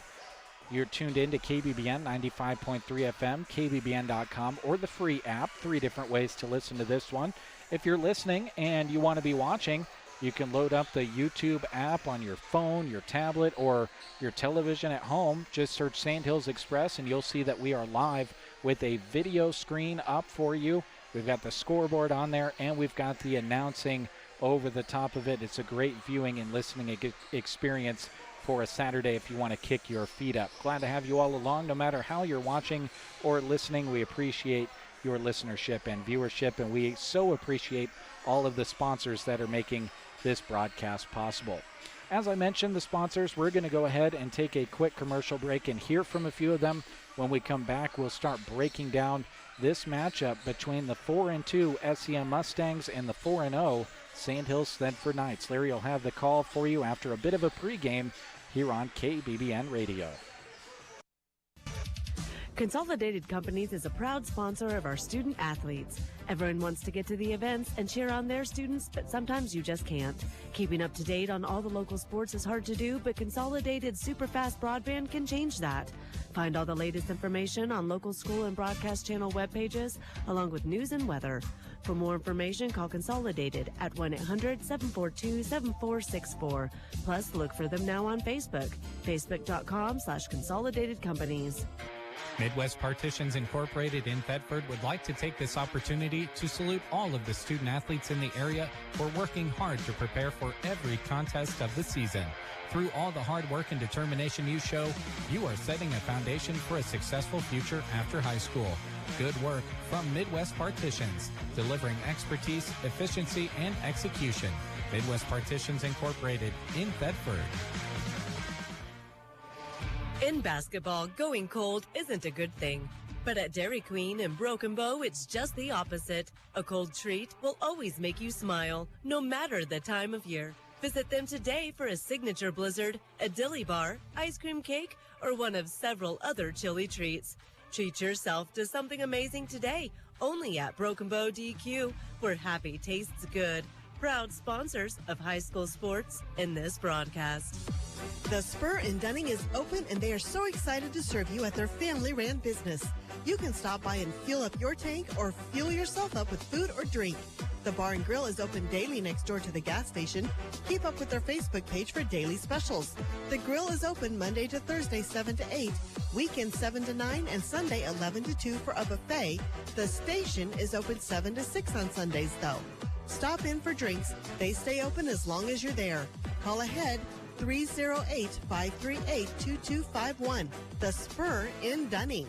You're tuned in to KBBN 95.3 FM, KBBN.com, or the free app. 3 different ways to listen to this one. If you're listening and you want to be watching, you can load up the YouTube app on your phone, your tablet, or your television at home. Just search Sandhills Express and you'll see that we are live with a video screen up for you. We've got the scoreboard on there, and we've got the announcing over the top of it. It's a great viewing and listening experience for a Saturday if you want to kick your feet up. Glad to have you all along, no matter how you're watching or listening. We appreciate your listenership and viewership, and we so appreciate all of the sponsors that are making this broadcast possible. As I mentioned, the sponsors, we're going to go ahead and take a quick commercial break and hear from a few of them. When we come back, we'll start breaking down this matchup between the 4-2 SEM Mustangs and the 4-0 Sandhills Thedford Knights. Larry will have the call for you after a bit of a pregame here on KBBN Radio. Consolidated Companies is a proud sponsor of our student athletes. Everyone wants to get to the events and cheer on their students, but sometimes you just can't. Keeping up to date on all the local sports is hard to do, but Consolidated Superfast Broadband can change that. Find all the latest information on local school and broadcast channel web pages, along with news and weather. For more information, call Consolidated at 1-800-742-7464. Plus, look for them now on Facebook, facebook.com/Consolidated Companies. Midwest Partitions Incorporated in Thedford would like to take this opportunity to salute all of the student athletes in the area for working hard to prepare for every contest of the season. Through all the hard work and determination you show, you are setting a foundation for a successful future after high school. Good work from Midwest Partitions, delivering expertise, efficiency, and execution. Midwest Partitions Incorporated in Thedford. In basketball, going cold isn't a good thing. But at Dairy Queen in Broken Bow, it's just the opposite. A cold treat will always make you smile, no matter the time of year. Visit them today for a signature blizzard, a dilly bar, ice cream cake, or one of several other chilly treats. Treat yourself to something amazing today, only at Broken Bow DQ, where happy tastes good. Proud sponsors of high school sports in this broadcast. The Spur in Dunning is open, and they are so excited to serve you at their family-ran business. You can stop by and fuel up your tank or fuel yourself up with food or drink. The bar and grill is open daily next door to the gas station. Keep up with their Facebook page for daily specials. The grill is open Monday to Thursday 7 to 8, weekends 7 to 9, and Sunday 11 to 2 for a buffet. The station is open 7 to 6 on Sundays, though. Stop in for drinks. They stay open as long as you're there. Call ahead 308-538-2251. The Spur in Dunning.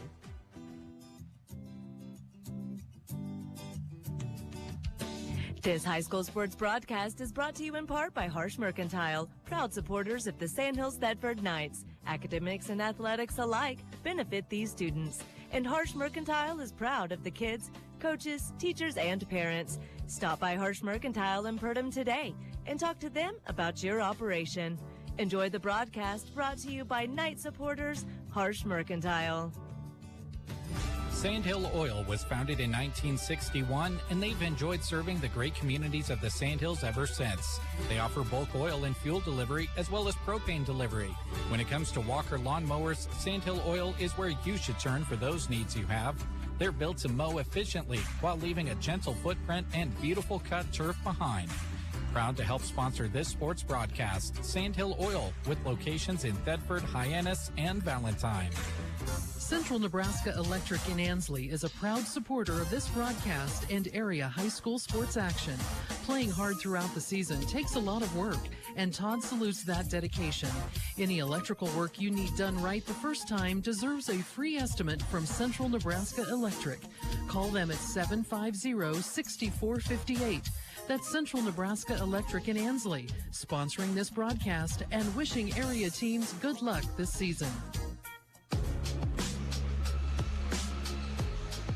This high school sports broadcast is brought to you in part by Harsh Mercantile, proud supporters of the Sandhills Thedford Knights. Academics and athletics alike benefit these students. And Harsh Mercantile is proud of the kids, coaches, teachers, and parents. Stop by Harsh Mercantile in Pregame today and talk to them about your operation. Enjoy the broadcast brought to you by Knight supporters, Harsh Mercantile. Sandhill Oil was founded in 1961, and they've enjoyed serving the great communities of the Sandhills ever since. They offer bulk oil and fuel delivery as well as propane delivery. When it comes to Walker lawnmowers, Sandhill Oil is where you should turn for those needs you have. They're built to mow efficiently while leaving a gentle footprint and beautiful cut turf behind. Proud to help sponsor this sports broadcast, Sandhill Oil, with locations in Thedford, Hyannis, and Valentine. Central Nebraska Electric in Ansley is a proud supporter of this broadcast and area high school sports action. Playing hard throughout the season takes a lot of work, and Todd salutes that dedication. Any electrical work you need done right the first time deserves a free estimate from Central Nebraska Electric. Call them at 750-6458. That's Central Nebraska Electric in Ansley, sponsoring this broadcast and wishing area teams good luck this season.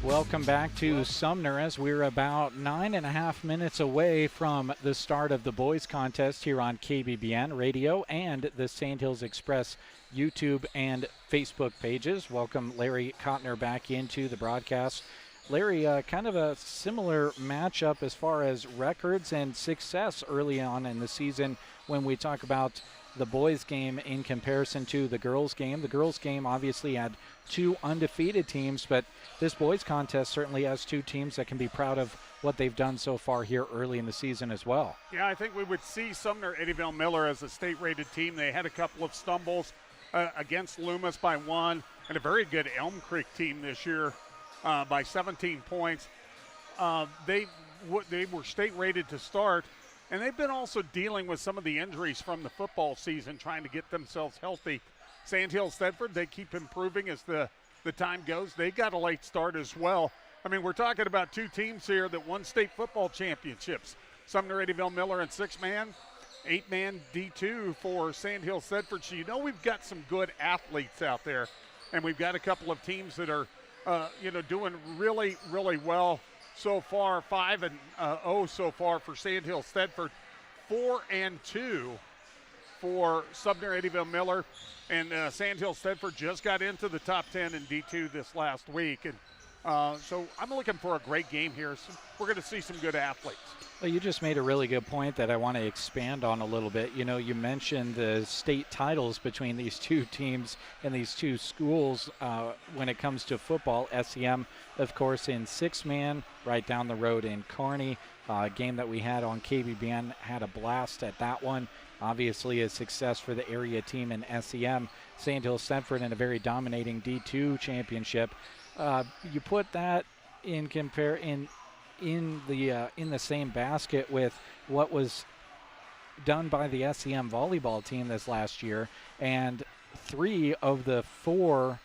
Welcome back to Sumner as we're about 9.5 minutes away from the start of the boys contest here on KBBN Radio and the Sandhills Express YouTube and Facebook pages. Welcome Larry Kottner back into the broadcast. Larry, kind of a similar matchup as far as records and success early on in the season when we talk about the boys game in comparison to the girls game. The girls game obviously had two undefeated teams, but this boys contest certainly has two teams that can be proud of what they've done so far here early in the season as well. Yeah, I think we would see Sumner Eddyville Miller as a state-rated team. They had a couple of stumbles against Loomis by one, and a very good Elm Creek team this year by 17 points. They were state-rated to start, and they've been also dealing with some of the injuries from the football season, trying to get themselves healthy. Sandhills Thedford, they keep improving as the time goes. They got a late start as well. I mean, we're talking about two teams here that won state football championships. Sumner Eddyville Miller in 6-man, 8-man D2 for Sandhills Thedford. So you know we've got some good athletes out there, and we've got a couple of teams that are, doing really, really well so far. 5-0 so far for Sandhills Thedford, 4-2 for Sumner, Eddyville, Miller, and Sandhills Thedford just got into the top 10 in D2 this last week. And so I'm looking for a great game here. So we're going to see some good athletes. Well, you just made a really good point that I want to expand on a little bit. You know, you mentioned the state titles between these two teams and these two schools when it comes to football. SEM, of course, in six-man right down the road in Kearney. Game that we had on KBBN, had a blast at that one. Obviously a success for the area team in SEM. Sandhills Thedford in a very dominating D2 championship. You put that in the same basket with what was done by the SEM volleyball team this last year, and 3 of the 4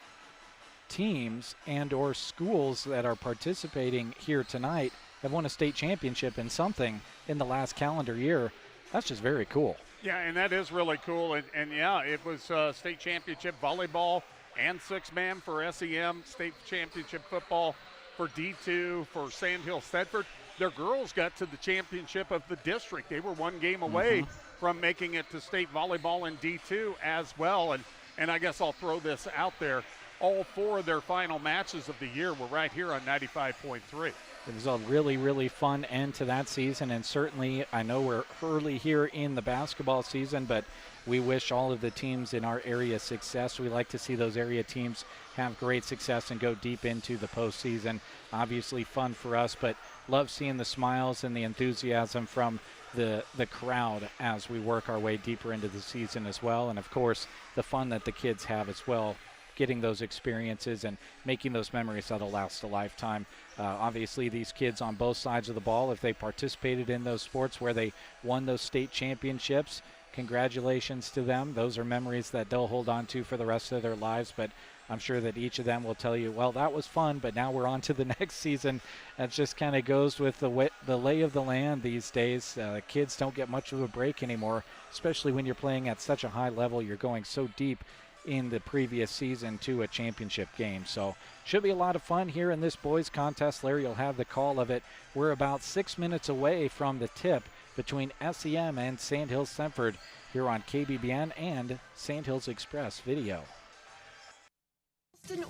teams and or schools that are participating here tonight have won a state championship in something in the last calendar year. That's just very cool. Yeah, and that is really cool. And yeah, it was state championship volleyball and six-man for SEM, state championship football for D2 for Sandhills Thedford. Their girls got to the championship of the district. They were one game away from making it to state volleyball in D2 as well. And I guess I'll throw this out there. All 4 of their final matches of the year were right here on 95.3. It was a really, really fun end to that season, and certainly I know we're early here in the basketball season, but we wish all of the teams in our area success. We like to see those area teams have great success and go deep into the postseason. Obviously fun for us, but love seeing the smiles and the enthusiasm from the crowd as we work our way deeper into the season as well, and of course the fun that the kids have as well, getting those experiences and making those memories that'll last a lifetime. Obviously, these kids on both sides of the ball, if they participated in those sports where they won those state championships, congratulations to them. Those are memories that they'll hold on to for the rest of their lives, but I'm sure that each of them will tell you, well, that was fun, but now we're on to the next season. That just kind of goes with the lay of the land these days. Kids don't get much of a break anymore, especially when you're playing at such a high level. You're going so deep in the previous season to a championship game. So should be a lot of fun here in this boys contest. Larry will have the call of it. We're about 6 minutes away from the tip between SEM and Sandhills Thedford here on KBBN and Sandhills Express Video.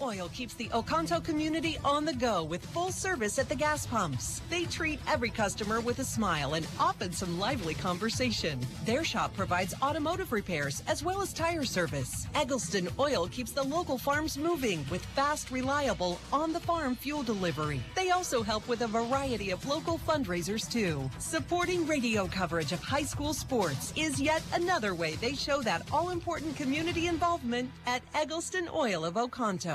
Oil keeps the Oconto community on the go with full service at the gas pumps. They treat every customer with a smile and often some lively conversation. Their shop provides automotive repairs as well as tire service. Eggleston Oil keeps the local farms moving with fast, reliable, on-the-farm fuel delivery. They also help with a variety of local fundraisers too. Supporting radio coverage of high school sports is yet another way they show that all-important community involvement at Eggleston Oil of Oconto.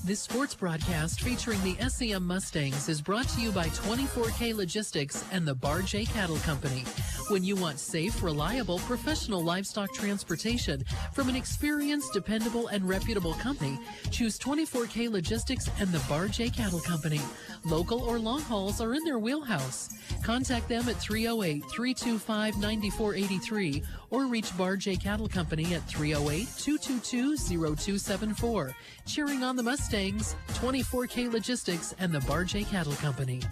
This sports broadcast featuring the SEM Mustangs is brought to you by 24K Logistics and the Bar J Cattle Company. When you want safe, reliable, professional livestock transportation from an experienced, dependable, and reputable company, choose 24K Logistics and the Bar J Cattle Company. Local or long hauls are in their wheelhouse. Contact them at 308-325-9483 or reach Bar J Cattle Company at 308-222-0274. Cheering on the Mustangs, 24K Logistics and the Bar J Cattle Company.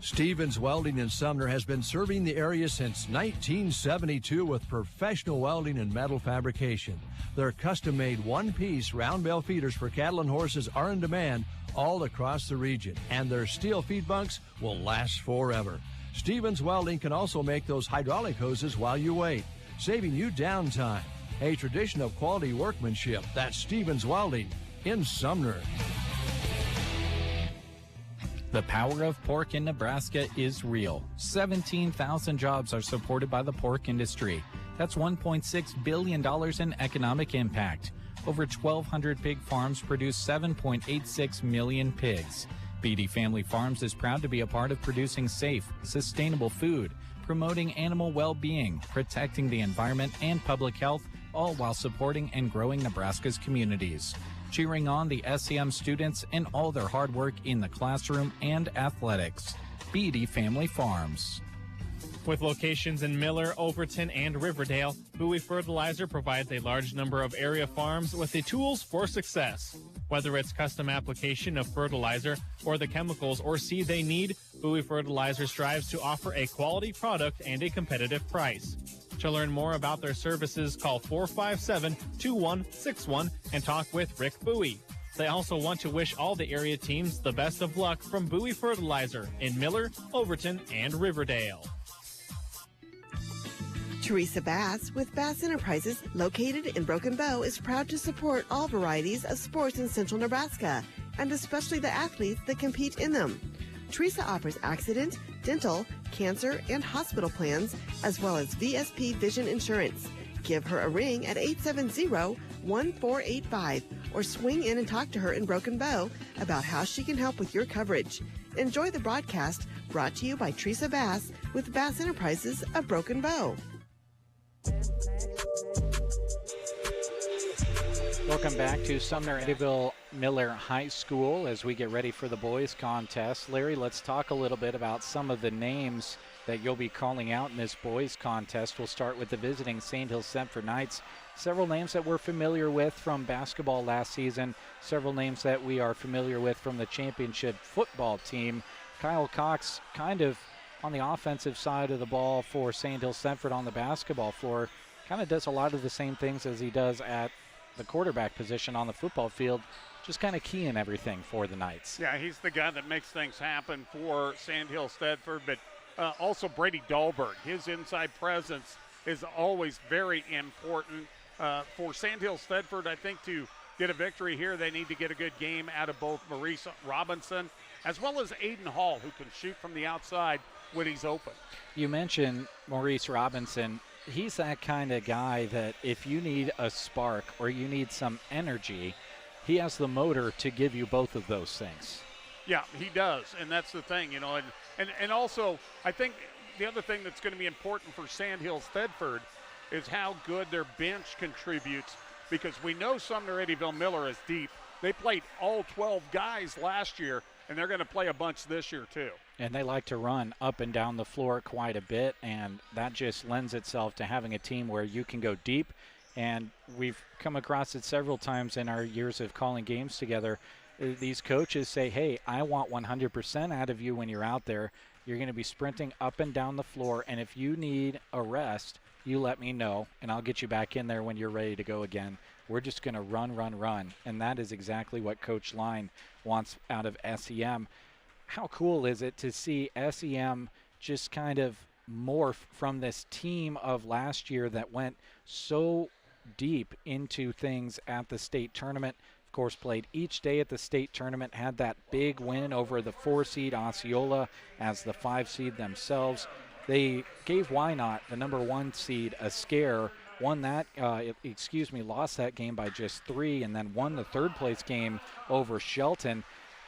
Stevens Welding in Sumner has been serving the area since 1972 with professional welding and metal fabrication. Their custom-made one-piece round bale feeders for cattle and horses are in demand all across the region, and their steel feed bunks will last forever. Stevens Welding can also make those hydraulic hoses while you wait, saving you downtime. A tradition of quality workmanship. That's Stevens Welding in Sumner. The power of pork in Nebraska is real. 17,000 jobs are supported by the pork industry. That's $1.6 billion in economic impact. Over 1,200 pig farms produce 7.86 million pigs. BD Family Farms is proud to be a part of producing safe, sustainable food, promoting animal well-being, protecting the environment and public health, all while supporting and growing Nebraska's communities. Cheering on the SEM students and all their hard work in the classroom and athletics. BD Family Farms. With locations in Miller, Overton, and Riverdale, Bowie Fertilizer provides a large number of area farms with the tools for success. Whether it's custom application of fertilizer or the chemicals or seed they need, Bowie Fertilizer strives to offer a quality product and a competitive price. To learn more about their services, call 457-2161 and talk with Rick Bowie. They also want to wish all the area teams the best of luck from Bowie Fertilizer in Miller, Overton, and Riverdale. Teresa Bass with Bass Enterprises, located in Broken Bow, is proud to support all varieties of sports in central Nebraska, and especially the athletes that compete in them. Teresa offers accident, dental, cancer, and hospital plans, as well as VSP Vision Insurance. Give her a ring at 870-1485 or swing in and talk to her in Broken Bow about how she can help with your coverage. Enjoy the broadcast, brought to you by Teresa Bass with Bass Enterprises of Broken Bow. Welcome back to Sumner Eddyville Miller High School as we get ready for the boys contest. Larry, let's talk a little bit about some of the names that you'll be calling out in this boys contest. We'll start with the visiting Sandhills Thedford Knights. Several names that we're familiar with from basketball last season, several names that we are familiar with from the championship football team. Kyle Cox kind of on the offensive side of the ball for Sandhills Thedford on the basketball floor, kind of does a lot of the same things as he does at the quarterback position on the football field, just kind of keying everything for the Knights. Yeah, he's the guy that makes things happen for Sandhills Thedford, but also Brady Dahlberg. His inside presence is always very important. For Sandhills Thedford, I think to get a victory here, they need to get a good game out of both Maurice Robinson as well as Aiden Hall, who can shoot from the outside when he's open. You mentioned Maurice Robinson. He's that kind of guy that if you need a spark or you need some energy, he has the motor to give you both of those things. Yeah, he does, and that's the thing, you know. And also, I think the other thing that's going to be important for Sandhills Thedford is how good their bench contributes, because we know Sumner Eddyville Miller is deep. They played all 12 guys last year, and they're going to play a bunch this year too. And they like to run up and down the floor quite a bit, and that just lends itself to having a team where you can go deep. And we've come across it several times in our years of calling games together. These coaches say, hey, I want 100% out of you when you're out there. You're going to be sprinting up and down the floor, and if you need a rest, you let me know, and I'll get you back in there when you're ready to go again. We're just going to run, and that is exactly what Coach Line wants out of SEM. How cool is it to see SEM just kind of morph from this team of last year that went so deep into things at the state tournament? Of course, played each day at the state tournament, had that big win over the 4-seed Osceola as the 5-seed themselves. They gave Wynot, the number 1 seed, a scare, lost that game by just 3, and then won the 3rd place game over Shelton.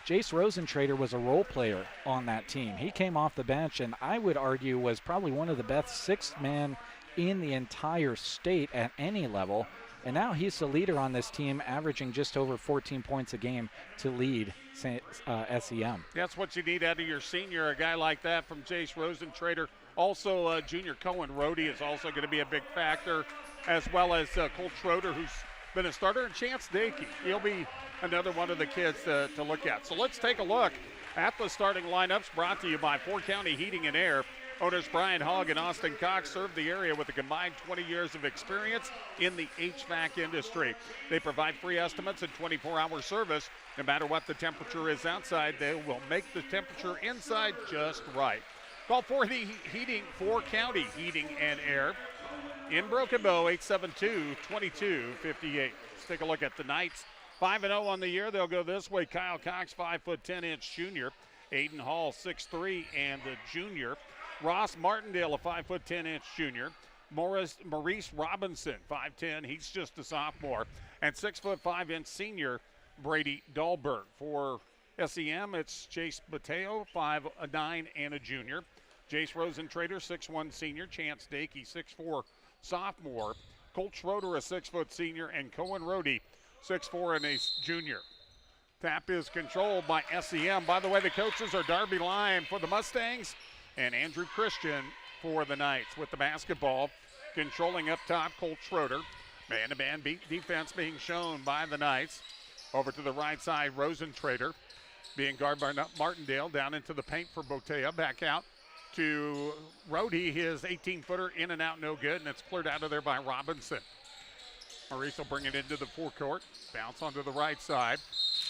Jace Rosentrader was a role player on that team. He came off the bench and I would argue was probably one of the best 6th man in the entire state at any level. And now he's the leader on this team, averaging just over 14 points a game to lead SEM. That's what you need out of your senior, a guy like that from Jace Rosentrader. Also, junior Cohen Rohde is also going to be a big factor, as well as Colt Schroeder, who's been a starter, and Chance Dakey. He'll be another one of the kids to look at. So let's take a look at the starting lineups, brought to you by 4 County Heating and Air. Owners Brian Hogg and Austin Cox serve the area with a combined 20 years of experience in the HVAC industry. They provide free estimates and 24-hour service. No matter what the temperature is outside, they will make the temperature inside just right. Call 4 County Heating and Air in Broken Bow, 872-2258. Let's take a look at the Knights. 5-0 on the year. They'll go this way. Kyle Cox, 5'10" junior. Aiden Hall, 6'3" and a junior. Ross Martindale, a 5'10" junior. Maurice Robinson, 5'10". He's just a sophomore. And 6'5" senior Brady Dahlberg. For SEM, it's Chase Mateo, 5'9" and a junior. Jace Rosentrader, 6'1" senior. Chance Dakey, 6'4" sophomore. Colt Schroeder, a 6-foot senior. And Cohen Rohde, 6'4" and a junior. Tap is controlled by SEM. By the way, the coaches are Darby Lyon for the Mustangs and Andrew Christian for the Knights. With the basketball controlling up top, Colt Schroeder. Man-to-man defense being shown by the Knights. Over to the right side, Rosentrader being guarded by Martindale. Down into the paint for Botea. Back out to Rohde, his 18-footer, in and out, no good, and it's cleared out of there by Robinson. Maurice will bring it into the forecourt, bounce onto the right side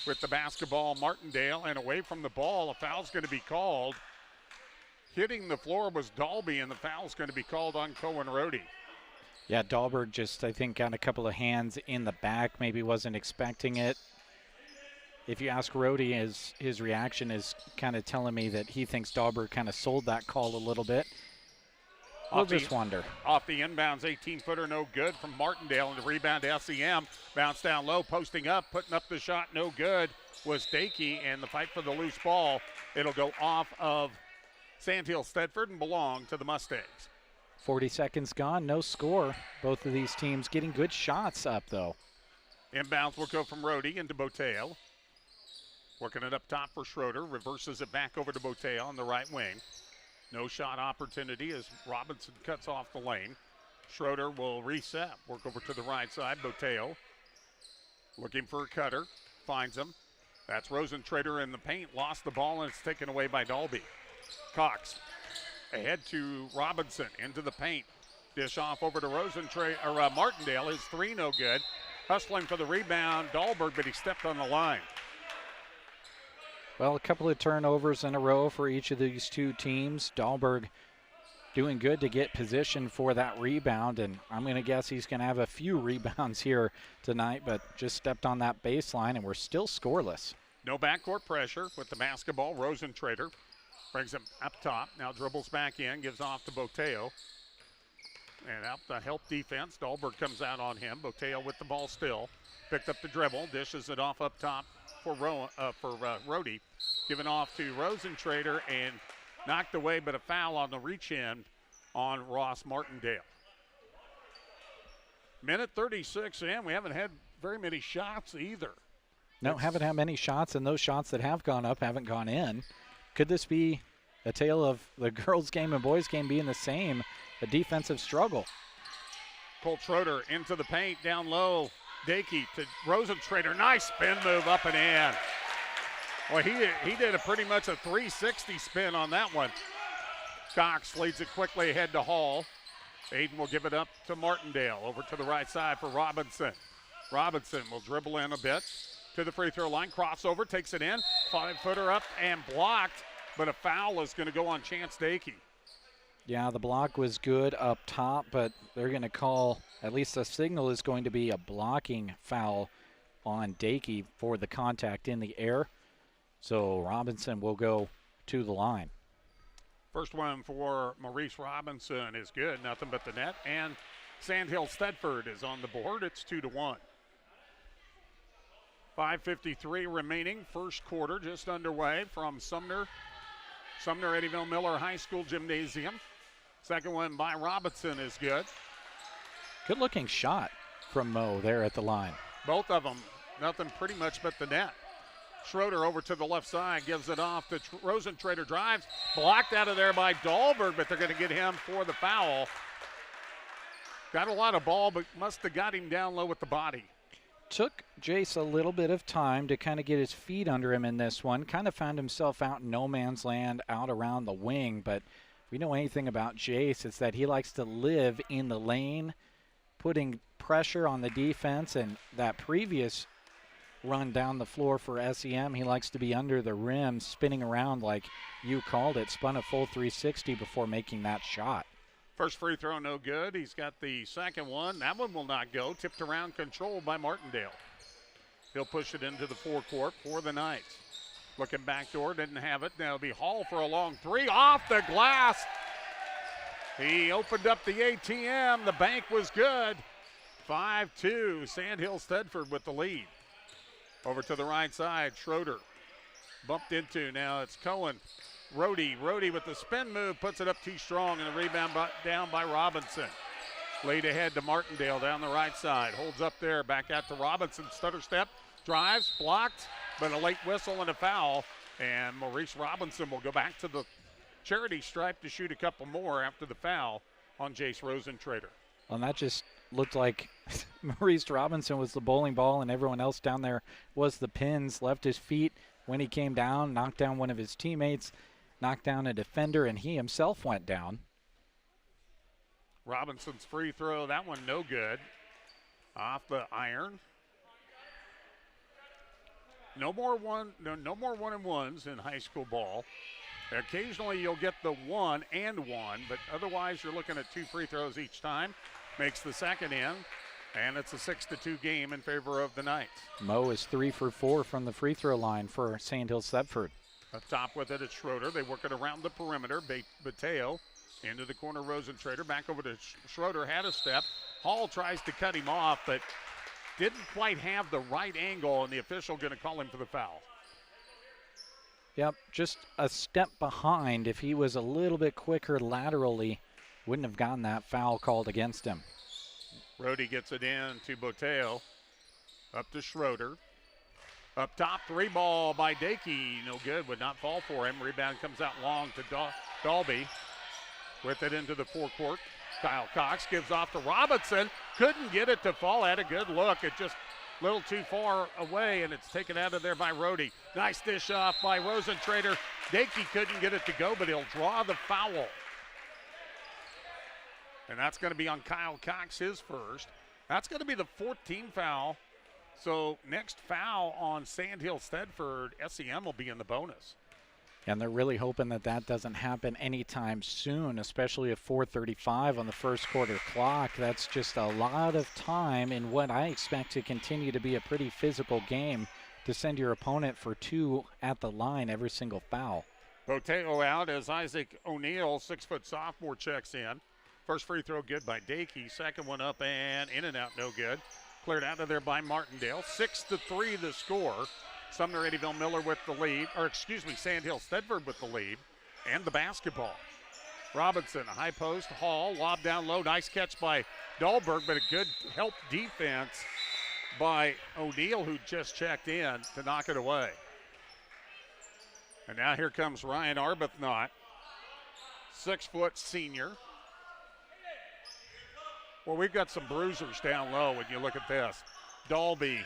with the basketball, Martindale, and away from the ball. A foul's going to be called. Hitting the floor was Dalby, and the foul's going to be called on Cohen Rohde. Yeah, Dahlberg just, I think, got a couple of hands in the back, maybe wasn't expecting it. If you ask Rohde, his reaction is kind of telling me that he thinks Dahlberg kind of sold that call a little bit. We'll just wonder. Off the inbounds, 18-footer, no good from Martindale, and the rebound to SEM. Bounce down low, posting up, putting up the shot, no good, was Dakey, and the fight for the loose ball. It'll go off of Sandhills Thedford and belong to the Mustangs. 40 seconds gone, no score. Both of these teams getting good shots up, though. Inbounds will go from Rohde into Boteo. Working it up top for Schroeder, reverses it back over to Boteo on the right wing. No shot opportunity as Robinson cuts off the lane. Schroeder will reset, work over to the right side. Boteo looking for a cutter, finds him. That's Rosentrader in the paint, lost the ball, and it's taken away by Dalby. Cox ahead to Robinson into the paint. Dish off over to Martindale. His three no good. Hustling for the rebound, Dahlberg, but he stepped on the line. Well, a couple of turnovers in a row for each of these two teams. Dahlberg doing good to get position for that rebound, and I'm going to guess he's going to have a few rebounds here tonight, but just stepped on that baseline, and we're still scoreless. No backcourt pressure with the basketball. Rosentrader brings him up top. Now dribbles back in, gives off to Boteo. And out the help defense. Dahlberg comes out on him. Boteo with the ball still. Picked up the dribble, dishes it off up top for Rohde. Given off to Rosentrader and knocked away, but a foul on the reach in on Ross Martindale. Minute 36 in. We haven't had very many shots either. No, haven't had many shots, and those shots that have gone up haven't gone in. Could this be a tale of the girls' game and boys' game being the same, a defensive struggle? Colt Schroeder into the paint, down low. Dakey to Rosentrader. Nice spin move up and in. Well, he did a pretty much a 360 spin on that one. Cox leads it quickly ahead to Hall. Aiden will give it up to Martindale. Over to the right side for Robinson. Robinson will dribble in a bit to the free throw line. Crossover, takes it in. 5-footer up and blocked, but a foul is going to go on Chance Dakey. Yeah, the block was good up top, but they're going to call, at least the signal is going to be a blocking foul on Dakey for the contact in the air. So Robinson will go to the line. First one for Maurice Robinson is good, nothing but the net. And Sandhills Thedford is on the board. It's 2-1. 5:53 remaining, first quarter just underway from Sumner Eddyville Miller High School Gymnasium. Second one by Robinson is good. Good looking shot from Mo there at the line. Both of them, nothing pretty much but the net. Schroeder over to the left side, gives it off to Rosentrader, drives, blocked out of there by Dahlberg, but they're going to get him for the foul. Got a lot of ball, but must have got him down low with the body. Took Jace a little bit of time to kind of get his feet under him in this one. Kind of found himself out in no man's land out around the wing, but if we know anything about Jace, it's that he likes to live in the lane, putting pressure on the defense, and that previous run down the floor for SEM, he likes to be under the rim, spinning around like you called it, spun a full 360 before making that shot. First free throw, no good. He's got the second one. That one will not go. Tipped around, controlled by Martindale. He'll push it into the forecourt for the Knights. Looking backdoor, didn't have it. Now it'll be Hall for a long three. Off the glass. He opened up the ATM. The bank was good. 5-2. Sandhills Thedford with the lead. Over to the right side, Schroeder. Bumped into, now it's Cohen. Rohde with the spin move, puts it up too strong, and the rebound down by Robinson. Laid ahead to Martindale down the right side. Holds up there, back out to Robinson. Stutter step, drives, blocked, but a late whistle and a foul. And Maurice Robinson will go back to the charity stripe to shoot a couple more after the foul on Jace Rosentrader. Well, and that just looked like Maurice Robinson was the bowling ball and everyone else down there was the pins. Left his feet when he came down, knocked down one of his teammates. knocked down a defender, and he himself went down. Robinson's free throw, that one no good. Off the iron. No more one-and-ones in high school ball. Occasionally you'll get the 1 and 1, but otherwise you're looking at 2 free throws each time. Makes the second in, and it's a 6-2 game in favor of the Knights. Mo is 3 for 4 from the free throw line for Sandhills Thedford. Up top with it, it's Schroeder. They work it around the perimeter. Bateo into the corner, Rosentrader. Back over to Schroeder, had a step. Hall tries to cut him off, but didn't quite have the right angle, and the official going to call him for the foul. Yep, just a step behind. If he was a little bit quicker laterally, wouldn't have gotten that foul called against him. Brody gets it in to Boteo. Up to Schroeder. Up top, 3 ball by Dakey. No good, would not fall for him. Rebound comes out long to Dalby. With it into the forecourt. Kyle Cox gives off to Robinson. Couldn't get it to fall. Had a good look. It just a little too far away, and it's taken out of there by Rhodey. Nice dish off by Rosentrader. Dakey couldn't get it to go, but he'll draw the foul. And that's going to be on Kyle Cox, his first. That's going to be the 14th foul. So next foul on Sandhills Thedford, SEM will be in the bonus. And they're really hoping that that doesn't happen anytime soon, especially at 4:35 on the first quarter clock. That's just a lot of time in what I expect to continue to be a pretty physical game to send your opponent for 2 at the line every single foul. Boteo out as Isaac O'Neal, 6-foot sophomore, checks in. First free throw good by Dakey. Second one up and in and out, no good. Cleared out of there by Martindale. 6-3 the score. Sumner Eddyville Miller with the lead, Sandhills Thedford with the lead and the basketball. Robinson, high post, Hall, lob down low, nice catch by Dahlberg, but a good help defense by O'Neal, who just checked in to knock it away. And now here comes Ryan Arbuthnot, 6-foot senior. Well, we've got some bruisers down low when you look at this. Dalby,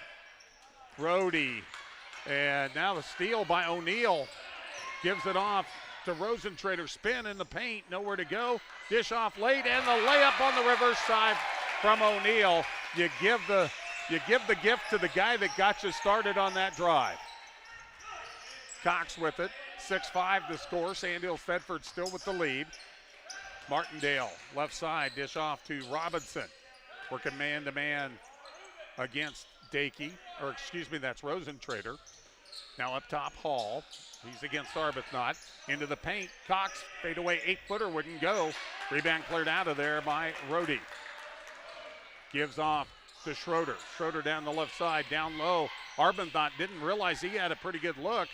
Rhodey, and now the steal by O'Neal. Gives it off to Rosentrader. Spin in the paint, nowhere to go. Dish off late, and the layup on the reverse side from O'Neal. You give the gift to the guy that got you started on that drive. Cox with it. 6-5 the score. Sandhills Thedford still with the lead. Martindale, left side, dish off to Robinson. Working man-to-man against Dakey, that's Rosentrader. Now up top, Hall. He's against Arbuthnot. Into the paint. Cox, fadeaway 8-footer, wouldn't go. Rebound cleared out of there by Rhodey. Gives off to Schroeder. Schroeder down the left side, down low. Arbuthnot didn't realize he had a pretty good look.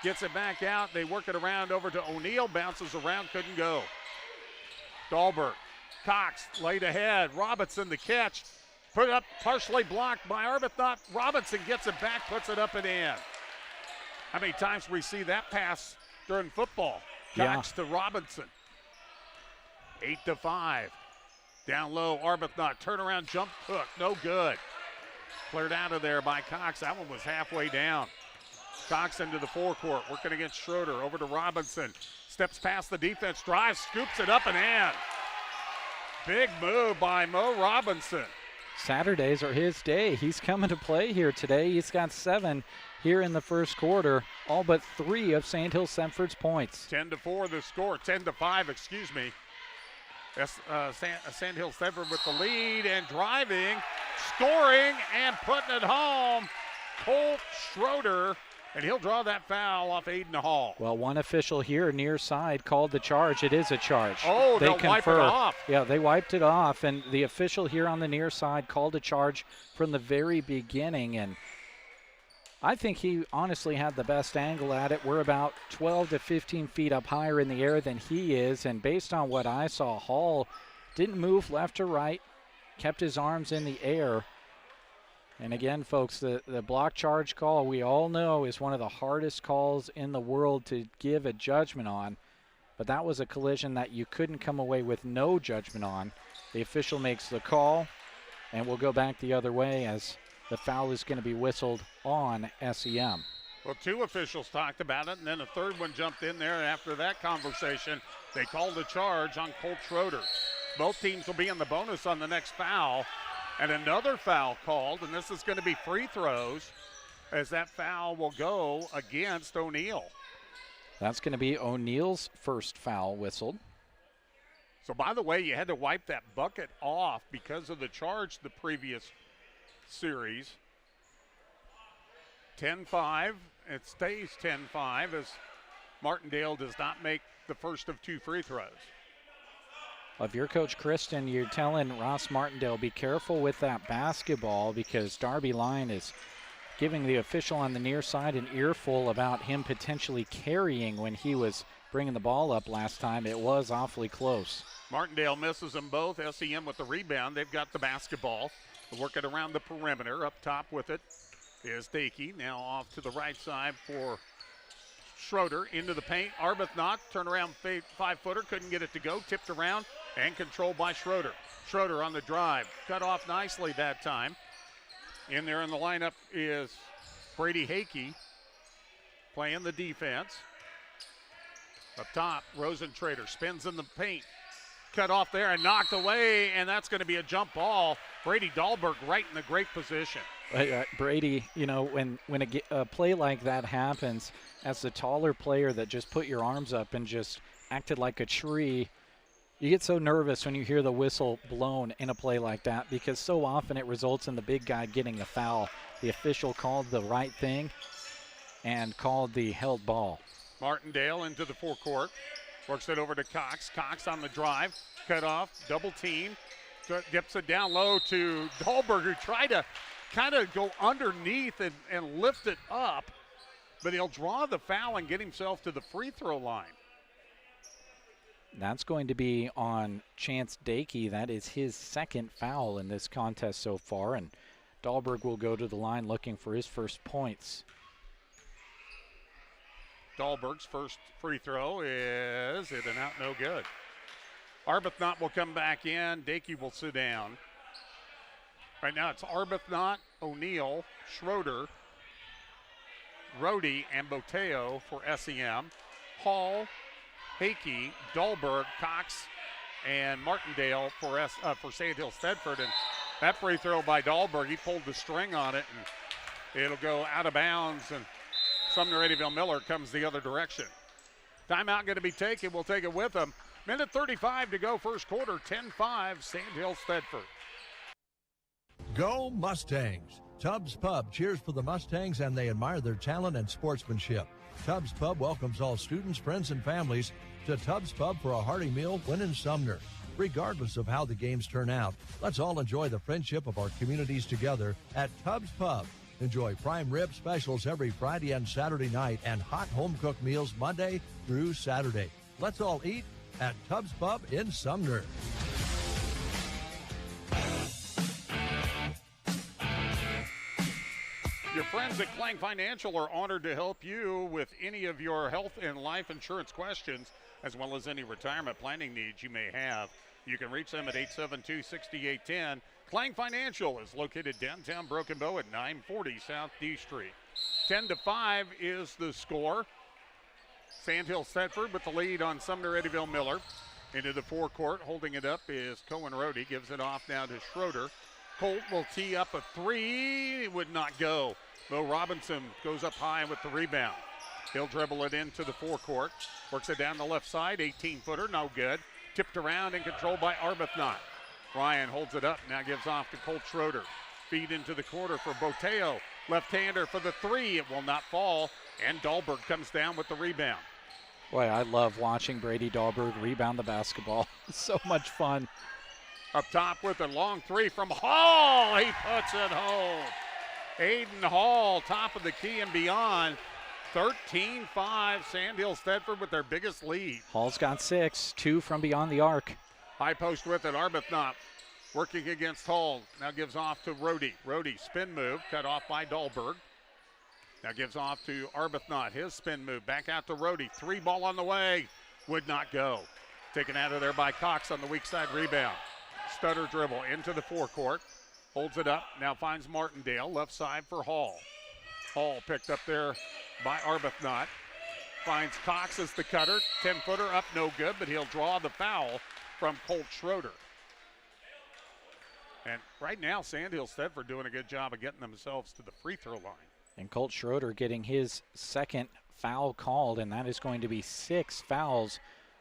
Gets it back out. They work it around over to O'Neal. Bounces around, couldn't go. Dahlberg. Cox laid ahead. Robinson the catch. Put up, partially blocked by Arbuthnot. Robinson gets it back, puts it up and in. How many times we see that pass during football? Cox to Robinson. 8-5. Down low, Arbuthnot. Turnaround jump hook, no good. Cleared out of there by Cox. That one was halfway down. Cox into the forecourt, working against Schroeder. Over to Robinson. Steps past the defense, drives, scoops it up and in. Big move by Mo Robinson. Saturdays are his day. He's coming to play here today. He's got 7 here in the first quarter, all but 3 of Sandhills Thedford's points. 10-4 the score, 10-5, excuse me. Sandhills Thedford with the lead and driving, scoring, and putting it home. Colt Schroeder, and he'll draw that foul off Aiden Hall. Well, one official here near side called the charge. It is a charge. Oh, they'll wipe it off. Yeah, they wiped it off, and the official here on the near side called a charge from the very beginning, and I think he honestly had the best angle at it. We're about 12 to 15 feet up higher in the air than he is, and based on what I saw, Hall didn't move left or right, kept his arms in the air. And again, folks, the block charge call, we all know, is one of the hardest calls in the world to give a judgment on. But that was a collision that you couldn't come away with no judgment on. The official makes the call, and we'll go back the other way as the foul is going to be whistled on SEM. Well, two officials talked about it, and then a third one jumped in there. And after that conversation, they called a charge on Colt Schroeder. Both teams will be in the bonus on the next foul. And another foul called, and this is going to be free throws, as that foul will go against O'Neill. That's going to be O'Neill's first foul whistled. So, by the way, you had to wipe that bucket off because of the charge the previous series. 10-5. It stays 10-5 as Martindale does not make the first of two free throws. If you're Coach Kristen, you're telling Ross Martindale, be careful with that basketball, because Darby Line is giving the official on the near side an earful about him potentially carrying when he was bringing the ball up last time. It was awfully close. Martindale misses them both. SEM with the rebound. They've got the basketball. They'll work it around the perimeter. Up top with it is Dakey. Now off to the right side for Schroeder. Into the paint. Arbuthnot, turnaround 5-footer. Couldn't get it to go. Tipped around and controlled by Schroeder. Schroeder on the drive. Cut off nicely that time. In there in the lineup is Brady Hakey playing the defense. Up top, Rosentrader spins in the paint. Cut off there and knocked away, and that's going to be a jump ball. Brady Dahlberg right in the great position. Brady, you know, when a play like that happens, as the taller player that just put your arms up and just acted like a tree, you get so nervous when you hear the whistle blown in a play like that, because so often it results in the big guy getting the foul. The official called the right thing and called the held ball. Martindale into the forecourt. Works it over to Cox. Cox on the drive. Cut off. Double team. Dips it down low to Dahlberg, who tried to kind of go underneath and lift it up. But he'll draw the foul and get himself to the free throw line. That's going to be on Chance Dakey. That is his second foul in this contest so far. And Dahlberg will go to the line looking for his first points. Dahlberg's first free throw is in and out, no good. Arbuthnot will come back in. Dakey will sit down. Right now it's Arbuthnot, O'Neill, Schroeder, Rohde, and Boteo for SEM. Hall, Hakey, Dahlberg, Cox, and Martindale for Sandhills Thedford. And that free throw by Dahlberg, he pulled the string on it, and it'll go out of bounds, and Sumner Eddyville Miller comes the other direction. Timeout going to be taken. We'll take it with them. Minute 35 to go, first quarter, 10-5, Sandhills Thedford. Go Mustangs! Tubbs Pub cheers for the Mustangs, and they admire their talent and sportsmanship. Tubbs Pub welcomes all students, friends, and families to Tubbs Pub for a hearty meal when in Sumner. Regardless of how the games turn out, let's all enjoy the friendship of our communities together at Tubbs Pub. Enjoy prime rib specials every Friday and Saturday night, and hot home-cooked meals Monday through Saturday. Let's all eat at Tubbs Pub in Sumner. Your friends at Klang Financial are honored to help you with any of your health and life insurance questions, as well as any retirement planning needs you may have. You can reach them at 872-6810. Klang Financial is located downtown Broken Bow at 940 South D Street. 10-5 is the score. Sandhills Thedford with the lead on Sumner Eddyville Miller. Into the forecourt, holding it up is Cohen Rohde. Gives it off now to Schroeder. Colt will tee up a three. It would not go. Mo Robinson goes up high with the rebound. He'll dribble it into the forecourt. Works it down the left side. 18-footer, no good. Tipped around and controlled by Arbuthnot. Ryan holds it up, now gives off to Colt Schroeder. Feed into the corner for Boteo. Left-hander for the three. It will not fall, and Dahlberg comes down with the rebound. Boy, I love watching Brady Dahlberg rebound the basketball. It's so much fun. Up top with a long three from Hall. He puts it home. Aiden Hall, top of the key and beyond. 13-5, Sandhills Thedford with their biggest lead. Hall's got 6, 2 from beyond the arc. High post with it, Arbuthnot working against Hall. Now gives off to Rohde. Rohde, spin move, cut off by Dahlberg. Now gives off to Arbuthnot, his spin move. Back out to Rohde, three ball on the way. Would not go. Taken out of there by Cox on the weak side rebound. Stutter dribble into the forecourt. Holds it up, now finds Martindale, left side for Hall. Hall picked up there by Arbuthnot. Finds Cox as the cutter. 10-footer up, no good, but he'll draw the foul from Colt Schroeder. And right now, Sandhills Thedford doing a good job of getting themselves to the free throw line. And Colt Schroeder getting his second foul called, and that is going to be 6 fouls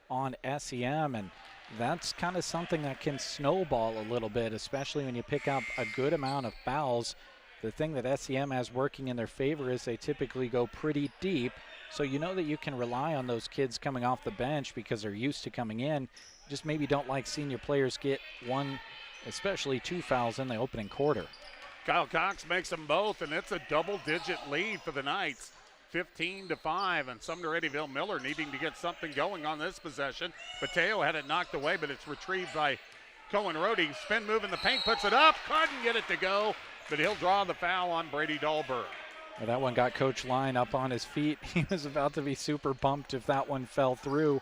on SEM. And that's kind of something that can snowball a little bit, especially when you pick up a good amount of fouls. The thing that SEM has working in their favor is they typically go pretty deep, so you know that you can rely on those kids coming off the bench because they're used to coming in. Just maybe don't like senior players get 1, especially 2 fouls in the opening quarter. Kyle Cox makes them both, and it's a double-digit lead for the Knights, 15-5, and Sumner Eddyville Miller needing to get something going on this possession. Mateo had it knocked away, but it's retrieved by Cohen Rohde. Spin move in the paint, puts it up, couldn't get it to go, but he'll draw the foul on Brady Dahlberg. Well, that one got Coach Line up on his feet. He was about to be super pumped if that one fell through.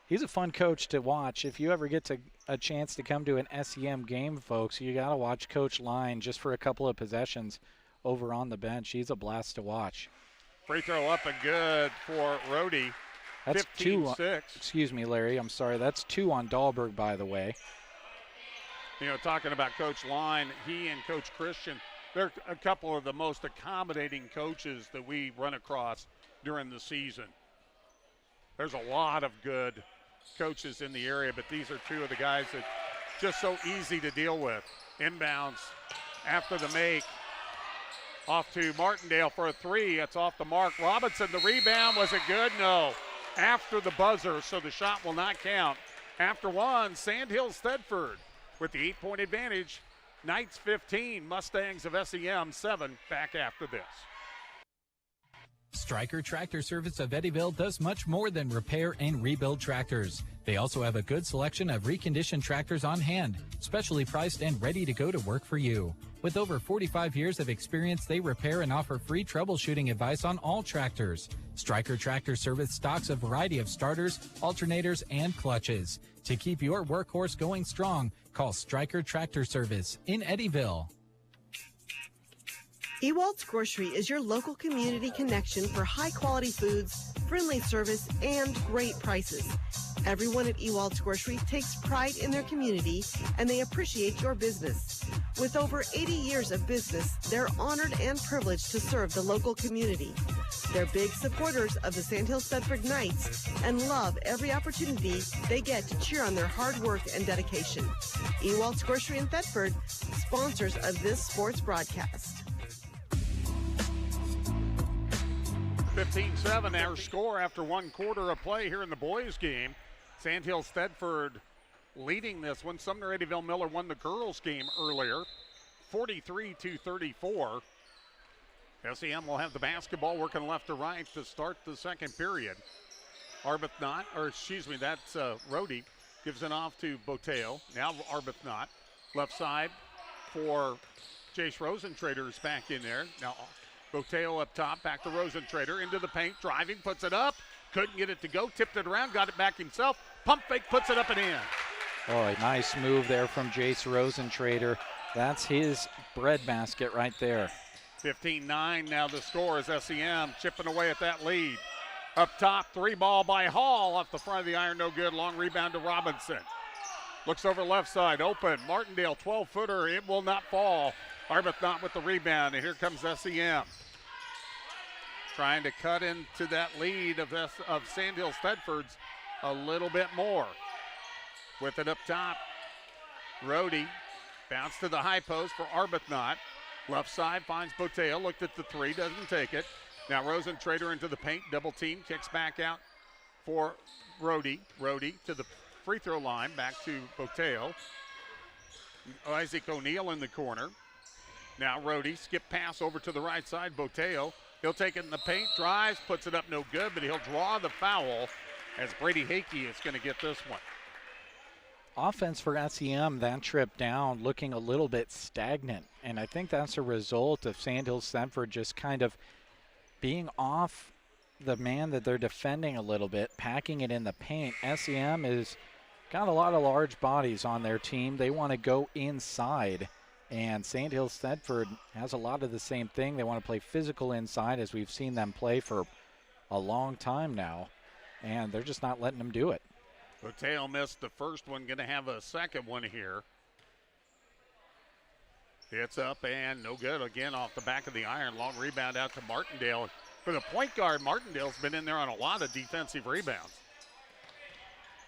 He's a fun coach to watch. If you ever get a chance to come to an SEM game, folks, you got to watch Coach Line just for a couple of possessions over on the bench. He's a blast to watch. Free throw up and good for Rohde. That's 15-6. Excuse me, Larry. I'm sorry. That's 2 on Dahlberg, by the way. You know, talking about Coach Line, he and Coach Christian, they're a couple of the most accommodating coaches that we run across during the season. There's a lot of good coaches in the area, but these are 2 of the guys that just so easy to deal with. Inbounds after the make. Off to Martindale for a 3. It's off the mark. Robinson, the rebound. Was it good? No. After the buzzer, so the shot will not count. After one, Sandhills Thedford with the 8-point advantage. Knights 15, Mustangs of SEM 7. Back after this. Stryker Tractor Service of Eddyville does much more than repair and rebuild tractors. They also have a good selection of reconditioned tractors on hand, specially priced and ready to go to work for you. With over 45 years of experience, they repair and offer free troubleshooting advice on all tractors. Stryker Tractor Service stocks a variety of starters, alternators, and clutches. To keep your workhorse going strong, call Stryker Tractor Service in Eddyville. Ewald's Grocery is your local community connection for high-quality foods, friendly service, and great prices. Everyone at Ewald's Grocery takes pride in their community, and they appreciate your business. With over 80 years of business, they're honored and privileged to serve the local community. They're big supporters of the Sandhills Thedford Knights and love every opportunity they get to cheer on their hard work and dedication. Ewald's Grocery in Thedford, sponsors of this sports broadcast. 15-7, our score after 1 quarter of play here in the boys' game. Sandhills Thedford leading this one. Sumner Eddyville Miller won the girls' game earlier, 43-34. SEM will have the basketball working left to right to start the second period. Arbuthnot, or excuse me, that's Rohde, gives it off to Boteo. Now Arbuthnot, left side for Jace Rosentrader is back in there. Now Boteo up top, back to Rosentrader, into the paint, driving, puts it up, couldn't get it to go, tipped it around, got it back himself, pump fake, puts it up and in. Oh, a nice move there from Jace Rosentrader. That's his bread basket right there. 15-9 now the score is SEM chipping away at that lead. Up top, 3 ball by Hall off the front of the iron, no good, long rebound to Robinson. Looks over left side, open, Martindale, 12-footer, it will not fall. Arbuthnot with the rebound, and here comes SEM. Trying to cut into that lead of Sandhills Thedford's a little bit more. With it up top, Rohde bounce to the high post for Arbuthnot. Left side finds Boteo, looked at the 3, doesn't take it. Now Rosentrader into the paint, double team, kicks back out for Rohde. Rohde to the free throw line, back to Boteo. Isaac O'Neal in the corner. Now Rohde, skip pass over to the right side, Boteo. He'll take it in the paint, drives, puts it up no good, but he'll draw the foul as Brady Hakey is going to get this one. Offense for SEM, that trip down, looking a little bit stagnant. And I think that's a result of Sandhills Thedford just kind of being off the man that they're defending a little bit, packing it in the paint. SEM has got a lot of large bodies on their team. They want to go inside And Sandhills Thedford has a lot of the same thing. They want to play physical inside, as we've seen them play for a long time now, and they're just not letting them do it. Mateo missed the first one, going to have a second one here. It's up and no good again off the back of the iron. Long rebound out to Martindale. For the point guard, Martindale's been in there on a lot of defensive rebounds.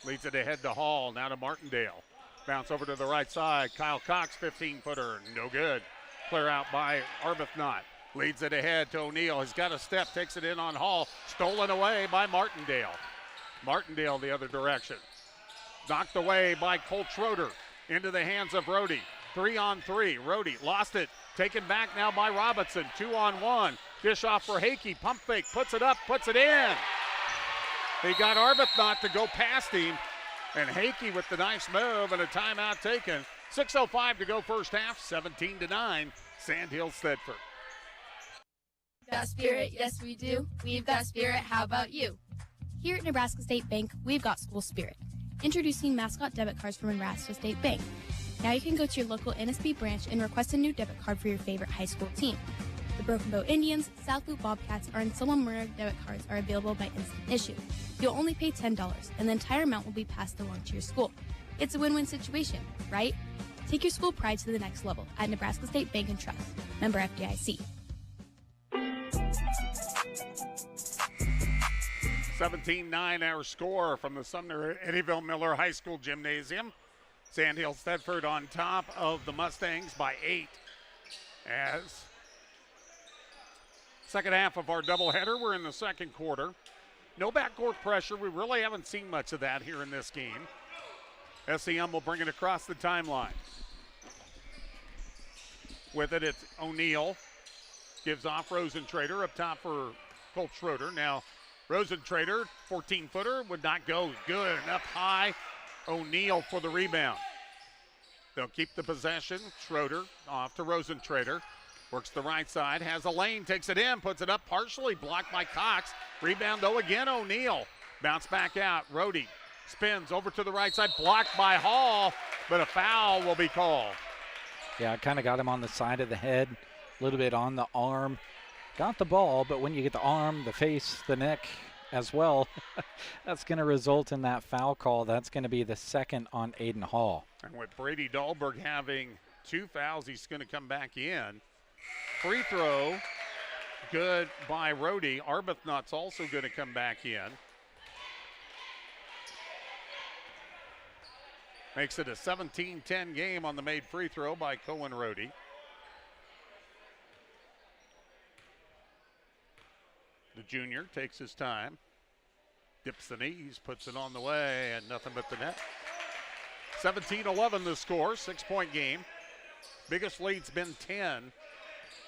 Leads it ahead to Hall, now to Martindale. Bounce over to the right side. Kyle Cox, 15-footer, no good. Clear out by Arbuthnot. Leads it ahead to O'Neill. He's got a step, takes it in on Hall. Stolen away by Martindale. Martindale the other direction. Knocked away by Colt Schroeder. Into the hands of Rohde. 3-on-3. Rohde lost it. Taken back now by Robinson. 2-on-1. Dish off for Hakey. Pump fake. Puts it up. Puts it in. He got Arbuthnot to go past him. And Hakey with the nice move and a timeout taken. 6:05 to go first half. 17-9. Sandhills Thedford. Got spirit, yes we do. We've got spirit, how about you? Here at Nebraska State Bank, we've got school spirit. Introducing mascot debit cards from Nebraska State Bank. Now you can go to your local NSB branch and request a new debit card for your favorite high school team. The Broken Bow Indians, South Loop Bobcats, or Anselmo debit cards are available by instant issue. You'll only pay $10, and the entire amount will be passed along to your school. It's a win-win situation, right? Take your school pride to the next level at Nebraska State Bank and Trust. Member FDIC. 17-9 our score from the Sumner Eddyville Miller High School Gymnasium. Sandhills Thedford on top of the Mustangs by 8. As second half of our doubleheader, we're in the second quarter. No backcourt pressure. We really haven't seen much of that here in this game. SEM will bring it across the timeline. With it, it's O'Neill. Gives off Rosentrader up top for Colt Schroeder. Now, Rosentrader, 14-footer, would not go good. And up high, O'Neill for the rebound. They'll keep the possession. Schroeder off to Rosentrader. Works the right side, has a lane, takes it in, puts it up partially, blocked by Cox. Rebound, though, again, O'Neill. Bounce back out. Rohde spins over to the right side, blocked by Hall, but a foul will be called. Yeah, kind of got him on the side of the head, a little bit on the arm. Got the ball, but when you get the arm, the face, the neck as well, that's going to result in that foul call. That's going to be the second on Aiden Hall. And with Brady Dahlberg having 2 fouls, he's going to come back in. Free throw, good by Rohde. Arbuthnot's also going to come back in. Makes it a 17-10 game on the made free throw by Cohen Rohde. The junior takes his time, dips the knees, puts it on the way, and nothing but the net. 17-11 the score, 6-point game. Biggest lead's been 10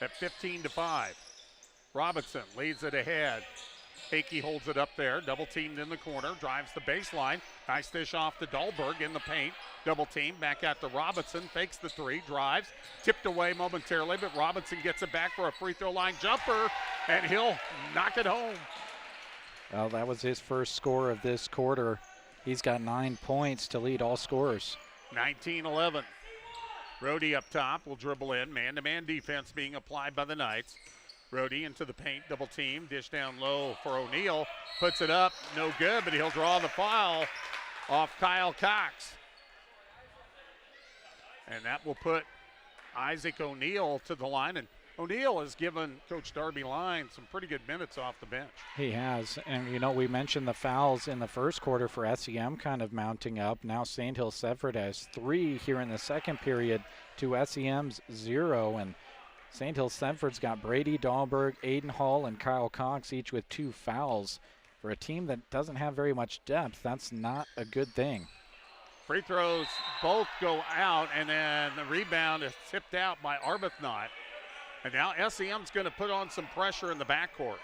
at 15-5. Robinson leads it ahead. Hakey holds it up there, double teamed in the corner, drives the baseline. Nice dish off to Dahlberg in the paint. Double team back out to Robinson, fakes the three, drives, tipped away momentarily, but Robinson gets it back for a free throw line jumper, and he'll knock it home. Well, that was his first score of this quarter. He's got 9 points to lead all scorers. 19-11. Rohde up top will dribble in. Man-to-man defense being applied by the Knights. Rohde into the paint, double team, dish down low for O'Neill. Puts it up, no good, but he'll draw the foul off Kyle Cox. And that will put Isaac O'Neill to the line. And O'Neill has given Coach Darby Line some pretty good minutes off the bench. He has. And, you know, we mentioned the fouls in the first quarter for SEM kind of mounting up. Now Sandhills Thedford has 3 here in the second period to SEM's 0. And Sandhills Thedford's got Brady Dahlberg, Aiden Hall, and Kyle Cox each with 2 fouls. For a team that doesn't have very much depth, that's not a good thing. Free throws both go out, and then the rebound is tipped out by Arbuthnot. And now SEM's going to put on some pressure in the backcourt.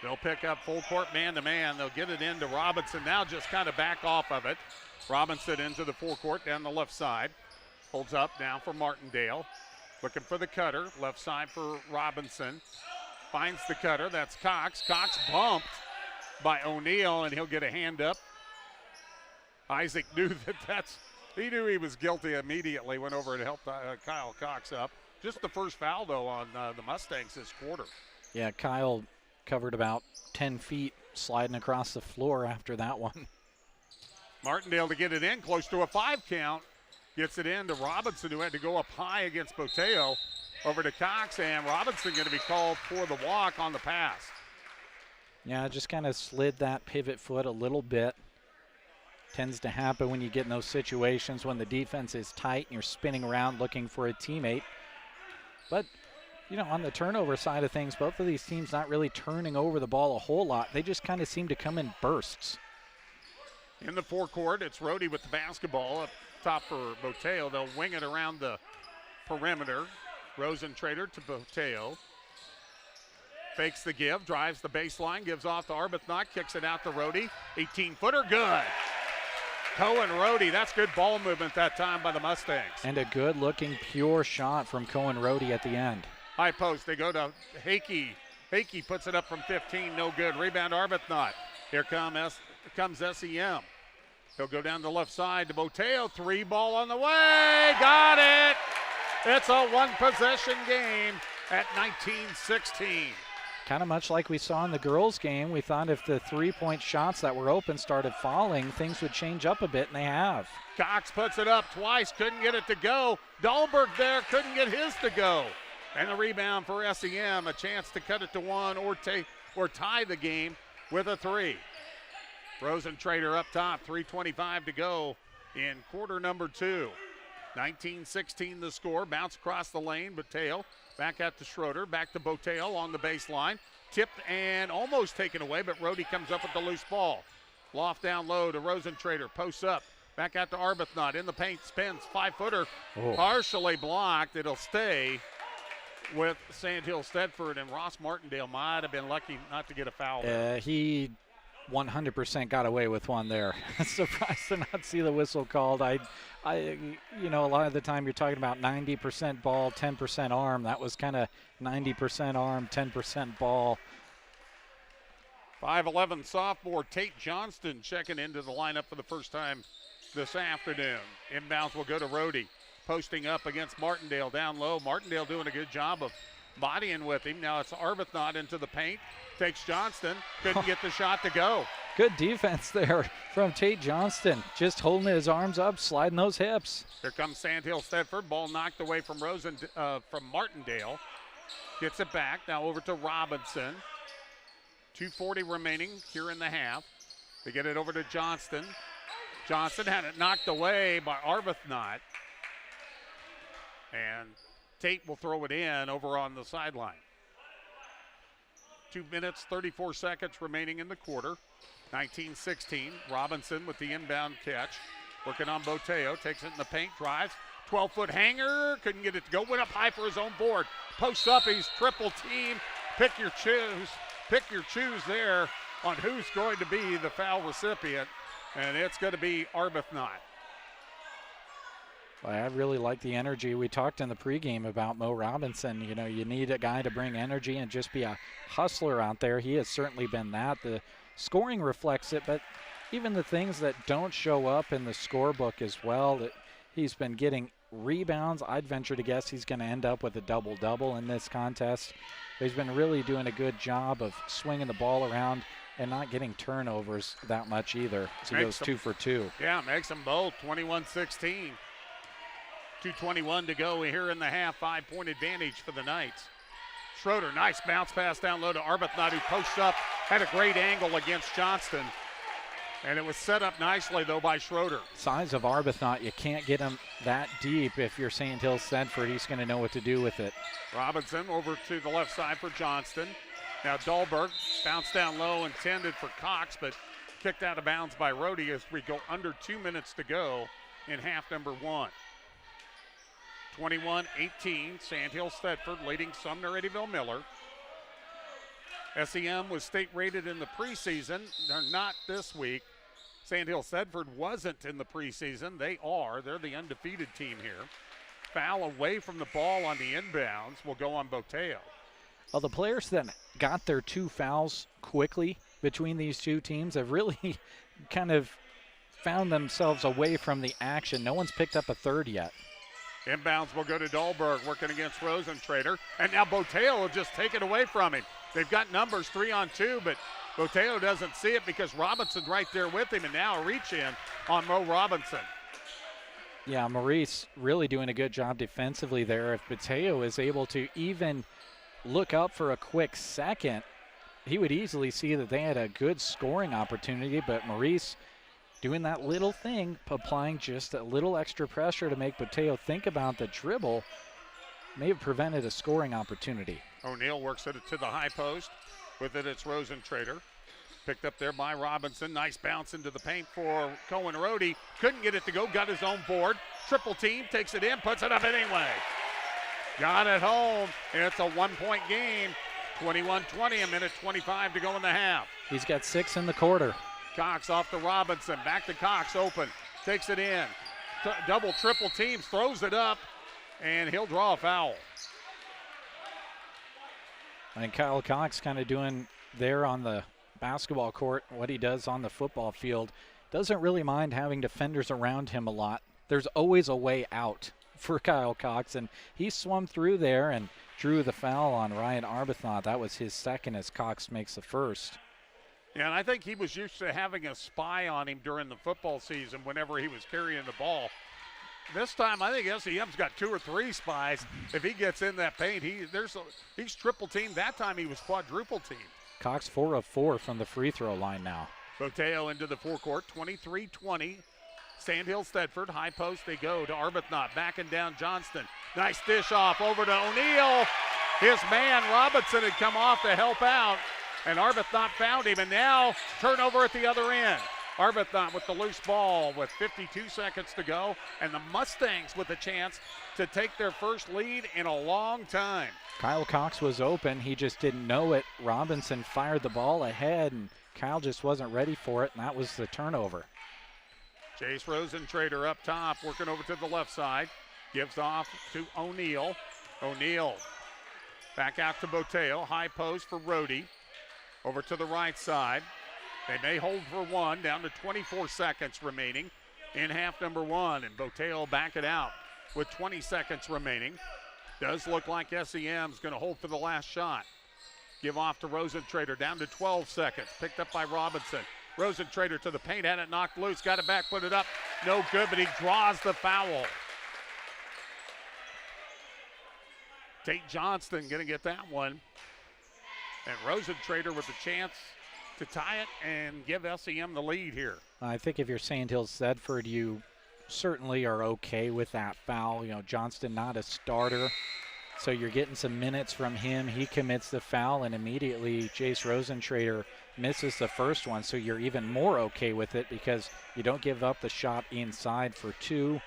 They'll pick up full court man-to-man. They'll get it into Robinson. Now just kind of back off of it. Robinson into the forecourt down the left side. Holds up now for Martindale. Looking for the cutter. Left side for Robinson. Finds the cutter. That's Cox. Cox bumped by O'Neill, and he'll get a hand up. Isaac knew that that's He knew he was guilty immediately, went over and helped Kyle Cox up. Just the first foul, though, on the Mustangs this quarter. Yeah, Kyle covered about 10 feet sliding across the floor after that one. Martindale to get it in, close to a 5 count. Gets it in to Robinson, who had to go up high against Boteo. Over to Cox, and Robinson going to be called for the walk on the pass. Yeah, just kind of slid that pivot foot a little bit. Tends to happen when you get in those situations when the defense is tight and you're spinning around looking for a teammate. But, you know, on the turnover side of things, both of these teams not really turning over the ball a whole lot. They just kind of seem to come in bursts. In the forecourt, it's Rhodey with the basketball up top for Boteo. They'll wing it around the perimeter. Rosentrader to Boteo. Fakes the give, drives the baseline, gives off to Arbuthnot, kicks it out to Rhodey. 18-footer, good. Cohen Rhodey, that's good ball movement that time by the Mustangs. And a good-looking, pure shot from Cohen Rhodey at the end. High post, they go to Hakey. Hakey puts it up from 15, no good. Rebound Arbuthnot. Here comes SEM. He'll go down the left side to Boteo. 3 ball on the way. Got it. It's a one-possession game at 19-16. Kind of much like we saw in the girls' game. We thought if the three-point shots that were open started falling, things would change up a bit, and they have. Cox puts it up twice, couldn't get it to go. Dahlberg there, couldn't get his to go. And the rebound for SEM, a chance to cut it to 1 or tie the game with a 3. Rosentrader up top, 3:25 to go in quarter number 2. 19-16 the score. Bounce across the lane. Boteo back out to Schroeder. Back to Boteo on the baseline. Tipped and almost taken away, but Rhodey comes up with the loose ball. Loft down low to Rosentrader. Posts up. Back out to Arbuthnot. In the paint. Spins. 5-footer. Partially blocked. It'll stay with Sandhills Thedford, and Ross Martindale might have been lucky not to get a foul there. He 100% got away with one there. Surprised to not see the whistle called. You know, a lot of the time you're talking about 90% ball, 10% arm. That was kind of 90% arm, 10% ball. 5'11" sophomore Tate Johnston checking into the lineup for the first time this afternoon. Inbounds will go to Rhodey. Posting up against Martindale down low. Martindale doing a good job of bodying with him. Now it's Arbuthnot into the paint. Takes Johnston. Couldn't get the shot to go. Good defense there from Tate Johnston. Just holding his arms up, sliding those hips. Here comes Sandhills Thedford. Ball knocked away from Martindale. Gets it back. Now over to Robinson. 2:40 remaining here in the half. They get it over to Johnston. Johnston had it knocked away by Arbuthnot. And Tate will throw it in over on the sideline. 2 minutes, 34 seconds remaining in the quarter. 19-16. Robinson with the inbound catch. Working on Boteo. Takes it in the paint. Drives. 12-foot hanger. Couldn't get it to go. Went up high for his own board. Posts up. He's triple team. Pick your choose. Pick your choose there on who's going to be the foul recipient. And it's going to be Arbuthnot. Well, I really like the energy. We talked in the pregame about Mo Robinson. You know, you need a guy to bring energy and just be a hustler out there. He has certainly been that. The scoring reflects it, but even the things that don't show up in the scorebook as well, that he's been getting rebounds. I'd venture to guess he's going to end up with a double-double in this contest. He's been really doing a good job of swinging the ball around and not getting turnovers that much either. So he goes 2 for 2. Yeah, makes them both 21-16. 2:21 to go here in the half. 5-point advantage for the Knights. Schroeder, nice bounce pass down low to Arbuthnot, who posts up, had a great angle against Johnston. And it was set up nicely, though, by Schroeder. Size of Arbuthnot, you can't get him that deep if you're Sandhills Thedford. He's going to know what to do with it. Robinson over to the left side for Johnston. Now Dahlberg bounced down low, intended for Cox, but kicked out of bounds by Rhodey as we go under 2 minutes to go in half number 1. 21-18, Sandhills Thedford leading Sumner Eddyville Miller. SEM was state rated in the preseason. They're not this week. Sandhills Thedford wasn't in the preseason. They are. They're the undefeated team here. Foul away from the ball on the inbounds will go on Boteo. Well, the players that got their 2 fouls quickly between these two teams have really kind of found themselves away from the action. No one's picked up a third yet. Inbounds will go to Dahlberg, working against Rosentrader. And now Boteo will just take it away from him. They've got numbers 3-on-2, but Boteo doesn't see it because Robinson's right there with him, and now a reach in on Mo Robinson. Yeah, Maurice really doing a good job defensively there. If Boteo is able to even look up for a quick second, he would easily see that they had a good scoring opportunity, but Maurice doing that little thing, applying just a little extra pressure to make Boteo think about the dribble, may have prevented a scoring opportunity. O'Neal works it to the high post. With it, it's Rosentrader. Picked up there by Robinson. Nice bounce into the paint for Cohen Rohde. Couldn't get it to go, got his own board. Triple team, takes it in, puts it up anyway. Got it home, and it's a 1-point game. 21-20, a minute 25 to go in the half. He's got 6 in the quarter. Cox off to Robinson, back to Cox, open, takes it in. Double, triple teams, throws it up, and he'll draw a foul. I think Kyle Cox kind of doing there on the basketball court what he does on the football field. Doesn't really mind having defenders around him a lot. There's always a way out for Kyle Cox, and he swum through there and drew the foul on Ryan Arbuthnot. That was his second as Cox makes the first. Yeah, and I think he was used to having a spy on him during the football season whenever he was carrying the ball. This time, I think SEM's got 2 or 3 spies. If he gets in that paint, he's triple teamed. That time he was quadruple teamed. Cox 4 of 4 from the free throw line now. Boteo into the forecourt, 23-20. Sandhills, Thedford, high post they go to Arbuthnot, backing down Johnston. Nice dish off over to O'Neal. His man Robinson had come off to help out, and Arbuthnot found him, and now turnover at the other end. Arbuthnot with the loose ball with 52 seconds to go, and the Mustangs with a chance to take their first lead in a long time. Kyle Cox was open. He just didn't know it. Robinson fired the ball ahead, and Kyle just wasn't ready for it, and that was the turnover. Chase Rosentrader up top, working over to the left side. Gives off to O'Neal. O'Neal back out to Boteo. High post for Rohde. Over to the right side. They may hold for one, down to 24 seconds remaining in half number 1, and Boteo back it out with 20 seconds remaining. Does look like SEM's going to hold for the last shot. Give off to Rosentrader, down to 12 seconds. Picked up by Robinson. Rosentrader to the paint, had it knocked loose, got it back, put it up. No good, but he draws the foul. Tate Johnston going to get that one. And Rosentrader with the chance to tie it and give SEM the lead here. I think if you're Sandhills Thedford, you certainly are okay with that foul. You know, Johnston not a starter, so you're getting some minutes from him. He commits the foul, and immediately Jace Rosentrader misses the first one, so you're even more okay with it because you don't give up the shot inside for 2,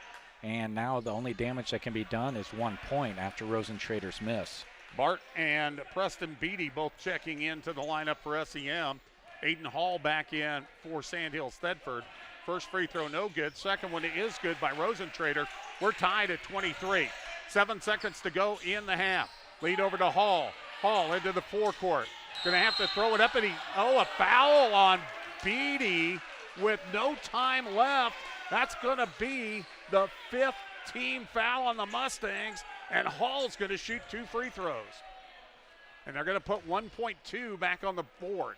and now the only damage that can be done is 1 point after Rosentrader's miss. Bart and Preston Beatty both checking into the lineup for SEM. Aiden Hall back in for Sandhills Thedford. First free throw no good. Second one is good by Rosentrader. We're tied at 23. 7 seconds to go in the half. Lead over to Hall. Hall into the forecourt. Going to have to throw it up, and a foul on Beatty with no time left. That's going to be the 5th team foul on the Mustangs, and Hall's going to shoot 2 free throws. And they're going to put 1.2 back on the board.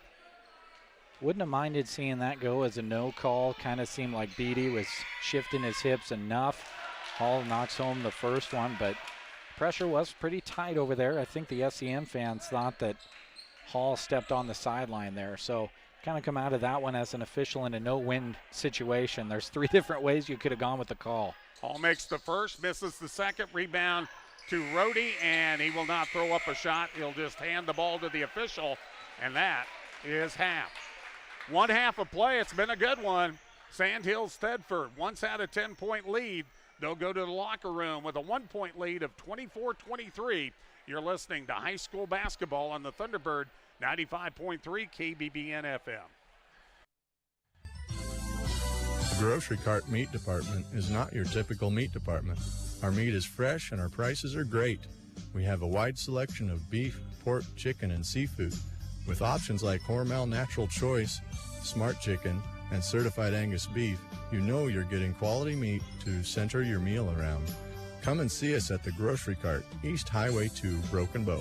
Wouldn't have minded seeing that go as a no call. Kind of seemed like Beatty was shifting his hips enough. Hall knocks home the first one, but pressure was pretty tight over there. I think the SEM fans thought that Hall stepped on the sideline there. So kind of come out of that one as an official in a no-win situation. There's 3 different ways you could have gone with the call. Hall makes the first, misses the second. Rebound to Rohde, and he will not throw up a shot. He'll just hand the ball to the official, and that is half. 1 half of play. It's been a good one. Sandhills Thedford once had a 10-point lead. They'll go to the locker room with a 1-point lead of 24-23. You're listening to high school basketball on the Thunderbird 95.3 KBBN FM. The grocery cart meat department is not your typical meat department. Our meat is fresh and our prices are great. We have a wide selection of beef, pork, chicken, and seafood with options like Hormel Natural Choice, Smart Chicken, and certified Angus beef, you know you're getting quality meat to center your meal around. Come and see us at the Grocery Cart, East Highway 2, Broken Bow.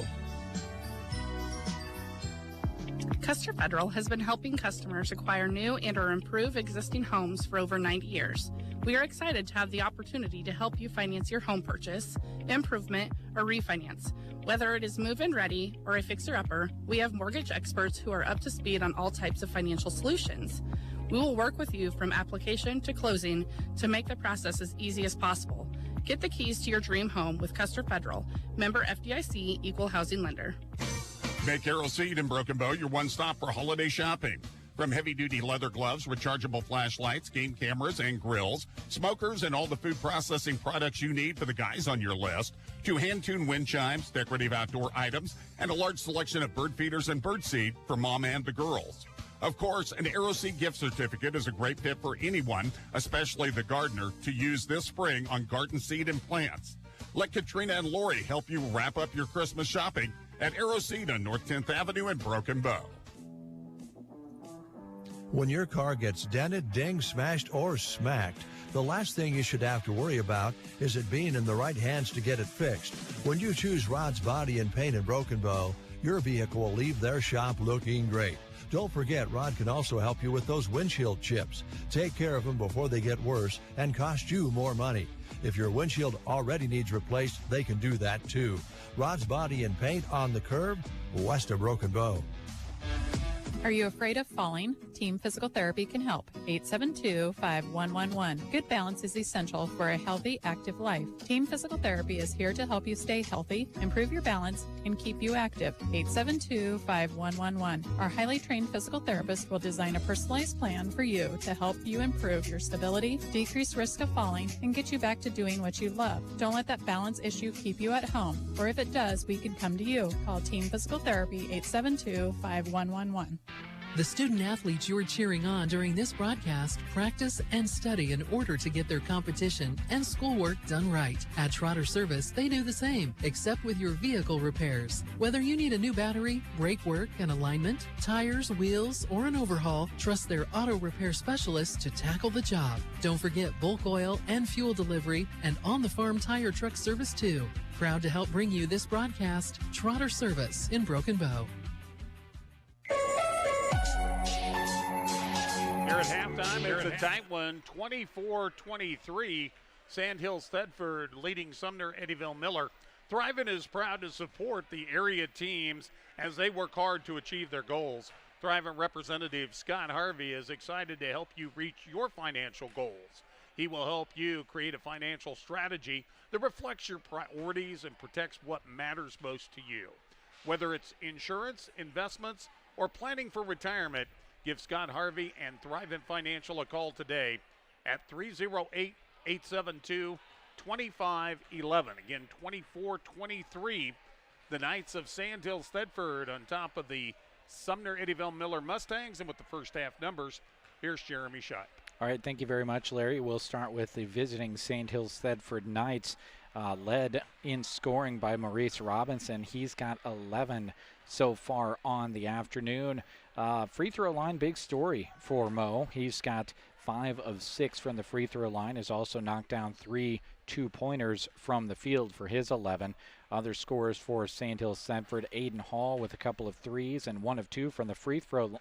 Custer Federal has been helping customers acquire new and or improve existing homes for over 90 years. We are excited to have the opportunity to help you finance your home purchase, improvement, or refinance. Whether it is move-in ready or a fixer-upper, we have mortgage experts who are up to speed on all types of financial solutions. We will work with you from application to closing to make the process as easy as possible. Get the keys to your dream home with Custer Federal, member FDIC, equal housing lender. Make Arrow Seed in Broken Bow your one stop for holiday shopping. From heavy-duty leather gloves, rechargeable flashlights, game cameras, and grills, smokers, and all the food processing products you need for the guys on your list, to hand-tuned wind chimes, decorative outdoor items, and a large selection of bird feeders and bird seed for mom and the girls. Of course, an Arrow Seed gift certificate is a great fit for anyone, especially the gardener, to use this spring on garden seed and plants. Let Katrina and Lori help you wrap up your Christmas shopping at Arrow Seed on North 10th Avenue in Broken Bow. When your car gets dented, dinged, smashed, or smacked, the last thing you should have to worry about is it being in the right hands to get it fixed. When you choose Rod's Body and Paint in Broken Bow, your vehicle will leave their shop looking great. Don't forget, Rod can also help you with those windshield chips. Take care of them before they get worse and cost you more money. If your windshield already needs replaced, they can do that too. Rod's Body and Paint on the curb, west of Broken Bow. Are you afraid of falling? Team Physical Therapy can help. 872-5111. Good balance is essential for a healthy, active life. Team Physical Therapy is here to help you stay healthy, improve your balance, and keep you active. 872-5111. Our highly trained physical therapist will design a personalized plan for you to help you improve your stability, decrease risk of falling, and get you back to doing what you love. Don't let that balance issue keep you at home, or if it does, we can come to you. Call Team Physical Therapy 872-5111. The student athletes you are cheering on during this broadcast practice and study in order to get their competition and schoolwork done right. At Trotter Service, they do the same, except with your vehicle repairs. Whether you need a new battery, brake work and alignment, tires, wheels, or an overhaul, trust their auto repair specialists to tackle the job. Don't forget bulk oil and fuel delivery and on-the-farm tire truck service too. Proud to help bring you this broadcast, Trotter Service in Broken Bow. Here at halftime, it's a tight one, 24-23. Sandhills Thedford leading Sumner Eddyville Miller. Thrivent is proud to support the area teams as they work hard to achieve their goals. Thrivent representative Scott Harvey is excited to help you reach your financial goals. He will help you create a financial strategy that reflects your priorities and protects what matters most to you. Whether it's insurance, investments, or planning for retirement, give Scott Harvey and Thrivent Financial a call today at 308-872-2511. Again, 24-23. The Knights of Sandhills Thedford on top of the Sumner Eddyville Miller Mustangs. And with the first half numbers, here's Jeremy Scheib. All right, thank you very much, Larry. We'll start with the visiting Sandhills Thedford Knights, led in scoring by Maurice Robinson. He's got 11 so far on the afternoon. Free throw line, big story for Mo. He's got 5 of 6 from the free throw line. Has also knocked down 3 2-pointers from the field for his 11. Other scorers for Sandhills Thedford, Aiden Hall with a couple of threes and 1 of 2 from the free throw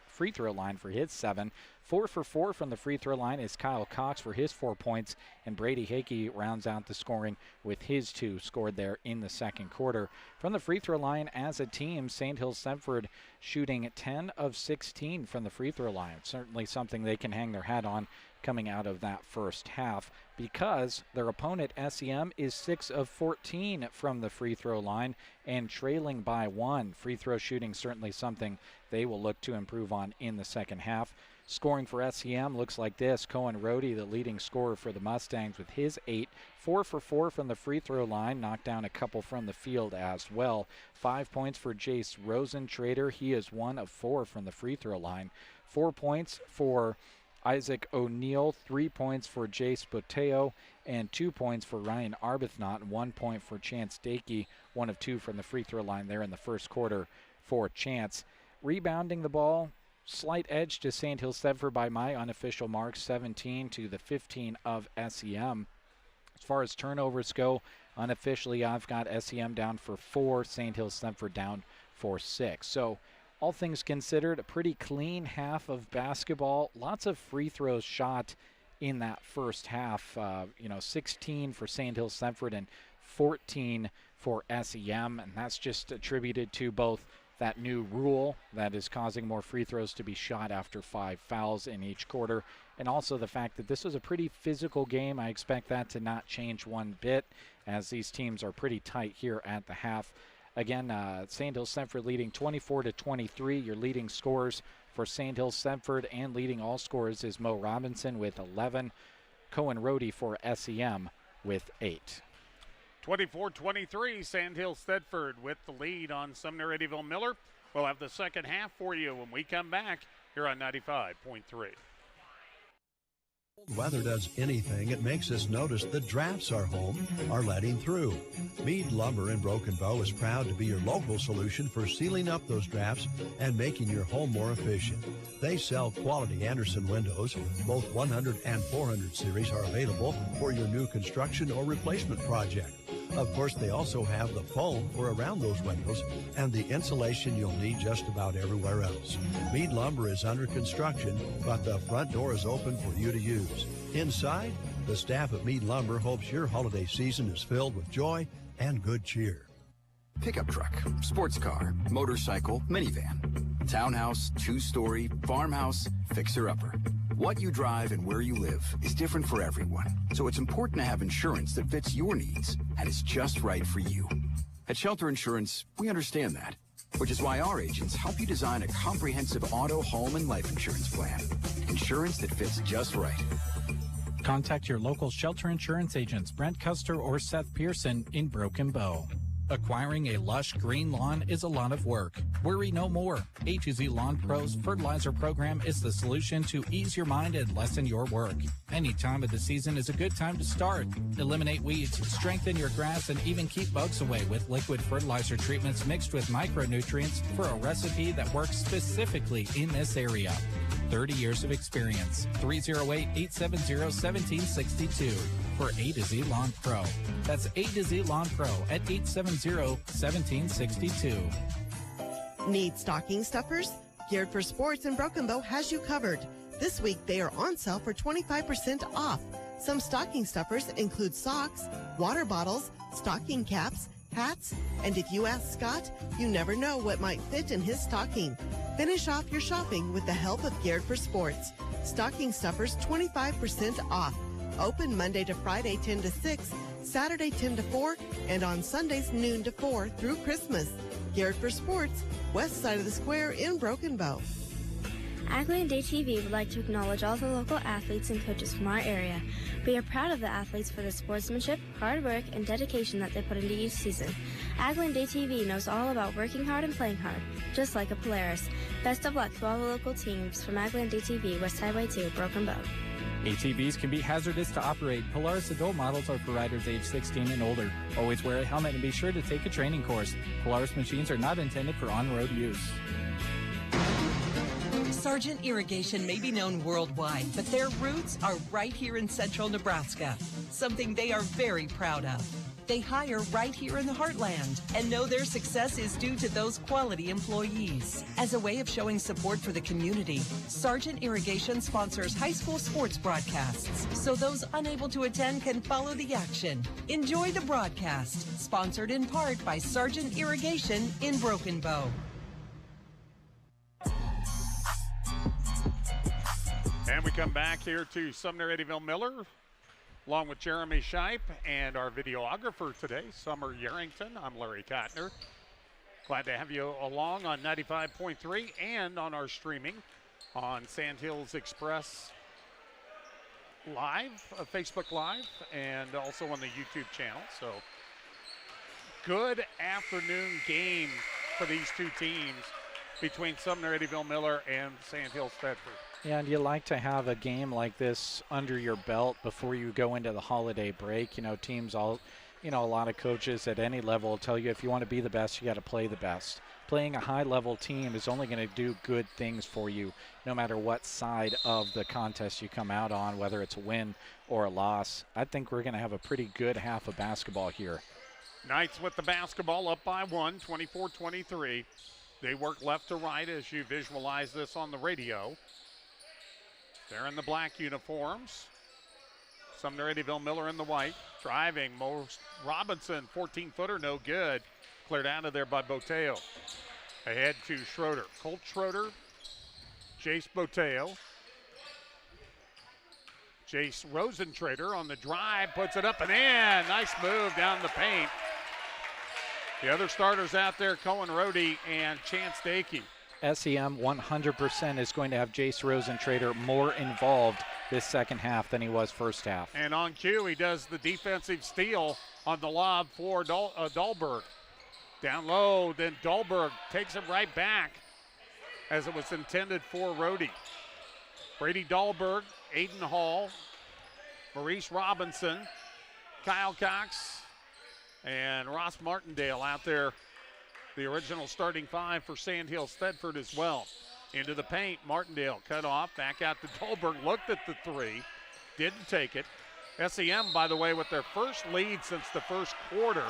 line for his 7. 4 for 4 from the free throw line is Kyle Cox for his 4 points, and Brady Hakey rounds out the scoring with his 2 scored there in the second quarter. From the free throw line as a team, Sandhills Thedford shooting 10 of 16 from the free throw line. Certainly something they can hang their hat on coming out of that first half, because their opponent SEM is 6 of 14 from the free throw line and trailing by 1. Free throw shooting certainly something they will look to improve on in the second half. Scoring for SEM looks like this. Cohen Rohde, the leading scorer for the Mustangs with his 8. 4 for 4 from the free throw line, knocked down a couple from the field as well. 5 points for Jace Rosentrader. He is 1 of 4 from the free throw line. 4 points for Isaac O'Neill, 3 points for Jace Boteo, and 2 points for Ryan Arbuthnot, and 1 point for Chance Dakey, 1 of 2 from the free throw line there in the first quarter for Chance. Rebounding the ball, slight edge to Sandhills Thedford by my unofficial mark, 17 to the 15 of SEM. As far as turnovers go, unofficially I've got SEM down for 4, Sandhills Thedford down for 6. So all things considered, a pretty clean half of basketball. Lots of free throws shot in that first half. 16 for Sandhills Thedford and 14 for SEM, and that's just attributed to both that new rule that is causing more free throws to be shot after 5 fouls in each quarter, and also the fact that this was a pretty physical game. I expect that to not change one bit, as these teams are pretty tight here at the half. Again, Sandhills Thedford leading 24-23. Your leading scorers for Sandhills Thedford and leading all scorers is Mo Robinson with 11. Cohen Rohde for SEM with 8. 24-23, Sandhills Thedford with the lead on Sumner Eddyville Miller. We'll have the second half for you when we come back here on 95.3. Weather does anything, it makes us notice the drafts our home are letting through. Mead Lumber in Broken Bow is proud to be your local solution for sealing up those drafts and making your home more efficient. They sell quality Anderson windows. Both 100 and 400 series are available for your new construction or replacement project. Of course, they also have the foam for around those windows and the insulation you'll need just about everywhere else. Mead Lumber is under construction, but the front door is open for you to use. Inside, the staff at Mead Lumber hopes your holiday season is filled with joy and good cheer. Pickup truck, sports car, motorcycle, minivan, townhouse, 2-story, farmhouse, fixer-upper. What you drive and where you live is different for everyone, so it's important to have insurance that fits your needs and is just right for you. At Shelter Insurance, we understand that, which is why our agents help you design a comprehensive auto, home, and life insurance plan. Insurance that fits just right. Contact your local Shelter Insurance agents, Brent Custer or Seth Pearson in Broken Bow. Acquiring a lush green lawn is a lot of work. Worry no more. A to Z Lawn Pro's fertilizer program is the solution to ease your mind and lessen your work. Any time of the season is a good time to start. Eliminate weeds, strengthen your grass, and even keep bugs away with liquid fertilizer treatments mixed with micronutrients for a recipe that works specifically in this area. 30 years of experience. 308-870-1762 for A to Z Lawn Pro. That's A to Z Lawn Pro at 870-1762. Need stocking stuffers? Geared for Sports and Broken Bow has you covered. This week they are on sale for 25% off. Some stocking stuffers include socks, water bottles, stocking caps, hats, and if you ask Scott, you never know what might fit in his stocking. Finish off your shopping with the help of Geared for Sports. Stocking stuffers 25% off. Open Monday to Friday 10 to 6, Saturday 10 to 4, and on Sundays noon to 4 through Christmas. Geared for Sports, west side of the square in Broken Bow. Agland ATV would like to acknowledge all the local athletes and coaches from our area. We are proud of the athletes for the sportsmanship, hard work, and dedication that they put into each season. Agland ATV knows all about working hard and playing hard, just like a Polaris. Best of luck to all the local teams from Agland ATV, West Highway 2, Broken Bow. ATVs can be hazardous to operate. Polaris adult models are for riders age 16 and older. Always wear a helmet and be sure to take a training course. Polaris machines are not intended for on-road use. Sargent Irrigation may be known worldwide, but their roots are right here in central Nebraska, something they are very proud of. They hire right here in the heartland and know their success is due to those quality employees. As a way of showing support for the community, Sargent Irrigation sponsors high school sports broadcasts so those unable to attend can follow the action. Enjoy the broadcast, sponsored in part by Sargent Irrigation in Broken Bow. And we come back here to Sumner Eddyville Miller, along with Jeremy Shipe and our videographer today, Summer Yarrington. I'm Larry Kottner. Glad to have you along on 95.3 and on our streaming on Sandhills Express Live, Facebook Live, and also on the YouTube channel. So, good afternoon game for these two teams between Sumner Eddyville Miller and Sandhills Thedford. Yeah, and you like to have a game like this under your belt before you go into the holiday break. You know, teams all, a lot of coaches at any level will tell you if you want to be the best, you got to play the best. playing a high-level team is only going to do good things for you no matter what side of the contest you come out on, whether it's a win or a loss. I think we're going to have a pretty good half of basketball here. Knights with the basketball up by 1, 24-23. They work left to right as you visualize this on the radio. They're in the black uniforms. Sumner Eddyville Miller in the white. Driving, Robinson, 14-footer, no good. Cleared out of there by Boteo. Ahead to Schroeder. Colt Schroeder, Jace Boteo. Jace Rosentrader on the drive, puts it up and in. Nice move down the paint. The other starters out there, Cohen Rohde and Chance Dakey. SEM 100% is going to have Jace Rosentrader more involved this second half than he was first half. And on cue, he does the defensive steal on the lob for Dahlberg. Down low, then Dahlberg takes it right back as it was intended for Rohde. Brady Dahlberg, Aiden Hall, Maurice Robinson, Kyle Cox, and Ross Martindale out there. The original starting five for Sandhills Thedford as well. Into the paint, Martindale cut off, back out to Dahlberg, looked at the three, didn't take it. SEM, by the way, with their first lead since the first quarter,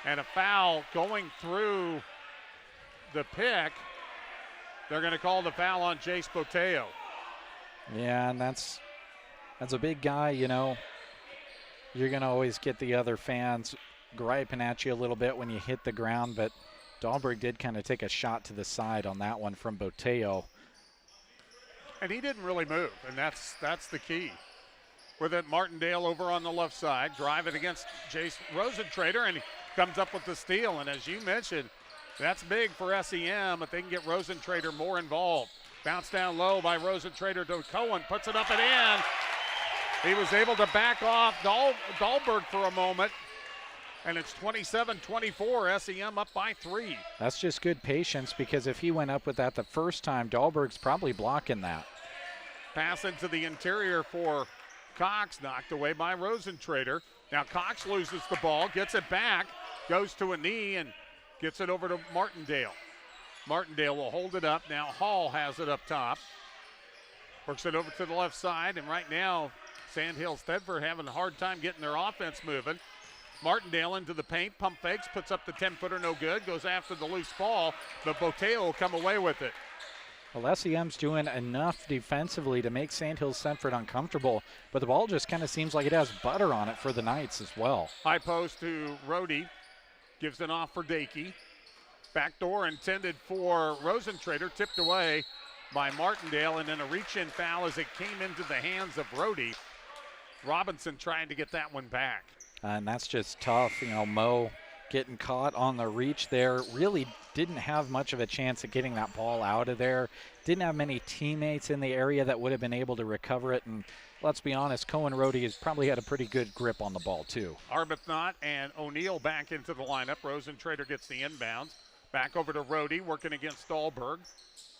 and a foul going through the pick. They're going to call the foul on Jace Boteo. Yeah, and that's a big guy, you know. You're going to always get the other fans griping at you a little bit when you hit the ground, but Dahlberg did kind of take a shot to the side on that one from Boteo. And he didn't really move, and that's the key. With it, Martindale over on the left side, driving against Jace Rosentrader, and he comes up with the steal. And as you mentioned, that's big for SEM, but they can get Rosentrader more involved. Bounce down low by Rosentrader to Cohen, puts it up and in. He was able to back off Dahlberg for a moment, and it's 27-24, SEM up by 3. That's just good patience, because if he went up with that the first time, Dahlberg's probably blocking that. Pass into the interior for Cox, knocked away by Rosentrader. Now Cox loses the ball, gets it back, goes to a knee, and gets it over to Martindale. Martindale will hold it up. Now Hall has it up top. Works it over to the left side, and right now Sandhills Thedford having a hard time getting their offense moving. Martindale into the paint, pump fakes, puts up the 10-footer, no good, goes after the loose ball, but Boteo will come away with it. Well, SEM's doing enough defensively to make Sandhills Thedford uncomfortable, but the ball just kind of seems like it has butter on it for the Knights as well. High post to Rohde, gives it off for Dakey. Backdoor intended for Rosentrader, tipped away by Martindale, and then a reach-in foul as it came into the hands of Rohde. Robinson trying to get that one back. And that's just tough. You know, Mo getting caught on the reach there. Really didn't have much of a chance at getting that ball out of there. Didn't have many teammates in the area that would have been able to recover it. And let's be honest, Cohen Rohde has probably had a pretty good grip on the ball too. Arbuthnot and O'Neill back into the lineup. Rosentrader gets the inbounds. Back over to Rohde, working against Dahlberg.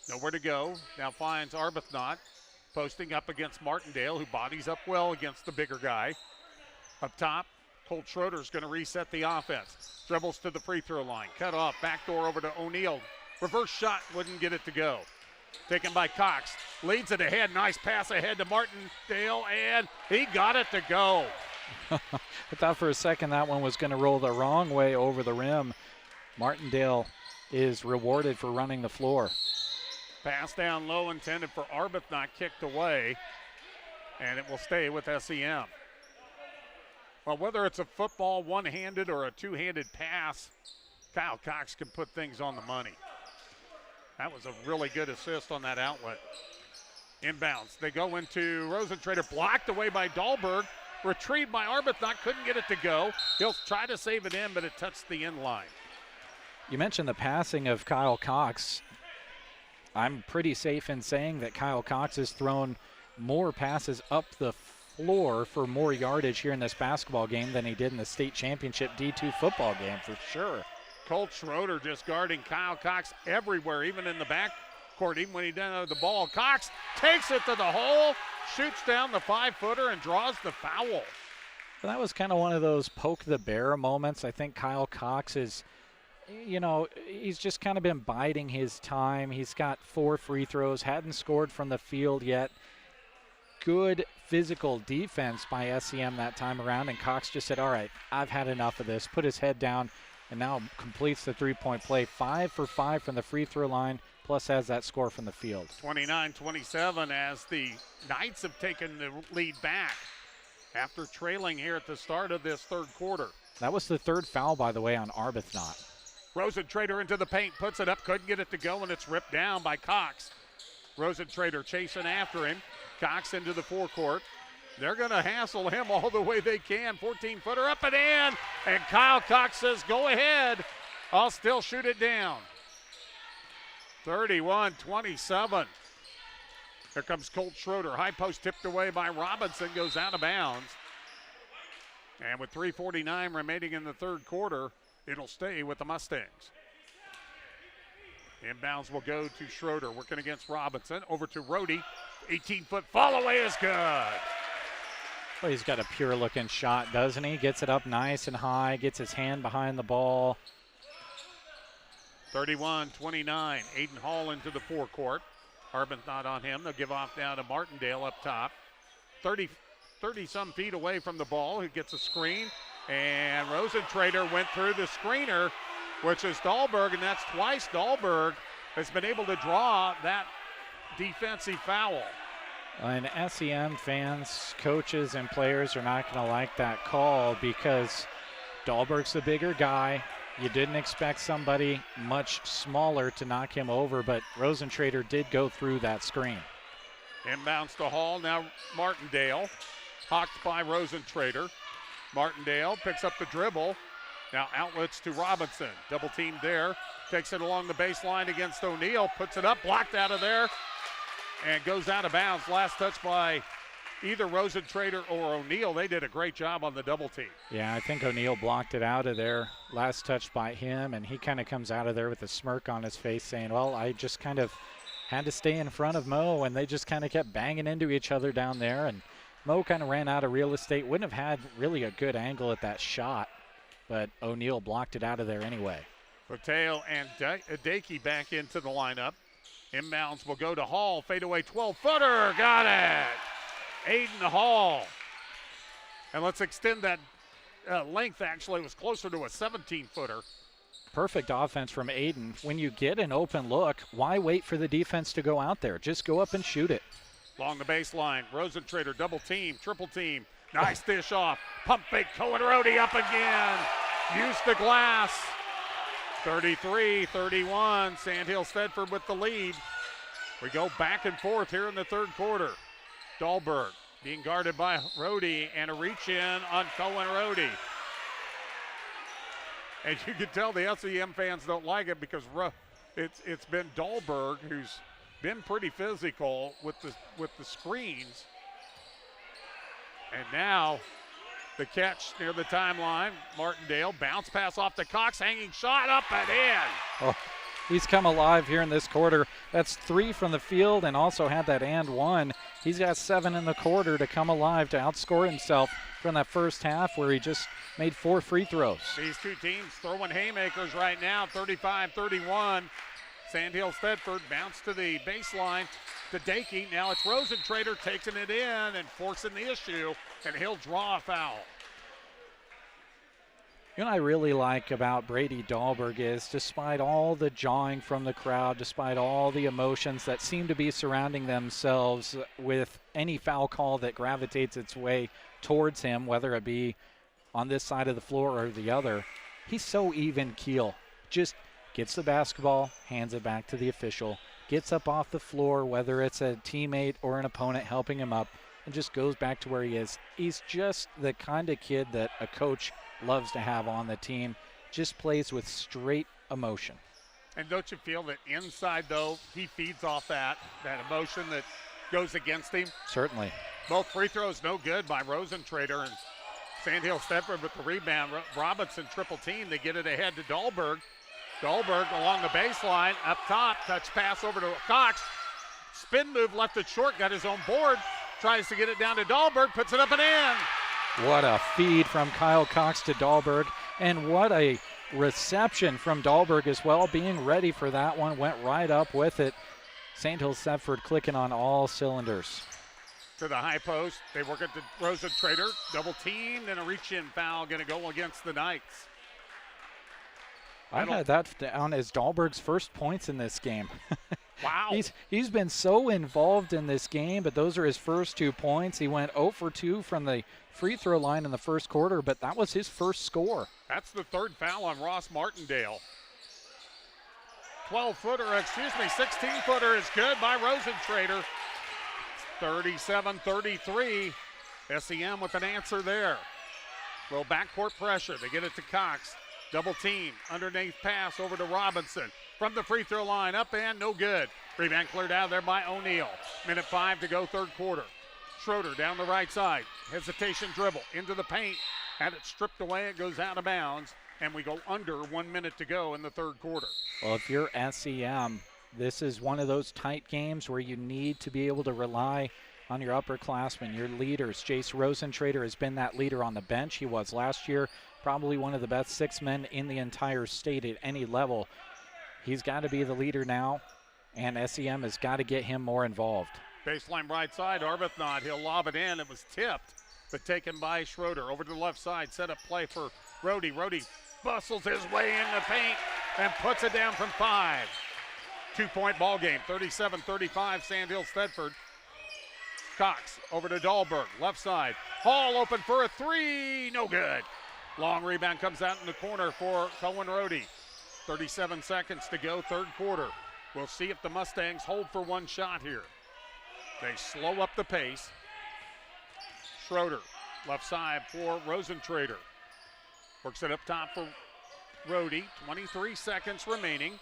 Nowhere to go. Now finds Arbuthnot, posting up against Martindale, who bodies up well against the bigger guy. Up top, Colt Schroeder's going to reset the offense. Dribbles to the free throw line. Cut off. Backdoor over to O'Neill. Reverse shot, wouldn't get it to go. Taken by Cox. Leads it ahead. Nice pass ahead to Martindale, and he got it to go. I thought for a second that one was going to roll the wrong way over the rim. Martindale is rewarded for running the floor. Pass down low, intended for Arbuthnot, kicked away, and it will stay with SEM. Well, whether it's a football one-handed or a two-handed pass, Kyle Cox can put things on the money. That was a really good assist on that outlet. Inbounds. They go into Rosentrader, blocked away by Dahlberg, retrieved by Arbuthnot, couldn't get it to go. He'll try to save it in, but it touched the end line. You mentioned the passing of Kyle Cox. I'm pretty safe in saying that Kyle Cox has thrown more passes up the floor for more yardage here in this basketball game than he did in the state championship D2 football game for sure. Colt Schroeder just guarding Kyle Cox everywhere, even in the backcourt, even when he doesn't have the ball. Cox takes it to the hole, shoots down the 5-footer, and draws the foul. Well, that was kind of one of those poke the bear moments. I think Kyle Cox is he's just kind of been biding his time. He's got 4 free throws, hadn't scored from the field yet. Good physical defense by SEM that time around, and Cox just said, all right, I've had enough of this, put his head down, and now completes the three-point play. 5 for 5 from the free throw line, plus has that score from the field. 29-27 as the Knights have taken the lead back after trailing here at the start of this third quarter. That was the 3rd foul, by the way, on Arbuthnot. Rosentrader into the paint, puts it up, couldn't get it to go, and it's ripped down by Cox. Rosentrader chasing after him. Cox into the forecourt. They're going to hassle him all the way they can. 14-footer up and in, and Kyle Cox says, go ahead. I'll still shoot it down. 31-27. Here comes Colt Schroeder. High post tipped away by Robinson, goes out of bounds. And with 3:49 remaining in the third quarter, it'll stay with the Mustangs. Inbounds will go to Schroeder, working against Robinson. Over to Rohde. 18-foot fall away is good. Well, he's got a pure-looking shot, doesn't he? Gets it up nice and high, gets his hand behind the ball. 31-29. Aiden Hall into the forecourt. Arbuthnot on him. They'll give off now to Martindale up top. 30-some feet away from the ball. Who gets a screen. And Rosentrader went through the screener, which is Dahlberg, and that's twice Dahlberg has been able to draw that defensive foul. And SEM fans, coaches, and players are not going to like that call because Dahlberg's the bigger guy. You didn't expect somebody much smaller to knock him over, but Rosentrader did go through that screen. Inbounds to Hall, now Martindale. Hawked by Rosentrader. Martindale picks up the dribble. Now outlets to Robinson. Double teamed there. Takes it along the baseline against O'Neal. Puts it up, blocked out of there. And goes out of bounds. Last touch by either Rosentrader or O'Neal. They did a great job on the double team. Yeah, I think O'Neal blocked it out of there. Last touch by him, and he kind of comes out of there with a smirk on his face saying, well, I just kind of had to stay in front of Mo, and they just kind of kept banging into each other down there, and Mo kind of ran out of real estate. Wouldn't have had really a good angle at that shot, but O'Neal blocked it out of there anyway. Mateo and Adaki back into the lineup. Inbounds will go to Hall. Fadeaway 12-footer. Got it. Aiden Hall. And let's extend that length. Actually, it was closer to a 17-footer. Perfect offense from Aiden. When you get an open look, why wait for the defense to go out there? Just go up and shoot it. Along the baseline, Rosentrader double team, triple team. Nice dish off. Pump fake, Cohen Rohde up again. Use the glass. 33-31, Sandhills Thedford with the lead. We go back and forth here in the third quarter. Dahlberg being guarded by Rohde and a reach in on Cohen Rohde. And you can tell the SEM fans don't like it because it's been Dahlberg who's been pretty physical with the screens. And now the catch near the timeline. Martindale, bounce pass off to Cox, hanging shot up and in. Oh, he's come alive here in this quarter. That's 3 from the field and also had that and one. He's got 7 in the quarter to come alive to outscore himself from that first half where he just made 4 free throws. These two teams throwing haymakers right now, 35-31. Sandhills Thedford bounce to the baseline to Dakey. Now it's Rosentrader taking it in and forcing the issue, and he'll draw a foul. You know what I really like about Brady Dahlberg is despite all the jawing from the crowd, despite all the emotions that seem to be surrounding themselves with any foul call that gravitates its way towards him, whether it be on this side of the floor or the other, he's so even keel. Just gets the basketball, hands it back to the official, gets up off the floor, whether it's a teammate or an opponent helping him up, and just goes back to where he is. He's just the kind of kid that a coach loves to have on the team, just plays with straight emotion. And don't you feel that inside, though, he feeds off that emotion that goes against him? Certainly. Both free throws no good by Rosentrader, and Sandhills Thedford with the rebound. Robinson triple team. They get it ahead to Dahlberg. Dahlberg along the baseline, up top, touch pass over to Cox. Spin move, left it short, got his own board. Tries to get it down to Dahlberg, puts it up and in. What a feed from Kyle Cox to Dahlberg, and what a reception from Dahlberg as well, being ready for that one, went right up with it. Sandhills Thedford clicking on all cylinders. To the high post, they work at the Rosentrader, double teamed, and a reach-in foul going to go against the Knights. I had that down as Dahlberg's first points in this game. Wow. He's been so involved in this game, but those are his first 2 points. He went 0 for 2 from the free throw line in the first quarter, but that was his first score. That's the third foul on Ross Martindale. 16-footer is good by Rosentrader. 37-33. SEM with an answer there. Little backcourt pressure. They get it to Cox. Double team. Underneath pass over to Robinson. From the free throw line. Up and no good. Rebound cleared out there by O'Neal. Minute 5 to go, third quarter. Schroeder down the right side. Hesitation dribble. Into the paint. Had it stripped away. It goes out of bounds. And we go under 1 minute to go in the third quarter. Well, if you're SEM, this is one of those tight games where you need to be able to rely on your upperclassmen, your leaders. Jace Rosentrader has been that leader on the bench. He was last year, probably one of the best 6 men in the entire state at any level. He's got to be the leader now, and SEM has got to get him more involved. Baseline right side, Arbuthnot. He'll lob it in. It was tipped, but taken by Schroeder. Over to the left side, set up play for Rhodey. Rhodey bustles his way in the paint and puts it down from 5. 2-point ball game, 37-35, Sandhills Thedford. Cox over to Dahlberg, left side. Hall open for a 3, no good. Long rebound comes out in the corner for Cohen Rhodey. 37 seconds to go, third quarter. We'll see if the Mustangs hold for one shot here. They slow up the pace. Schroeder, left side for Rosentrader. Works it up top for Rhodey. 23 seconds remaining.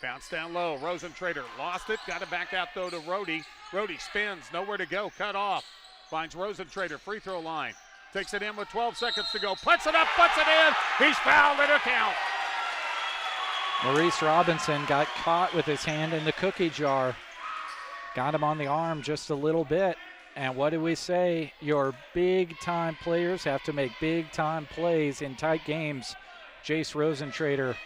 Bounce down low. Rosentrader lost it. Got it back out, though, to Rhodey. Rhodey spins. Nowhere to go. Cut off. Finds Rosentrader. Free throw line. Takes it in with 12 seconds to go. Puts it up. Puts it in. He's fouled. It'll count. Maurice Robinson got caught with his hand in the cookie jar. Got him on the arm just a little bit. And what do we say? Your big-time players have to make big-time plays in tight games. Jace Rosentrader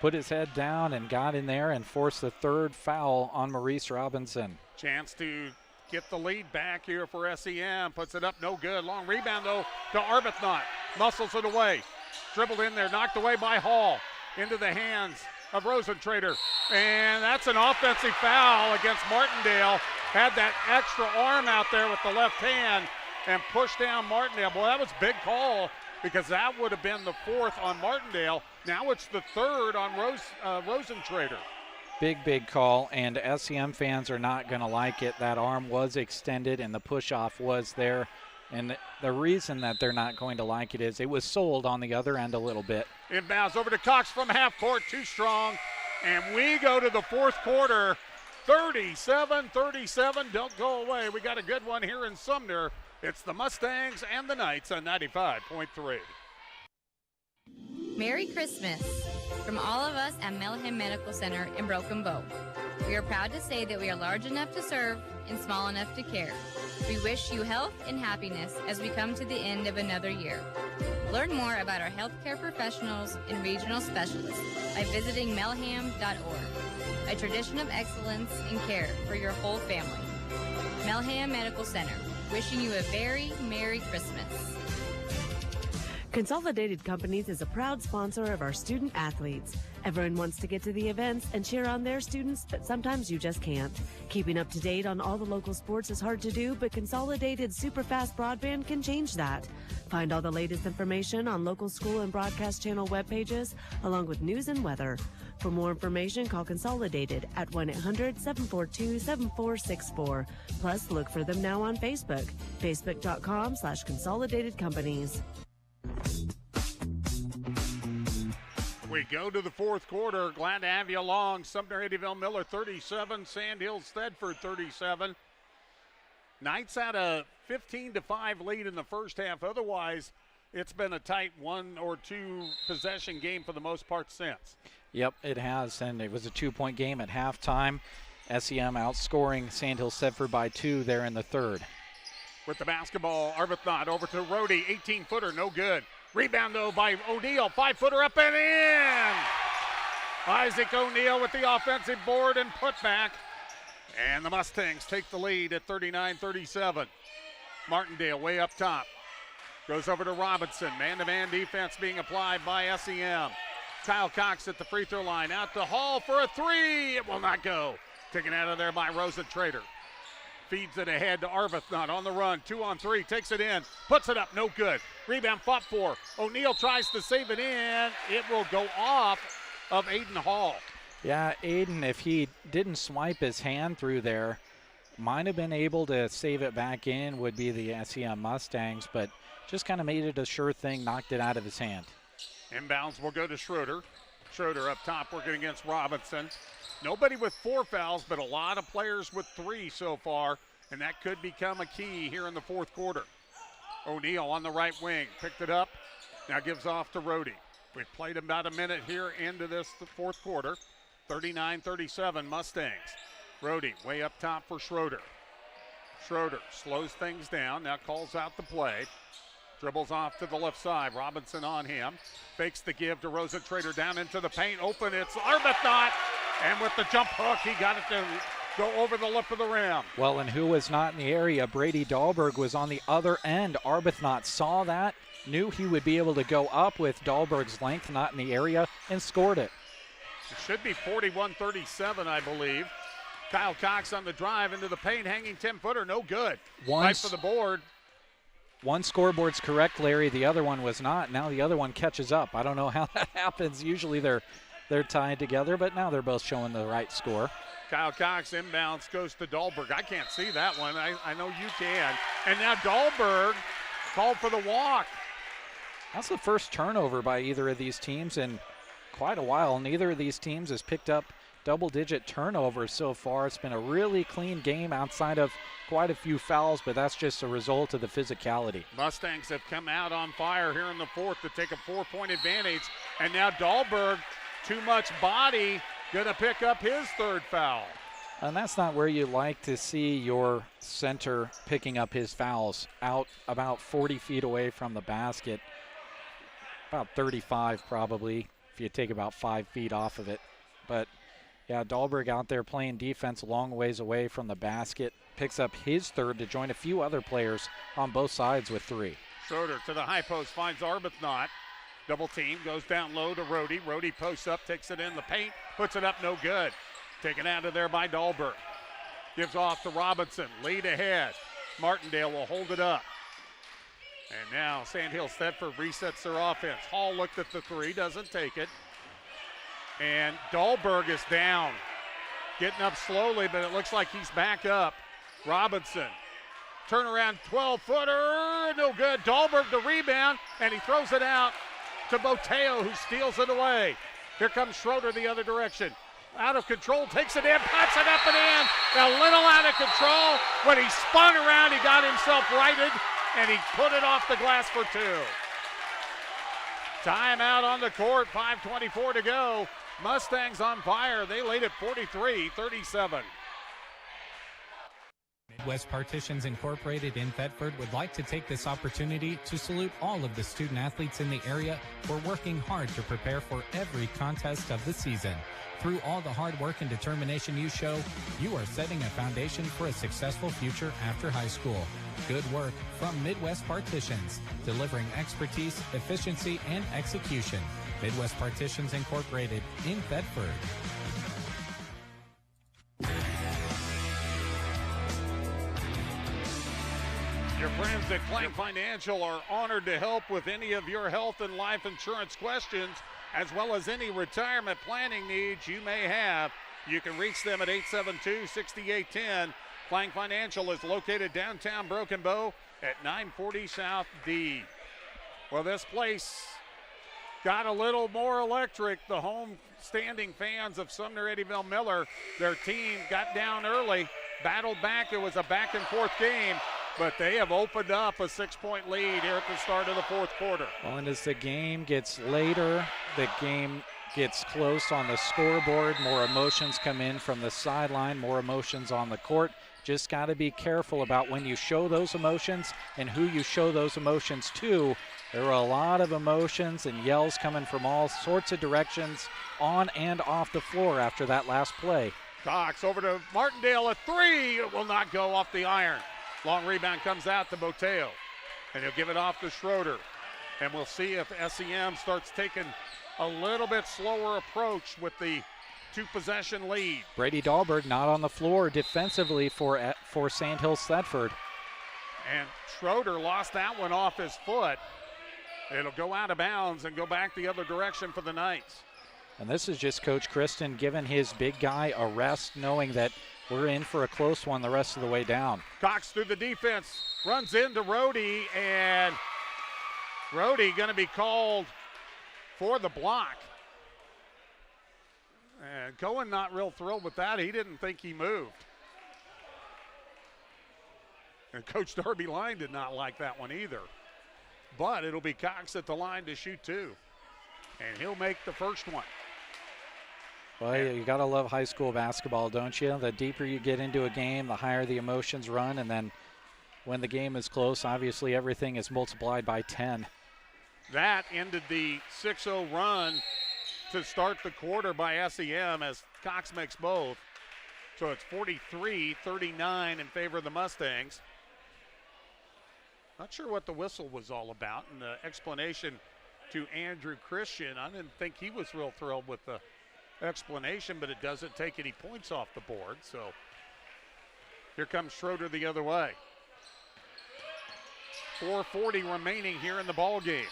put his head down and got in there and forced the third foul on Maurice Robinson. Chance to get the lead back here for SEM. Puts it up, no good. Long rebound, though, to Arbuthnot. Muscles it away. Dribbled in there, knocked away by Hall. Into the hands of Rosentrader. And that's an offensive foul against Martindale. Had that extra arm out there with the left hand and pushed down Martindale. Boy, that was a big call because that would have been the fourth on Martindale. Now it's the third on Rosentrader. Big call, and SEM fans are not going to like it. That arm was extended and the push-off was there. And the reason that they're not going to like it is it was sold on the other end a little bit. Inbounds over to Cox from half court, too strong. And we go to the fourth quarter, 37-37. Don't go away. We got a good one here in Sumner. It's the Mustangs and the Knights on 95.3. Merry Christmas from all of us at Melham Medical Center in Broken Bow. We are proud to say that we are large enough to serve and small enough to care. We wish you health and happiness as we come to the end of another year. Learn more about our healthcare professionals and regional specialists by visiting melham.org. A tradition of excellence and care for your whole family. Melham Medical Center, wishing you a very Merry Christmas. Consolidated Companies is a proud sponsor of our student athletes. Everyone wants to get to the events and cheer on their students, but sometimes you just can't. Keeping up to date on all the local sports is hard to do, but Consolidated Superfast Broadband can change that. Find all the latest information on local school and broadcast channel web pages, along with news and weather. For more information, call Consolidated at 1-800-742-7464. Plus, look for them now on Facebook, facebook.com/Consolidated Companies. We go to the fourth quarter. Glad to have you along. Sumner Eddyville Miller 37, Sandhills Thedford 37. Knights had a 15-5 lead in the first half. Otherwise, it's been a tight 1 or 2 possession game for the most part since. Yep, it has, and it was a 2-point game at halftime. SEM outscoring Sandhills Thedford by 2 there in the third. With the basketball, Arbuthnot over to Rhodey, 18-footer, no good. Rebound, though, by O'Neal. 5-footer up and in. Isaac O'Neal with the offensive board and putback. And the Mustangs take the lead at 39-37. Martindale way up top. Goes over to Robinson. Man-to-man defense being applied by SEM. Kyle Cox at the free throw line. Out to Hall for a three. It will not go. Taken out of there by Rosentrader. Feeds it ahead to Arbuthnot on the run. 2-on-3. Takes it in. Puts it up. No good. Rebound fought for. O'Neal tries to save it in. It will go off of Aiden Hall. Yeah, Aiden, if he didn't swipe his hand through there, might have been able to save it back in, would be the SEM Mustangs, but just kind of made it a sure thing, knocked it out of his hand. Inbounds will go to Schroeder. Schroeder up top working against Robinson. Nobody with 4 fouls, but a lot of players with 3 so far, and that could become a key here in the fourth quarter. O'Neal on the right wing, picked it up, now gives off to Rhodey. We've played about a minute here into this fourth quarter. 39-37 Mustangs. Rhodey way up top for Schroeder. Schroeder slows things down, now calls out the play. Dribbles off to the left side. Robinson on him. Fakes the give to Rosentrader down into the paint. Open, it's Arbuthnot. And with the jump hook, he got it to go over the lip of the rim. Well, and who was not in the area? Brady Dahlberg was on the other end. Arbuthnot saw that, knew he would be able to go up with Dahlberg's length, not in the area, and scored it. It should be 41-37, I believe. Kyle Cox on the drive into the paint, hanging 10-footer, no good. Right for the board. One scoreboard's correct, Larry. The other one was not. Now the other one catches up. I don't know how that happens. Usually they're tied together, but now they're both showing the right score. Kyle Cox inbounds goes to Dahlberg. I can't see that one. I know you can. And now Dahlberg called for the walk. That's the first turnover by either of these teams in quite a while. Neither of these teams has picked up double-digit turnovers so far. It's been a really clean game outside of quite a few fouls, but that's just a result of the physicality. Mustangs have come out on fire here in the fourth to take a 4-point advantage. And now Dahlberg, too much body, going to pick up his third foul. And that's not where you like to see your center picking up his fouls. Out about 40 feet away from the basket. About 35 probably, if you take about 5 feet off of it. But yeah, Dahlberg out there playing defense a long ways away from the basket. Picks up his third to join a few other players on both sides with 3. Schroeder to the high post, finds Arbuthnot. Double team, goes down low to Rhodey. Rhodey posts up, takes it in the paint, puts it up, no good. Taken out of there by Dahlberg. Gives off to Robinson, lead ahead. Martindale will hold it up. And now Sandhills Thedford resets their offense. Hall looked at the 3, doesn't take it. And Dahlberg is down. Getting up slowly, but it looks like he's back up. Robinson, turnaround 12-footer, no good. Dahlberg the rebound, and he throws it out to Boteo, who steals it away. Here comes Schroeder the other direction. Out of control, takes it in, puts it up and in. A little out of control. When he spun around, he got himself righted, and he put it off the glass for 2. Timeout on the court, 5:24 to go. Mustangs on fire. They lead at 43-37. Midwest Partitions Incorporated in Thedford would like to take this opportunity to salute all of the student athletes in the area for working hard to prepare for every contest of the season. Through all the hard work and determination you show, you are setting a foundation for a successful future after high school. Good work from Midwest Partitions, delivering expertise, efficiency, and execution. Midwest Partitions Incorporated in Thedford. Your friends at Clank Financial are honored to help with any of your health and life insurance questions, as well as any retirement planning needs you may have. You can reach them at 872-6810. Clank Financial is located downtown Broken Bow at 940 South D. Well, this place got a little more electric. The home standing fans of Sumner Eddyville Miller, their team got down early, battled back. It was a back and forth game, but they have opened up a 6-point lead here at the start of the fourth quarter. Well, and as the game gets later, the game gets close on the scoreboard. More emotions come in from the sideline, more emotions on the court. Just got to be careful about when you show those emotions and who you show those emotions to. There were a lot of emotions and yells coming from all sorts of directions on and off the floor after that last play. Cox over to Martindale, a three. It will not go off the iron. Long rebound comes out to Boteo, and he'll give it off to Schroeder. And we'll see if SEM starts taking a little bit slower approach with the two-possession lead. Brady Dahlberg not on the floor defensively for Sandhills Thedford. And Schroeder lost that one off his foot. It'll go out of bounds and go back the other direction for the Knights. And this is just Coach Kristen giving his big guy a rest, knowing that we're in for a close one the rest of the way down. Cox through the defense, runs into Rohde, and Rohde going to be called for the block. And Cohen not real thrilled with that. He didn't think he moved. And Coach Darby Line did not like that one either. But it'll be Cox at the line to shoot two. And he'll make the first one. Well, you got to love high school basketball, don't you? The deeper you get into a game, the higher the emotions run. And then when the game is close, obviously everything is multiplied by 10. That ended the 6-0 run to start the quarter by SEM as Cox makes both. So it's 43-39 in favor of the Mustangs. Not sure what the whistle was all about, and the explanation to Andrew Christian, I didn't think he was real thrilled with the explanation, but it doesn't take any points off the board. So here comes Schroeder the other way. 4:40 remaining here in the ball game.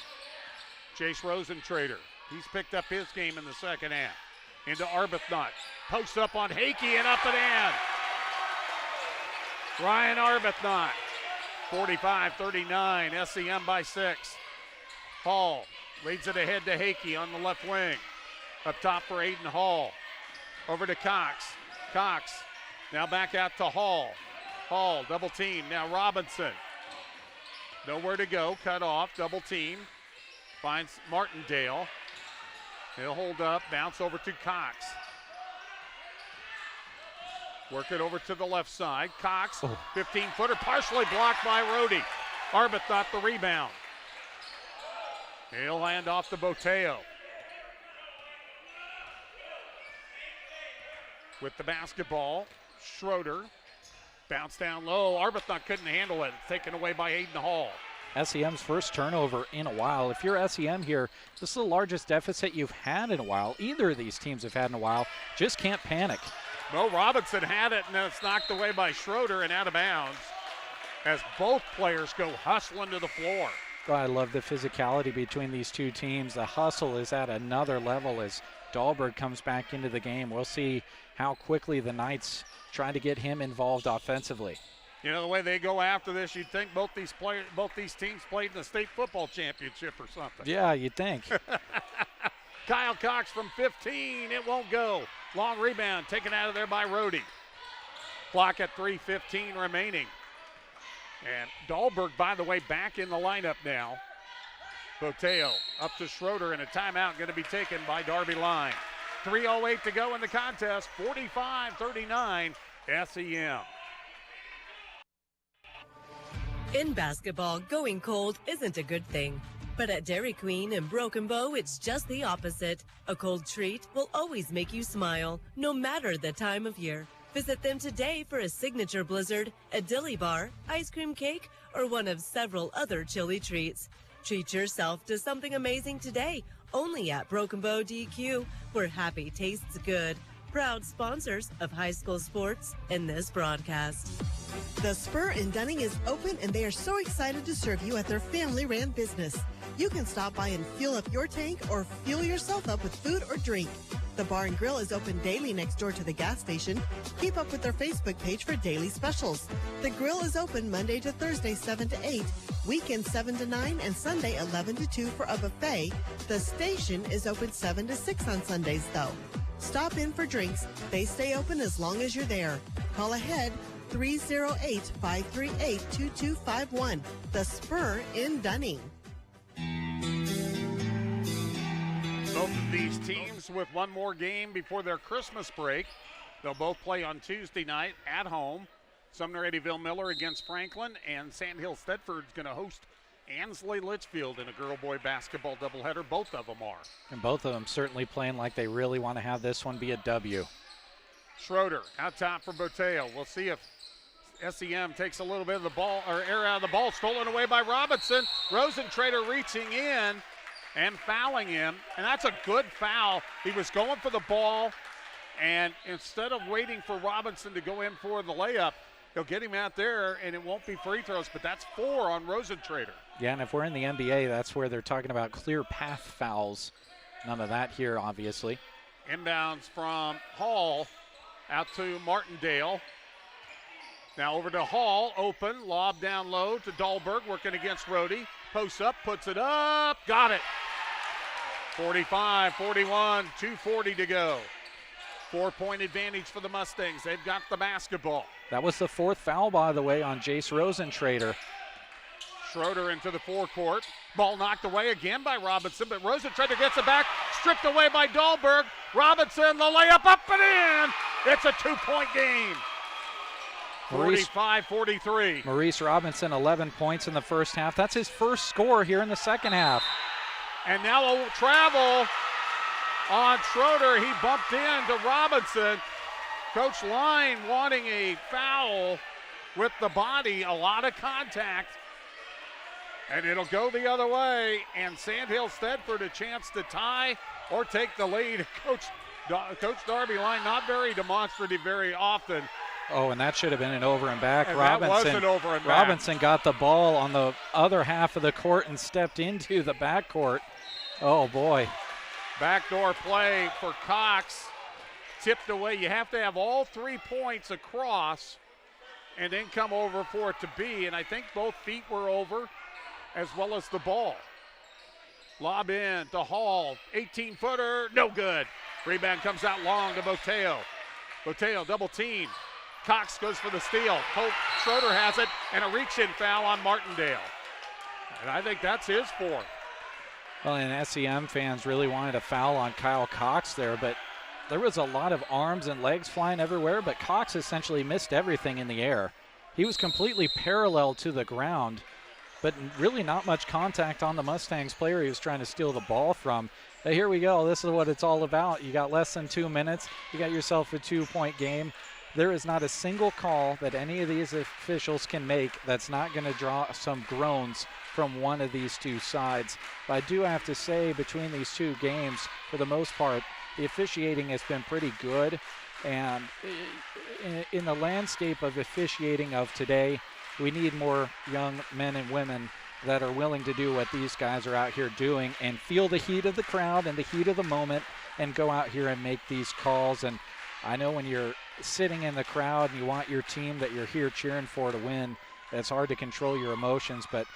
Chase Rosentrader, he's picked up his game in the second half. Into Arbuthnot, posts up on Hakey and up and in. Ryan Arbuthnot, 45-39, SEM by 6. Hall leads it ahead to Hakey on the left wing. Up top for Aiden Hall. Over to Cox. Cox now back out to Hall. Hall double team, now Robinson. Nowhere to go, cut off, double team. Finds Martindale. He'll hold up, bounce over to Cox. Work it over to the left side. Cox, 15-footer, partially blocked by Rohde. Arbuthnot the rebound. He'll hand off to Boteo. With the basketball, Schroeder. Bounce down low. Arbuthnot couldn't handle it. It's taken away by Aiden Hall. SEM's first turnover in a while. If you're SEM here, this is the largest deficit you've had in a while. Either of these teams have had in a while. Just can't panic. Mo Robinson had it, and then it's knocked away by Schroeder and out of bounds as both players go hustling to the floor. Well, I love the physicality between these two teams. The hustle is at another level as Dahlberg comes back into the game. We'll see how quickly the Knights try to get him involved offensively. You know, the way they go after this, you'd think both these teams played in the state football championship or something. Yeah, you'd think. Kyle Cox from 15. It won't go. Long rebound taken out of there by Rohde. Clock at 3:15 remaining. And Dahlberg, by the way, back in the lineup now. Boteo up to Schroeder, and a timeout going to be taken by Darby Line. 3:08 to go in the contest. 45-39 SEM. In basketball, going cold isn't a good thing. But at Dairy Queen in Broken Bow, it's just the opposite. A cold treat will always make you smile, no matter the time of year. Visit them today for a signature blizzard, a dilly bar, ice cream cake, or one of several other chilly treats. Treat yourself to something amazing today, only at Broken Bow DQ, where happy tastes good. Proud sponsors of high school sports in this broadcast. The Spur in Dunning is open, and they are so excited to serve you at their family-ran business. You can stop by and fuel up your tank or fuel yourself up with food or drink. The Bar and Grill is open daily next door to the gas station. Keep up with their Facebook page for daily specials. The Grill is open Monday to Thursday 7 to 8, weekends 7 to 9, and Sunday 11 to 2 for a buffet. The station is open 7 to 6 on Sundays, though. Stop in for drinks. They stay open as long as you're there. Call ahead 308-538-2251. The Spur in Dunning. Both of these teams with one more game before their Christmas break. They'll both play on Tuesday night at home. Sumner Eddyville Miller against Franklin, and Sandhills Thedford is going to host Ansley Litchfield in a girl-boy basketball doubleheader. Both of them are. And both of them certainly playing like they really want to have this one be a W. Schroeder out top for Boteo. We'll see if SEM takes a little bit of the ball, or air out of the ball, stolen away by Robinson. Rosentrader reaching in and fouling him, and that's a good foul. He was going for the ball, and instead of waiting for Robinson to go in for the layup, he'll get him out there, and it won't be free throws, but that's 4 on Rosentrader. Yeah, and if we're in the NBA, that's where they're talking about clear path fouls. None of that here, obviously. Inbounds from Hall out to Martindale. Now over to Hall, open, lob down low to Dahlberg, working against Rohde. Posts up, puts it up, got it. 45-41, 2:40 to go. 4-point advantage for the Mustangs. They've got the basketball. That was the 4th foul, by the way, on Jace Rosentrader. Schroeder into the forecourt. Ball knocked away again by Robinson, but Rosentrader gets it back, stripped away by Dahlberg. Robinson, the layup up and in. It's a 2-point game. 45-43. Maurice Robinson, 11 points in the first half. That's his first score here in the second half. And now a travel on Schroeder. He bumped into Robinson. Coach Line wanting a foul with the body, a lot of contact. And it'll go the other way, and Sandhills Thedford a chance to tie or take the lead. Coach Darby Line, not very demonstrative very often. Oh, and that should have been an over and back. And Robinson, that was an over and back. Robinson got the ball on the other half of the court and stepped into the backcourt. Oh, boy. Backdoor play for Cox. Tipped away. You have to have all 3 points across and then come over for it to be. And I think both feet were over as well as the ball. Lob in to Hall. 18-footer. No good. Rebound comes out long to Boteo. Boteo double team. Cox goes for the steal. Schroeder has it, and a reach-in foul on Martindale. And I think that's his 4th. Well, and SEM fans really wanted a foul on Kyle Cox there, but there was a lot of arms and legs flying everywhere, but Cox essentially missed everything in the air. He was completely parallel to the ground, but really not much contact on the Mustangs player he was trying to steal the ball from. But here we go. This is what it's all about. You got less than 2 minutes. You got yourself a 2-point game. There is not a single call that any of these officials can make that's not going to draw some groans from one of these two sides. But I do have to say, between these two games, for the most part, the officiating has been pretty good. And in the landscape of officiating of today, we need more young men and women that are willing to do what these guys are out here doing and feel the heat of the crowd and the heat of the moment and go out here and make these calls. And I know when you're sitting in the crowd and you want your team that you're here cheering for to win, it's hard to control your emotions, but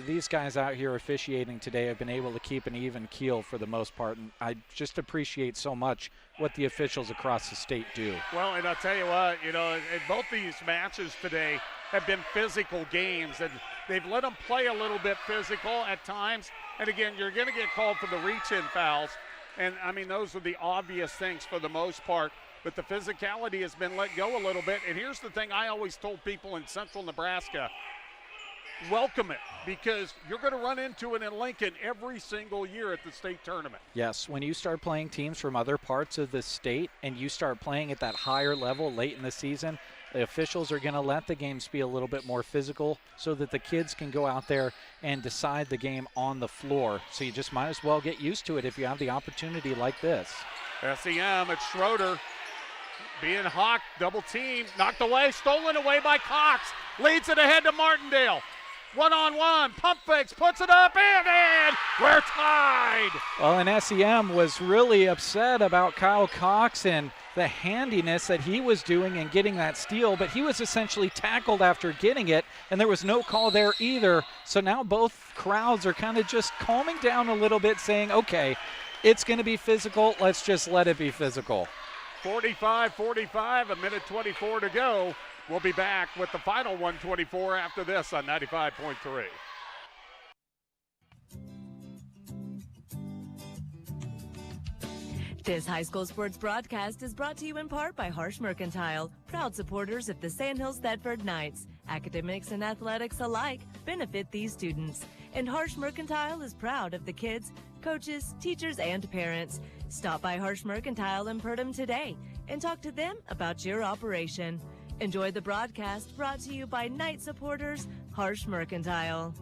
these guys out here officiating today have been able to keep an even keel for the most part, and I just appreciate so much what the officials across the state do. Well, and I'll tell you what, both these matches today have been physical games, and they've let them play a little bit physical at times. And again, you're going to get called for the reach-in fouls, and I mean, those are the obvious things for the most part. But the physicality has been let go a little bit. And here's the thing I always told people in central Nebraska, welcome it, because you're going to run into it in Lincoln every single year at the state tournament. Yes, when you start playing teams from other parts of the state and you start playing at that higher level late in the season, the officials are going to let the games be a little bit more physical so that the kids can go out there and decide the game on the floor. So you just might as well get used to it if you have the opportunity like this. SEM, it's Schroeder. Being hawked, double team, knocked away, stolen away by Cox. Leads it ahead to Martindale. One-on-one, pump fakes, puts it up, and in. We're tied. Well, and SEM was really upset about Kyle Cox and the handiness that he was doing and getting that steal, but he was essentially tackled after getting it, and there was no call there either. So now both crowds are kind of just calming down a little bit, saying, okay, it's going to be physical. Let's just let it be physical. 45-45, a minute 24 to go. We'll be back with the final 124 after this on 95.3. This high school sports broadcast is brought to you in part by Harsh Mercantile, proud supporters of the Sandhills Thedford Knights. Academics and athletics alike, benefit these students. And Harsh Mercantile is proud of the kids, coaches, teachers, and parents. Stop by Harsh Mercantile in Purdom today and talk to them about your operation. Enjoy the broadcast brought to you by night supporters Harsh Mercantile.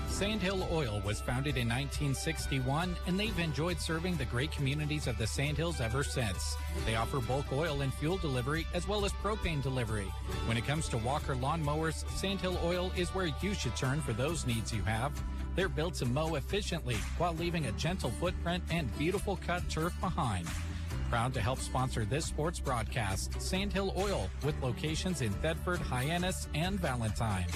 Sandhill Oil was founded in 1961, and they've enjoyed serving the great communities of the Sandhills ever since. They offer bulk oil and fuel delivery as well as propane delivery. When it comes to Walker lawnmowers, Sandhill Oil is where you should turn for those needs you have. They're built to mow efficiently while leaving a gentle footprint and beautiful cut turf behind. Proud to help sponsor this sports broadcast, Sandhill Oil, with locations in Thedford, Hyannis, and Valentine.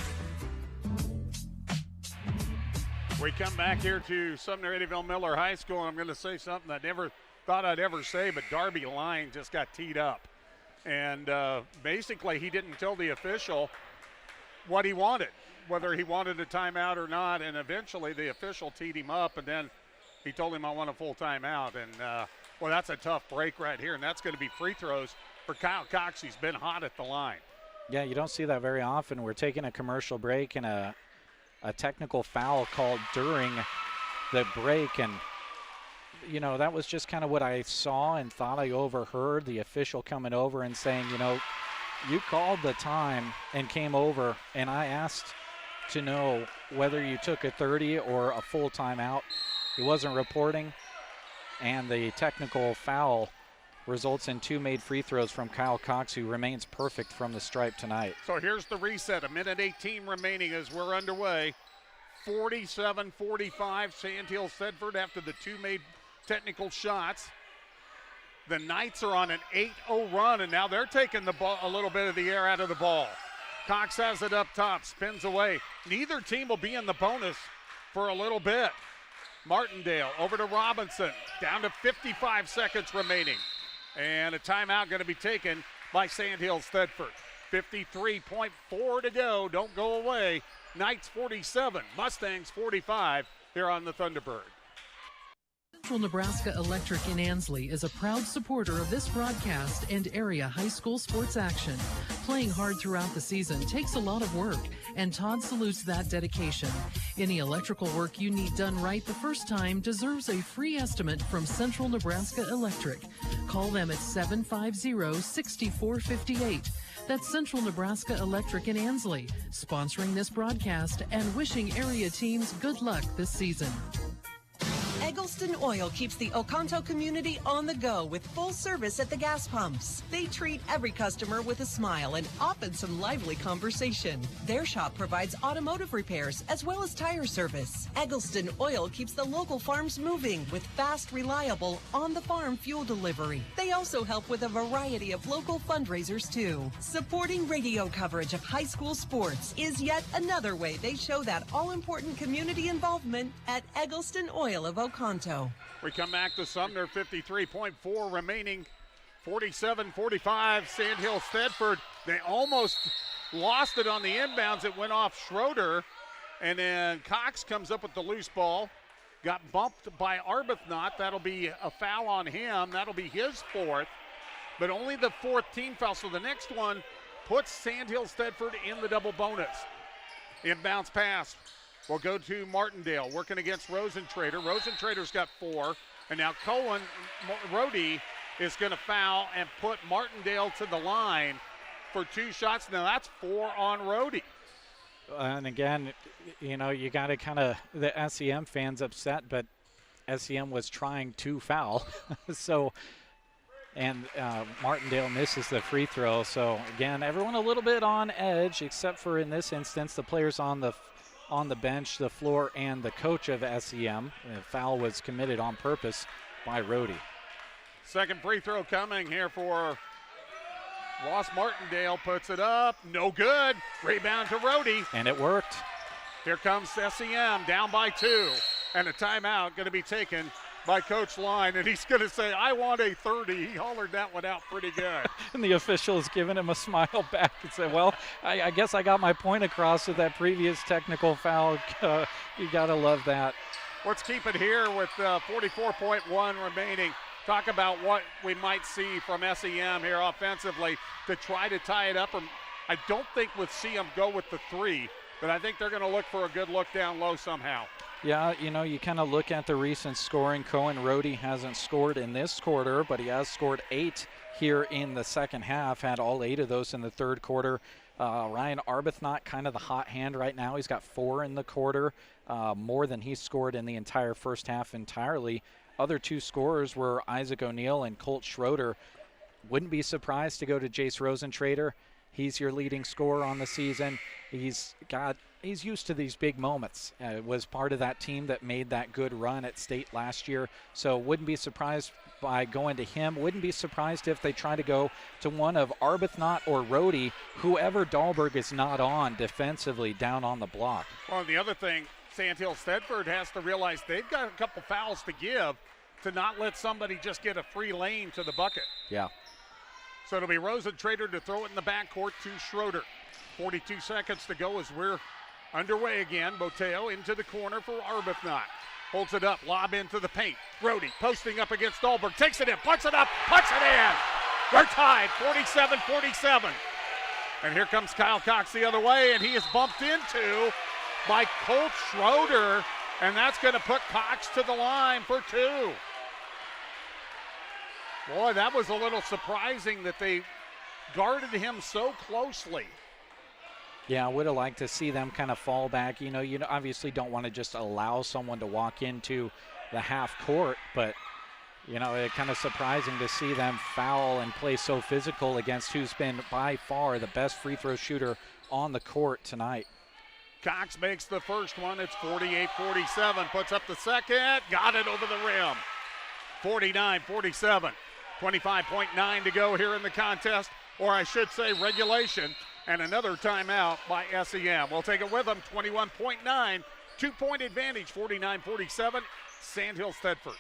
We come back here to Sumner Eddyville Miller High School, and I'm going to say something I never thought I'd ever say, but Darby Line just got teed up. And basically he didn't tell the official what he wanted, whether he wanted a timeout or not, and eventually the official teed him up, and then he told him I want a full timeout. And, well, that's a tough break right here, and that's going to be free throws for Kyle Cox. He's been hot at the line. Yeah, you don't see that very often. We're taking a commercial break and a technical foul called during the break, and you know, that was just kind of what I saw and thought I overheard the official coming over and saying, you know, you called the time and came over, and I asked to know whether you took a 30 or a full timeout. He wasn't reporting, and the technical foul results in 2 made free throws from Kyle Cox, who remains perfect from the stripe tonight. So here's the reset. A minute 18 remaining as we're underway. 47-45, Sandhills Thedford after the 2 made technical shots. The Knights are on an 8-0 run, and now they're taking the ball, a little bit of the air out of the ball. Cox has it up top, spins away. Neither team will be in the bonus for a little bit. Martindale over to Robinson, down to 55 seconds remaining. And a timeout going to be taken by Sandhills Thedford. 53.4 to go. Don't go away. Knights 47, Mustangs 45 here on the Thunderbird. Central Nebraska Electric in Ansley is a proud supporter of this broadcast and area high school sports action. Playing hard throughout the season takes a lot of work, and Todd salutes that dedication. Any electrical work you need done right the first time deserves a free estimate from Central Nebraska Electric. Call them at 750-6458. That's Central Nebraska Electric in Ansley, sponsoring this broadcast and wishing area teams good luck this season. Eggleston Oil keeps the Oconto community on the go with full service at the gas pumps. They treat every customer with a smile and often some lively conversation. Their shop provides automotive repairs as well as tire service. Eggleston Oil keeps the local farms moving with fast, reliable, on-the-farm fuel delivery. They also help with a variety of local fundraisers too. Supporting radio coverage of high school sports is yet another way they show that all-important community involvement at Eggleston Oil of Oconto. We come back to Sumner, 53.4 remaining, 47-45, Sandhills Thedford. They almost lost it on the inbounds. It went off Schroeder, and then Cox comes up with the loose ball. Got bumped by Arbuthnot. That'll be a foul on him. That'll be his 4th, but only the 4th team foul. So the next one puts Sandhills Thedford in the double bonus. Inbounds pass will go to Martindale, working against Rosentrader. Rosentrader's got 4, and now Cohen, Rhodey, is going to foul and put Martindale to the line for 2 shots. Now that's 4 on Rhodey. And again, you know, you got to kind of, the SEM fans upset, but SEM was trying to foul. So, and Martindale misses the free throw. So again, everyone a little bit on edge, except for in this instance, the players on the bench, the floor, and the coach of SEM. The foul was committed on purpose by Rhodey. Second free throw coming here for Ross Martindale. Puts it up. No good. Rebound to Rhodey. And it worked. Here comes SEM down by 2. And a timeout going to be taken by Coach Line, and he's going to say, I want a 30. He hollered that one out pretty good. And the official is giving him a smile back and said, well, I guess I got my point across with that previous technical foul. You got to love that. Let's keep it here with 44.1 remaining. Talk about what we might see from SEM here offensively to try to tie it up. I don't think we'll see them go with the 3. but I think they're going to look for a good look down low somehow. Yeah, you kind of look at the recent scoring. Cohen Rohde hasn't scored in this quarter, but he has scored 8 here in the second half, had all 8 of those in the third quarter. Ryan Arbuthnot, kind of the hot hand right now. He's got 4 in the quarter, more than he scored in the entire first half entirely. Other 2 scorers were Isaac O'Neill and Colt Schroeder. Wouldn't be surprised to go to Jace Rosentrader. He's your leading scorer on the season. He's used to these big moments. Was part of that team that made that good run at state last year. So wouldn't be surprised by going to him. Wouldn't be surprised if they try to go to one of Arbuthnot or Rohde, whoever Dahlberg is not on defensively down on the block. Well, the other thing, Sandhills Thedford has to realize they've got a couple fouls to give to not let somebody just get a free lane to the bucket. Yeah. So it'll be Rosentrader to throw it in the backcourt to Schroeder. 42 seconds to go as we're underway again. Boteo into the corner for Arbuthnot. Holds it up, lob into the paint. Rohde posting up against Dahlberg. Takes it in, puts it up, puts it in. We're tied, 47-47. And here comes Kyle Cox the other way, and he is bumped into by Colt Schroeder, and that's going to put Cox to the line for 2. Boy, that was a little surprising that they guarded him so closely. Yeah, I would have liked to see them kind of fall back. You obviously don't want to just allow someone to walk into the half court, but, it's kind of surprising to see them foul and play so physical against who's been by far the best free throw shooter on the court tonight. Cox makes the first one. It's 48-47. Puts up the second. Got it over the rim. 49-47. 25.9 to go here in the contest, or I should say regulation. And another timeout by SEM. We'll take it with them. 21.9, 2-point advantage, 49-47, Sandhills Thedford.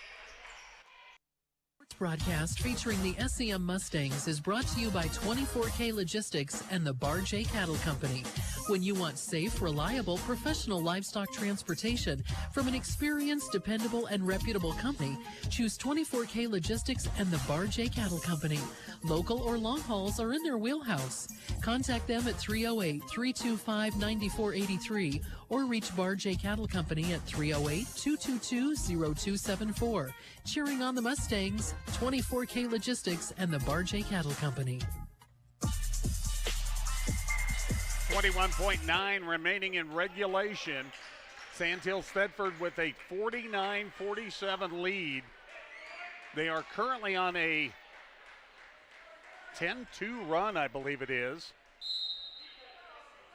Broadcast featuring the SEM Mustangs is brought to you by 24K Logistics and the Bar J Cattle Company. When you want safe, reliable, professional livestock transportation from an experienced, dependable, and reputable company, choose 24K Logistics and the Bar J Cattle Company. Local or long hauls are in their wheelhouse. Contact them at 308-325-9483 or reach Bar J Cattle Company at 308-222-0274. Cheering on the Mustangs, 24K Logistics and the Bar J Cattle Company. 21.9 remaining in regulation. Sandhills Thedford with a 49-47 lead. They are currently on a 10-2 run, I believe it is,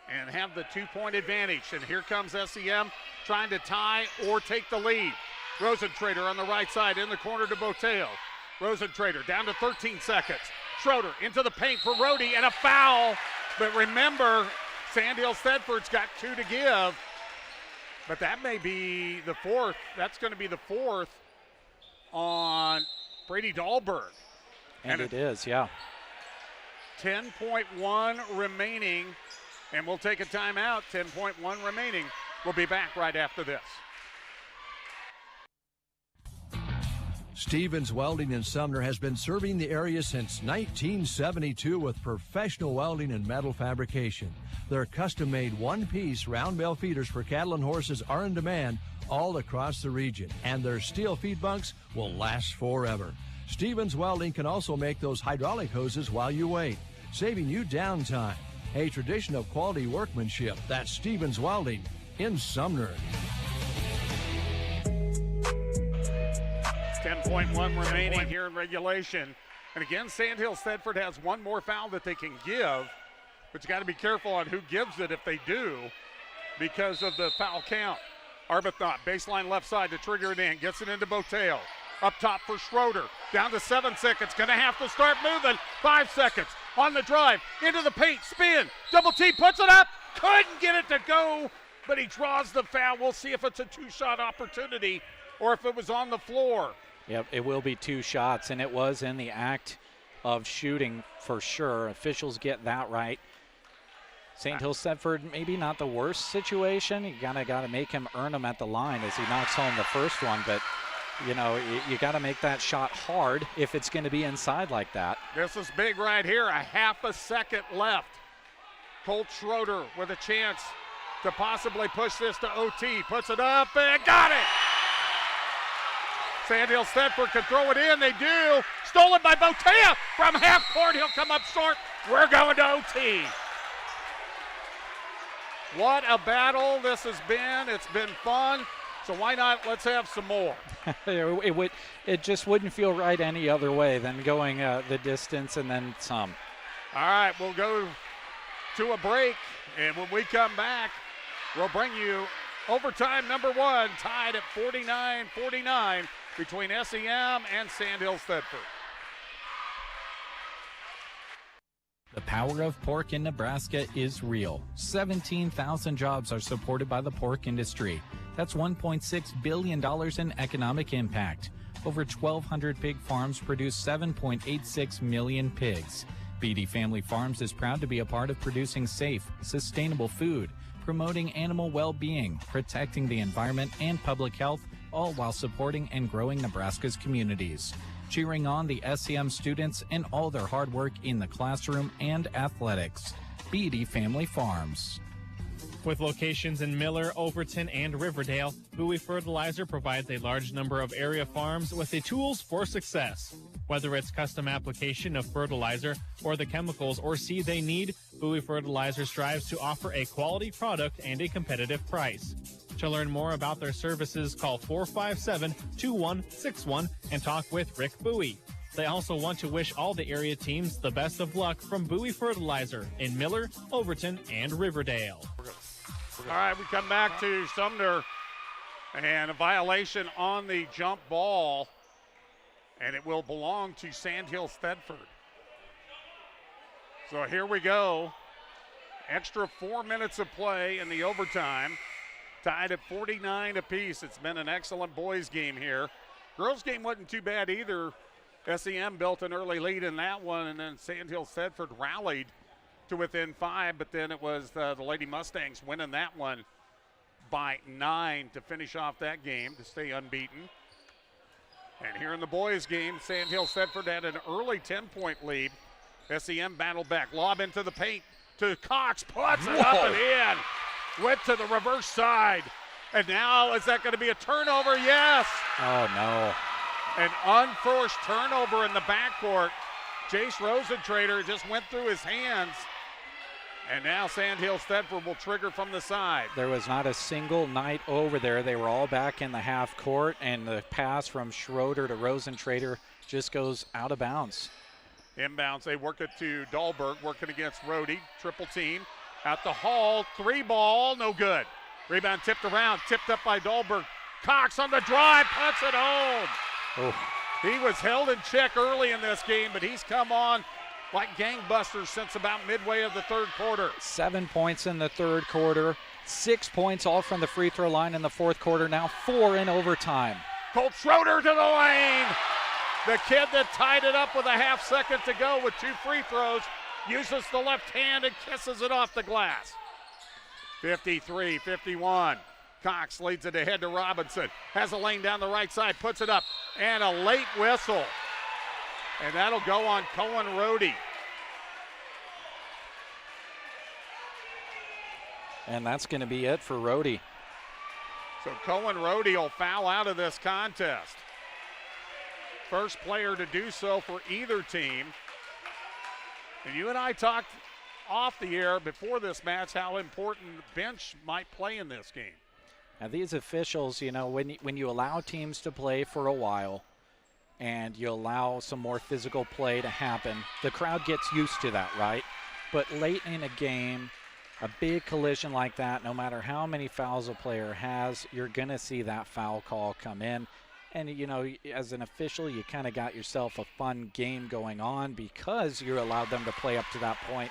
and have the 2-point advantage. And here comes SEM trying to tie or take the lead. Rosentrader on the right side in the corner to Boteo. Rosentrader down to 13 seconds. Schroeder into the paint for Rohde, and a foul. But remember, Sandhills Thedford's got 2 to give, but that may be the 4th. That's going to be the 4th on Brady Dahlberg. And it is, yeah. 10.1 remaining, and we'll take a timeout. 10.1 remaining. We'll be back right after this. Stevens Welding in Sumner has been serving the area since 1972 with professional welding and metal fabrication. Their custom-made one-piece round bale feeders for cattle and horses are in demand all across the region, and their steel feed bunks will last forever. Stevens Welding can also make those hydraulic hoses while you wait, saving you downtime. A tradition of quality workmanship. That's Stevens Welding in Sumner. 10.1 remaining here in regulation. And again, Sandhills Thedford has one more foul that they can give, but you got to be careful on who gives it if they do because of the foul count. Arbuthnot, baseline left side to trigger it in, gets it into Boteo. Up top for Schroeder, down to 7 seconds, gonna have to start moving. 5 seconds on the drive, into the paint, spin, double T, puts it up, couldn't get it to go, but he draws the foul. We'll see if it's a 2-shot opportunity or if it was on the floor. Yep, it will be 2 shots, and it was in the act of shooting for sure. Officials get that right. Sandhills Thedford, maybe not the worst situation. You got to make him earn them at the line as he knocks home the first one, but you got to make that shot hard if it's going to be inside like that. This is big right here, a half a second left. Colt Schroeder with a chance to possibly push this to OT. Puts it up and got it. Sandhills Thedford can throw it in. They do. Stolen by Botea from half court. He'll come up short. We're going to OT. What a battle this has been. It's been fun. So why not? Let's have some more. It just wouldn't feel right any other way than going the distance and then some. All right, we'll go to a break, and when we come back, we'll bring you overtime number one, tied at 49-49 between SEM and Sandhills Thedford. The power of pork in Nebraska is real. 17,000 jobs are supported by the pork industry. That's $1.6 billion in economic impact. Over 1,200 pig farms produce 7.86 million pigs. BD Family Farms is proud to be a part of producing safe, sustainable food, promoting animal well-being, protecting the environment and public health, all while supporting and growing Nebraska's communities. Cheering on the SEM students and all their hard work in the classroom and athletics. BD Family Farms. With locations in Miller, Overton, and Riverdale, Bowie Fertilizer provides a large number of area farms with the tools for success. Whether it's custom application of fertilizer or the chemicals or seed they need, Bowie Fertilizer strives to offer a quality product and a competitive price. To learn more about their services, call 457-2161 and talk with Rick Bowie. They also want to wish all the area teams the best of luck from Bowie Fertilizer in Miller, Overton, and Riverdale. All right, we come back to Sumner, and a violation on the jump ball, and it will belong to Sandhills Thedford. So here we go. Extra 4 minutes of play in the overtime, tied at 49 apiece. It's been an excellent boys game here. Girls game wasn't too bad either. SEM built an early lead in that one, and then Sandhills Thedford rallied to within 5, but then it was the Lady Mustangs winning that one by 9 to finish off that game to stay unbeaten. And here in the boys game, Sandhills Thedford had an early 10-point lead. SEM battled back, lob into the paint to Cox, puts it up and in. Went to the reverse side. And now is that going to be a turnover? Yes. Oh, no. An unforced turnover in the backcourt. Jace Rosentrader just went through his hands. And now Sandhills Thedford will trigger from the side. There was not a single night over there. They were all back in the half court, and the pass from Schroeder to Rosentrader just goes out of bounds. Inbounds, they work it to Dahlberg, working against Rhodey. Triple team. At the Hall, 3 ball, no good. Rebound tipped around, tipped up by Dahlberg. Cox on the drive, puts it home. Oh. He was held in check early in this game, but he's come on like gangbusters since about midway of the third quarter. 7 points in the third quarter, 6 points all from the free throw line in the fourth quarter, now 4 in overtime. Colt Schroeder to the lane. The kid that tied it up with a half second to go with 2 free throws uses the left hand and kisses it off the glass. 53-51. Cox leads it ahead to Robinson. Has a lane down the right side, puts it up, and a late whistle. And that'll go on Cohen Rhodey. And that's going to be it for Rhodey. So Cohen Rhodey will foul out of this contest. First player to do so for either team. And you and I talked off the air before this match how important the bench might play in this game. Now these officials, you know, when you allow teams to play for a while and you allow some more physical play to happen, the crowd gets used to that, right? But late in a game, a big collision like that, no matter how many fouls a player has, you're going to see that foul call come in. And, you know, as an official, you kind of got yourself a fun game going on because you allowed them to play up to that point.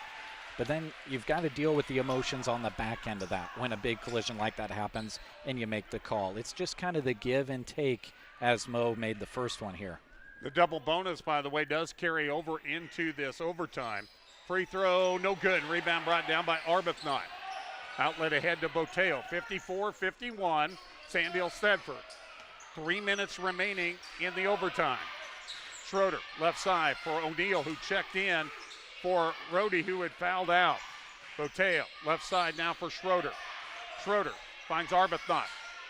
But then you've got to deal with the emotions on the back end of that when a big collision like that happens and you make the call. It's just kind of the give and take as Mo made the first one here. The double bonus, by the way, does carry over into this overtime. Free throw, no good. Rebound brought down by Arbuthnot. Outlet ahead to Boteo. 54-51, Sandhills Thedford. 3 minutes remaining in the overtime. Schroeder, left side for O'Neal, who checked in for Rhodey, who had fouled out. Boteo, left side now for Schroeder. Schroeder finds Arbuthnot.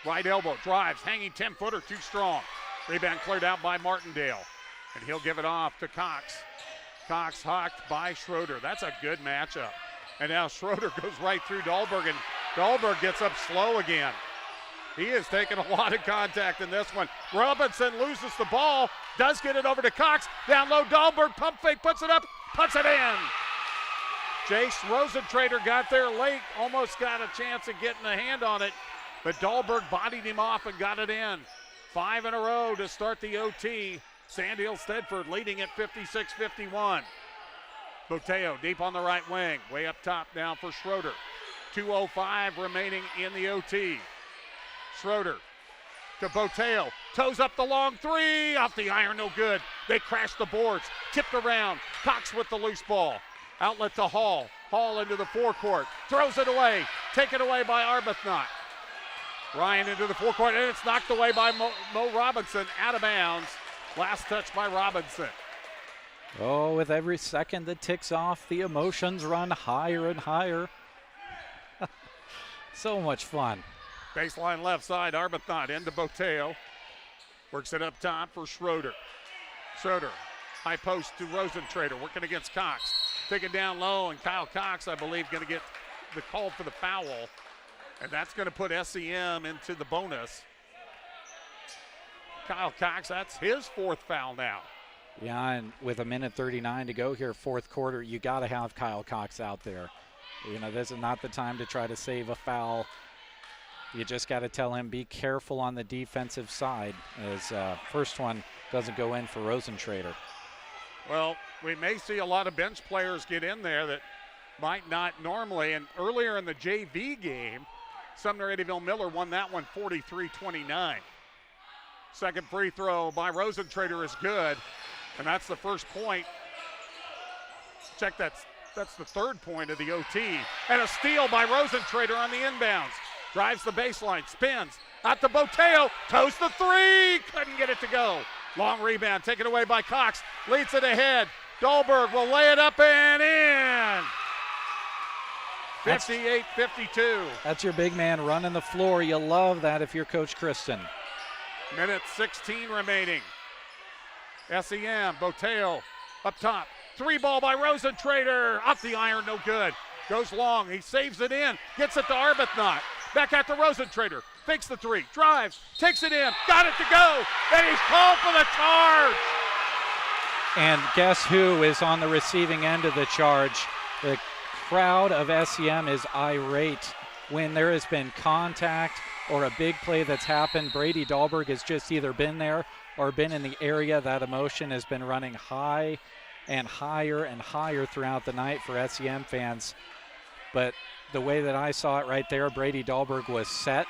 Right elbow, drives, hanging 10-footer, too strong. Rebound cleared out by Martindale. And he'll give it off to Cox. Cox hawked by Schroeder. That's a good matchup. And now Schroeder goes right through Dahlberg, and Dahlberg gets up slow again. He has taken a lot of contact in this one. Robinson loses the ball, does get it over to Cox. Down low, Dahlberg, pump fake, puts it up, puts it in. Jace Rosentrader got there late, almost got a chance of getting a hand on it, but Dahlberg bodied him off and got it in. 5 in a row to start the OT. Sandhills Thedford leading at 56-51. Boteo deep on the right wing, way up top now for Schroeder. 2:05 remaining in the OT. Schroeder to Boteo, toes up the long three, off the iron, no good. They crash the boards, tipped around. Cox with the loose ball. Outlet to Hall. Hall into the forecourt, throws it away, taken away by Arbuthnot. Ryan into the forecourt, and it's knocked away by Mo Robinson, out of bounds. Last touch by Robinson. Oh, with every second that ticks off, the emotions run higher and higher. So much fun. Baseline left side, Arbuthnot into Boteo. Works it up top for Schroeder. Schroeder, high post to Rosentrader, working against Cox. Taken down low, and Kyle Cox, I believe, going to get the call for the foul. And that's going to put SEM into the bonus. Kyle Cox, that's his 4th foul now. Yeah, and with 1:39 to go here, 4th quarter, you got to have Kyle Cox out there. You know, this is not the time to try to save a foul. You just got to tell him, be careful on the defensive side, as first one doesn't go in for Rosentrader. Well, we may see a lot of bench players get in there that might not normally. And earlier in the JV game, Sumner Eddyville Miller won that one 43-29. Second free throw by Rosentrader is good, and that's the first point. Check that's the 3rd point of the OT. And a steal by Rosentrader on the inbounds. Drives the baseline, spins, out to Boteo, toes the three, couldn't get it to go. Long rebound taken away by Cox, leads it ahead. Dahlberg will lay it up and in. 58-52. That's your big man running the floor. You love that if you're Coach Kristen. Minute 16 remaining. SEM, Boteo up top. 3-ball by Rosentrader. Off the iron, no good. Goes long, he saves it in. Gets it to Arbuthnot. Back out to Rosentrader. Fakes the three, drives, takes it in, got it to go, and he's called for the charge. And guess who is on the receiving end of the charge? The crowd of SEM is irate. When there has been contact or a big play that's happened, Brady Dahlberg has just either been there or been in the area. That emotion has been running high and higher and higher throughout the night for SEM fans. But the way that I saw it right there, Brady Dahlberg was set.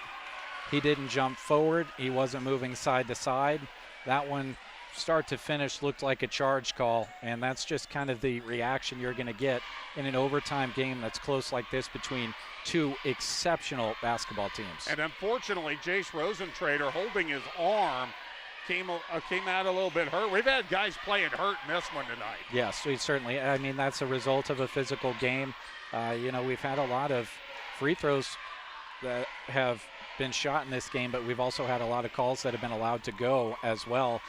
He didn't jump forward. He wasn't moving side to side. That one, start to finish, looked like a charge call, and that's just kind of the reaction you're going to get in an overtime game that's close like this between two exceptional basketball teams. And unfortunately, Jace Rosentrader holding his arm came out a little bit hurt. We've had guys playing hurt in this one tonight. Yes, we certainly. I mean, that's a result of a physical game. We've had a lot of free throws that have been shot in this game, but we've also had a lot of calls that have been allowed to go as well.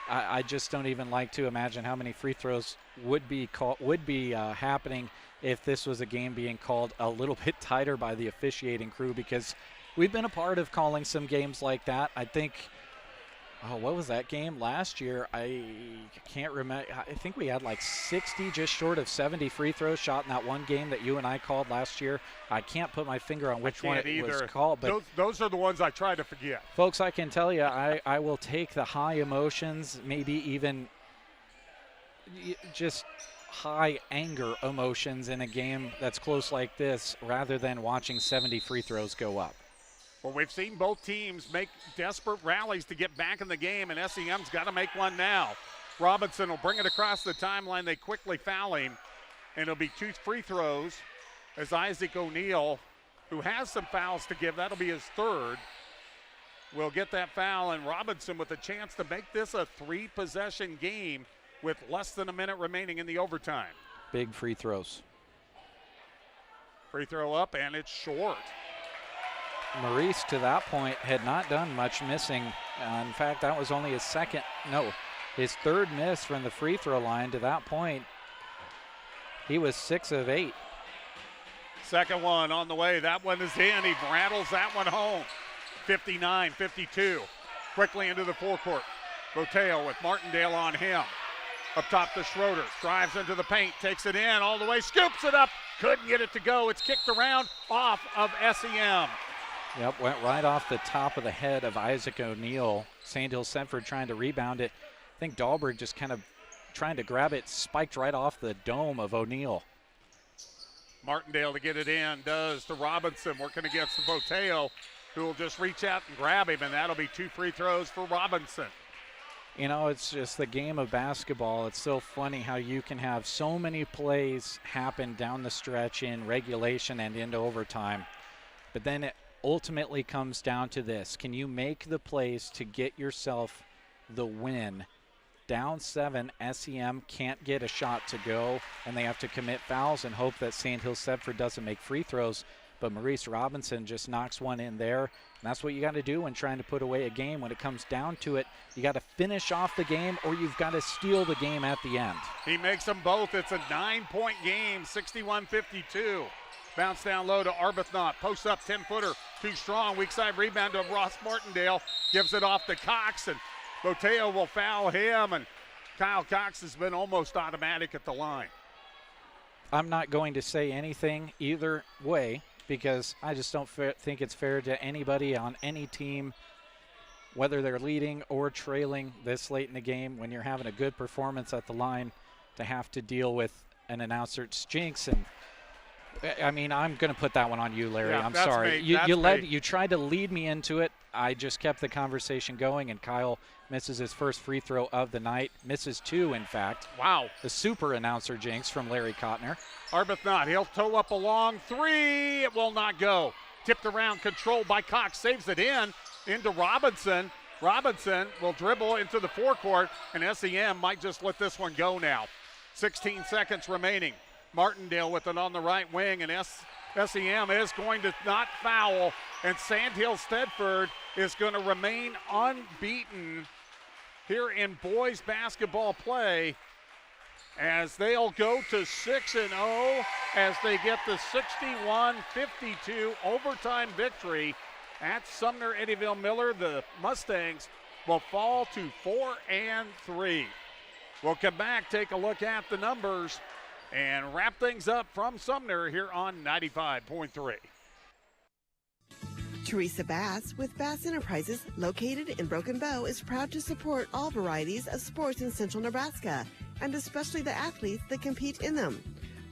I just don't even like to imagine how many free throws would be happening if this was a game being called a little bit tighter by the officiating crew, because we've been a part of calling some games like that. I think, what was that game last year? I can't remember. I think we had like 60, just short of 70 free throws shot in that one game that you and I called last year. I can't put my finger on which one it was called. But those are the ones I try to forget. Folks, I can tell you, I will take the high emotions, maybe even just high anger emotions in a game that's close like this, rather than watching 70 free throws go up. Well, we've seen both teams make desperate rallies to get back in the game, and SEM's got to make one now. Robinson will bring it across the timeline. They quickly foul him, and it'll be 2 free throws as Isaac O'Neal, who has some fouls to give, that'll be his 3rd, will get that foul, and Robinson with a chance to make this a 3-possession game with less than a minute remaining in the overtime. Big free throws. Free throw up, and it's short. Maurice, to that point, had not done much missing. In fact, that was only his third miss from the free throw line. To that point, he was 6 of 8. Second one on the way. That one is in. He rattles that one home. 59-52. Quickly into the forecourt. Boteo with Martindale on him. Up top to Schroeder. Drives into the paint. Takes it in all the way. Scoops it up. Couldn't get it to go. It's kicked around off of SEM. Yep, went right off the top of the head of Isaac O'Neill. Sandhills Thedford trying to rebound it. I think Dahlberg just kind of trying to grab it, spiked right off the dome of O'Neill. Martindale to get it in, does to Robinson, working against the Boteo, who will just reach out and grab him, and that'll be 2 free throws for Robinson. You know, it's just the game of basketball. It's so funny how you can have so many plays happen down the stretch in regulation and into overtime. But then it ultimately comes down to this. Can you make the plays to get yourself the win? Down 7, SEM can't get a shot to go, and they have to commit fouls and hope that Sandhills Thedford doesn't make free throws. But Maurice Robinson just knocks one in there. And that's what you got to do when trying to put away a game. When it comes down to it, you got to finish off the game or you've got to steal the game at the end. He makes them both. It's a 9-point game, 61-52. Bounce down low to Arbuthnot. Post up 10-footer. Too strong. Weak side rebound to Ross Martindale. Gives it off to Cox, and Boteo will foul him. And Kyle Cox has been almost automatic at the line. I'm not going to say anything either way, because I just don't think it's fair to anybody on any team, whether they're leading or trailing this late in the game, when you're having a good performance at the line, to have to deal with an announcer's jinx. And I mean, I'm going to put that one on you, Larry. Yeah, I'm sorry. You you tried to lead me into it. I just kept the conversation going, and Kyle misses his first free throw of the night. Misses 2, in fact. Wow. The super announcer jinx from Larry Kottner. Arbuthnot, he'll toe up a long 3. It will not go. Tipped around, controlled by Cox. Saves it into Robinson. Robinson will dribble into the forecourt, and SEM might just let this one go now. 16 seconds remaining. Martindale with it on the right wing, and SEM is going to not foul, and Sandhills Thedford is going to remain unbeaten here in boys basketball play, as they'll go to 6-0 as they get the 61-52 overtime victory at Sumner Eddyville Miller. The Mustangs will fall to 4-3. We'll come back, take a look at the numbers, and wrap things up from Sumner here on 95.3. Teresa Bass with Bass Enterprises, located in Broken Bow, is proud to support all varieties of sports in central Nebraska, and especially the athletes that compete in them.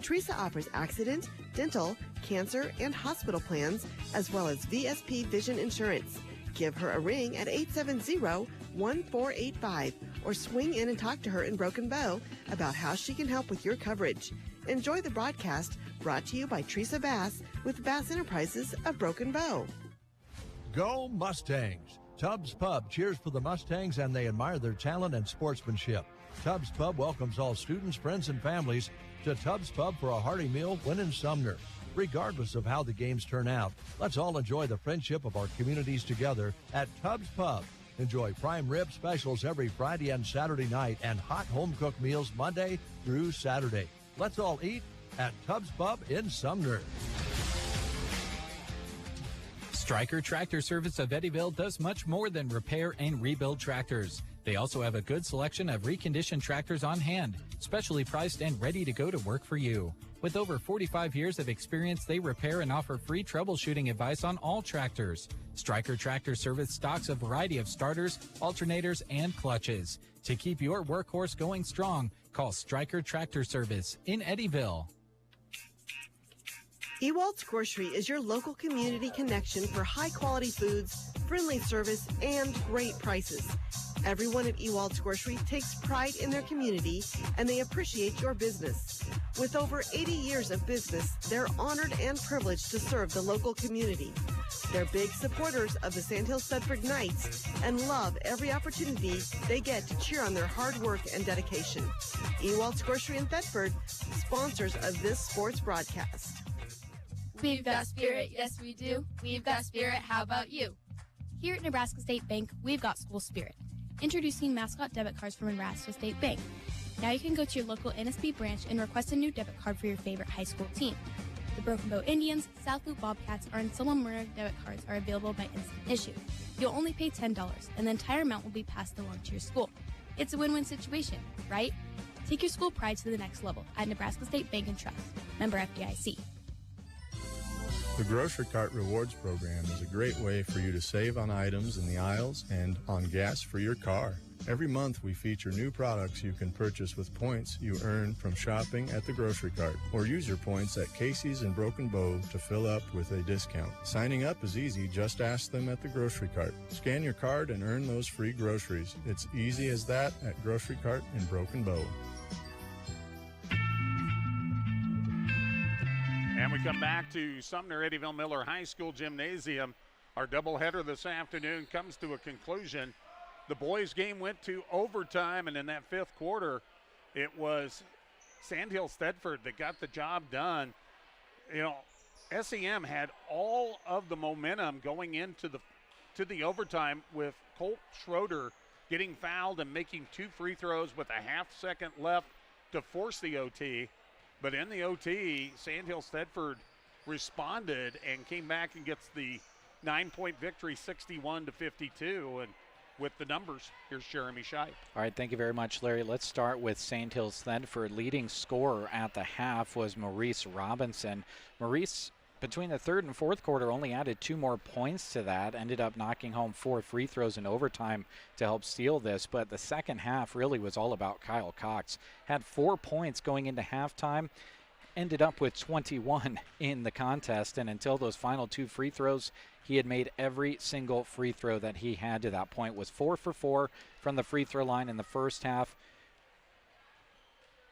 Teresa offers accident, dental, cancer, and hospital plans, as well as VSP Vision Insurance. Give her a ring at 870-1485 or swing in and talk to her in Broken Bow about how she can help with your coverage. Enjoy the broadcast, brought to you by Teresa Bass with Bass Enterprises of Broken Bow. Go Mustangs! Tubbs Pub cheers for the Mustangs, and they admire their talent and sportsmanship. Tubbs Pub welcomes all students, friends, and families to Tubbs Pub for a hearty meal when in Sumner. Regardless of how the games turn out, let's all enjoy the friendship of our communities together at Tubbs Pub. Enjoy prime rib specials every Friday and Saturday night, and hot home-cooked meals Monday through Saturday. Let's all eat at Tubbs Pub in Sumner. Stryker Tractor Service of Eddyville does much more than repair and rebuild tractors. They also have a good selection of reconditioned tractors on hand, specially priced and ready to go to work for you. With over 45 years of experience, they repair and offer free troubleshooting advice on all tractors. Stryker Tractor Service stocks a variety of starters, alternators, and clutches. To keep your workhorse going strong, call Stryker Tractor Service in Eddyville. Ewald's Grocery is your local community connection for high-quality foods, friendly service, and great prices. Everyone at Ewald's Grocery takes pride in their community, and they appreciate your business. With over 80 years of business, they're honored and privileged to serve the local community. They're big supporters of the Sandhills Thedford Knights and love every opportunity they get to cheer on their hard work and dedication. Ewald's Grocery in Thedford, sponsors of this sports broadcast. We've got spirit, yes we do. We've got spirit, how about you? Here at Nebraska State Bank, we've got school spirit. Introducing mascot debit cards from Nebraska State Bank. Now you can go to your local NSB branch and request a new debit card for your favorite high school team. The Broken Bow Indians, South Loop Bobcats, and Silmar debit cards are available by instant issue. You'll only pay $10, and the entire amount will be passed along to your school. It's a win-win situation, right? Take your school pride to the next level at Nebraska State Bank and Trust. Member FDIC. The Grocery Cart Rewards Program is a great way for you to save on items in the aisles and on gas for your car. Every month we feature new products you can purchase with points you earn from shopping at the Grocery Cart, or use your points at Casey's and Broken Bow to fill up with a discount. Signing up is easy, just ask them at the Grocery Cart. Scan your card and earn those free groceries. It's easy as that at Grocery Cart in Broken Bow. And we come back to Sumner Eddyville Miller High School Gymnasium. Our doubleheader this afternoon comes to a conclusion. The boys' game went to overtime, and in that fifth quarter, it was Sandhills Thedford that got the job done. You know, SEM had all of the momentum going into the overtime, with Colt Schroeder getting fouled and making 2 free throws with a half second left to force the OT. But in the OT, Sandhills Thedford responded and came back and gets the 9-point victory, 61-52. And with the numbers, here's Jeremy Scheib. All right, thank you very much, Larry. Let's start with Sandhills Thedford. Leading scorer at the half was Maurice Robinson. Maurice, between the third and fourth quarter, only added 2 more points to that, ended up knocking home 4 free throws in overtime to help steal this. But the second half really was all about Kyle Cox. Had 4 points going into halftime, ended up with 21 in the contest, and until those final 2 free throws, he had made every single free throw that he had to that point. Was 4 for 4 from the free throw line in the first half.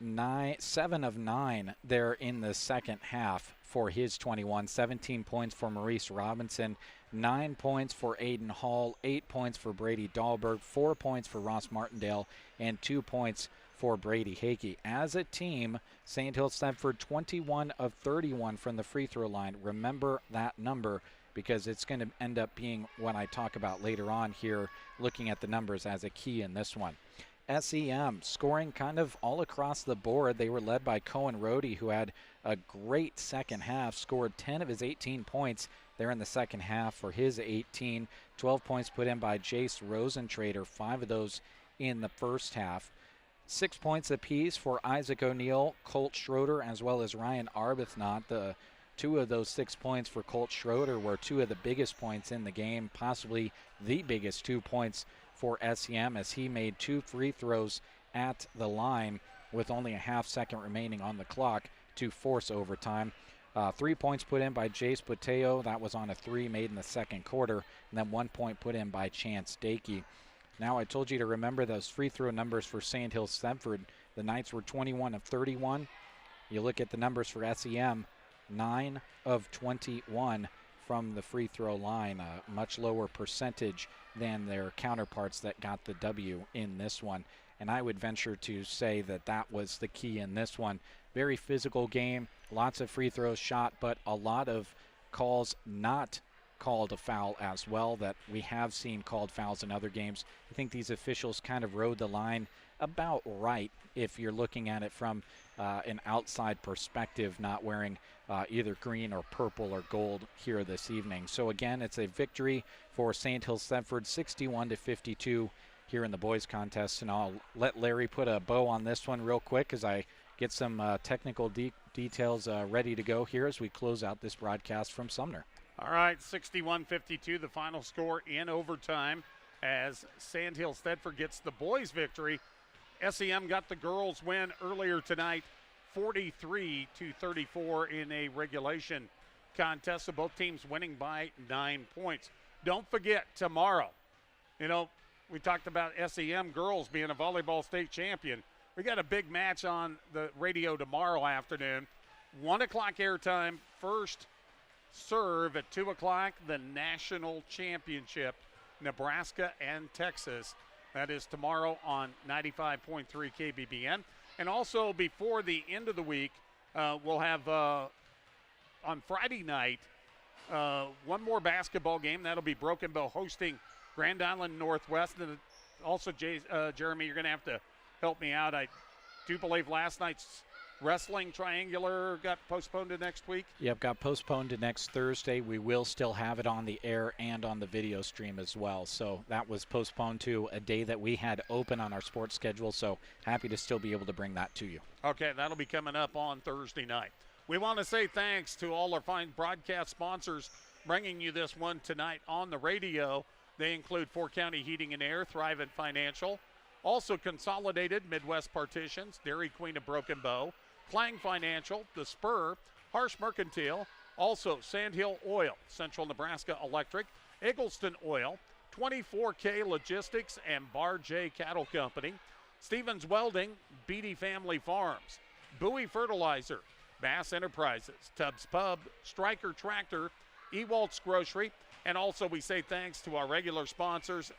7 of 9 there in the second half for his 21. 17 points for Maurice Robinson, 9 points for Aiden Hall, 8 points for Brady Dahlberg, 4 points for Ross Martindale, and 2 points for Brady Hakey. As a team, Sandhills Thedford 21 of 31 from the free throw line. Remember that number, because it's going to end up being what I talk about later on here, looking at the numbers as a key in this one. SEM scoring kind of all across the board. They were led by Cohen Rohde, who had a great second half, scored 10 of his 18 points there in the second half for his 18. 12 points put in by Jace Rosentrader, 5 of those in the first half. 6 points apiece for Isaac O'Neill, Colt Schroeder, as well as Ryan Arbuthnot. The 2 of those 6 points for Colt Schroeder were 2 of the biggest points in the game, possibly the biggest 2 points for SEM, as he made 2 free throws at the line with only a half second remaining on the clock to force overtime. 3 points put in by Jace Buteo. That was on a 3 made in the second quarter, and then 1 point put in by Chance Dakey. Now, I told you to remember those free throw numbers for Sandhills Thedford. The Knights were 21 of 31. You look at the numbers for SEM, 9 of 21 from the free throw line, a much lower percentage than their counterparts that got the W in this one. And I would venture to say that that was the key in this one. Very physical game, lots of free throws shot, but a lot of calls not called a foul as well, that we have seen called fouls in other games. I think these officials kind of rode the line about right if you're looking at it from an outside perspective, not wearing either green or purple or gold here this evening. So again, it's a victory for Sandhills Thedford, 61-52 here in the boys contest. And I'll let Larry put a bow on this one real quick as I get some technical details ready to go here as we close out this broadcast from Sumner. All right, 61-52, the final score in overtime as Sandhills Thedford gets the boys' victory. SEM got the girls' win earlier tonight, 43-34 in a regulation contest. So both teams winning by 9 points. Don't forget, tomorrow, we talked about SEM girls being a volleyball state champion. We got a big match on the radio tomorrow afternoon. 1 o'clock airtime, first serve at 2 o'clock, the national championship, Nebraska and Texas. That is tomorrow on 95.3 KBBN. And also before the end of the week, we'll have on Friday night, one more basketball game. That'll be Broken Bow hosting Grand Island Northwest. And also, Jeremy, you're going to have to help me out. I do believe last night's wrestling triangular got postponed to next week. Yep, got postponed to next Thursday. We will still have it on the air and on the video stream as well. So that was postponed to a day that we had open on our sports schedule. So happy to still be able to bring that to you. Okay, that'll be coming up on Thursday night. We want to say thanks to all our fine broadcast sponsors bringing you this one tonight on the radio. They include Four County Heating and Air, Thrivent Financial, also Consolidated Midwest Partitions, Dairy Queen of Broken Bow, Clang Financial, The Spur, Harsh Mercantile, also Sandhill Oil, Central Nebraska Electric, Eggleston Oil, 24K Logistics, and Bar J Cattle Company, Stevens Welding, Beatty Family Farms, Bowie Fertilizer, Bass Enterprises, Tubbs Pub, Stryker Tractor, Ewalt's Grocery, and also we say thanks to our regular sponsors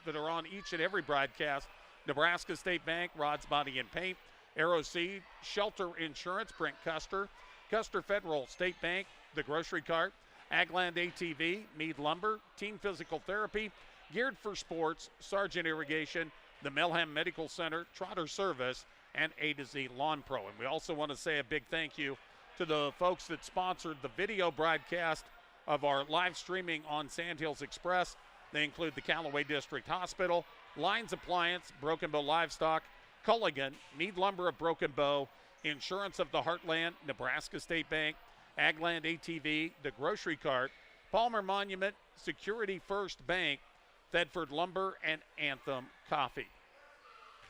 that are on each and every broadcast, Nebraska State Bank, Rods Body and Paint, Arrow Seed, Shelter Insurance, Brent Custer, Custer Federal, State Bank, The Grocery Cart, Agland ATV, Meade Lumber, Team Physical Therapy, Geared for Sports, Sargent Irrigation, the Melham Medical Center, Trotter Service, and A to Z Lawn Pro. And we also want to say a big thank you to the folks that sponsored the video broadcast of our live streaming on Sandhills Express. They include the Callaway District Hospital, Lines Appliance, Broken Bow Livestock, Culligan, Meade Lumber of Broken Bow, Insurance of the Heartland, Nebraska State Bank, Agland ATV, The Grocery Cart, Palmer Monument, Security First Bank, Thedford Lumber, and Anthem Coffee.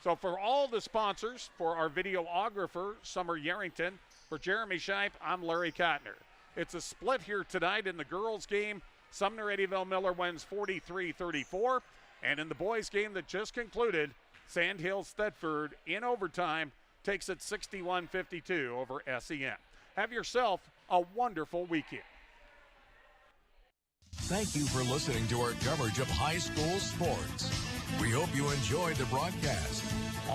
So for all the sponsors, for our videographer, Summer Yarrington, for Jeremy Shipe, I'm Larry Kottner. It's a split here tonight in the girls' game. Sumner Eddyville Miller wins 43-34. And in the boys' game that just concluded, Sandhills Thedford in overtime takes it 61-52 over SEM. Have yourself a wonderful weekend. Thank you for listening to our coverage of high school sports. We hope you enjoyed the broadcast.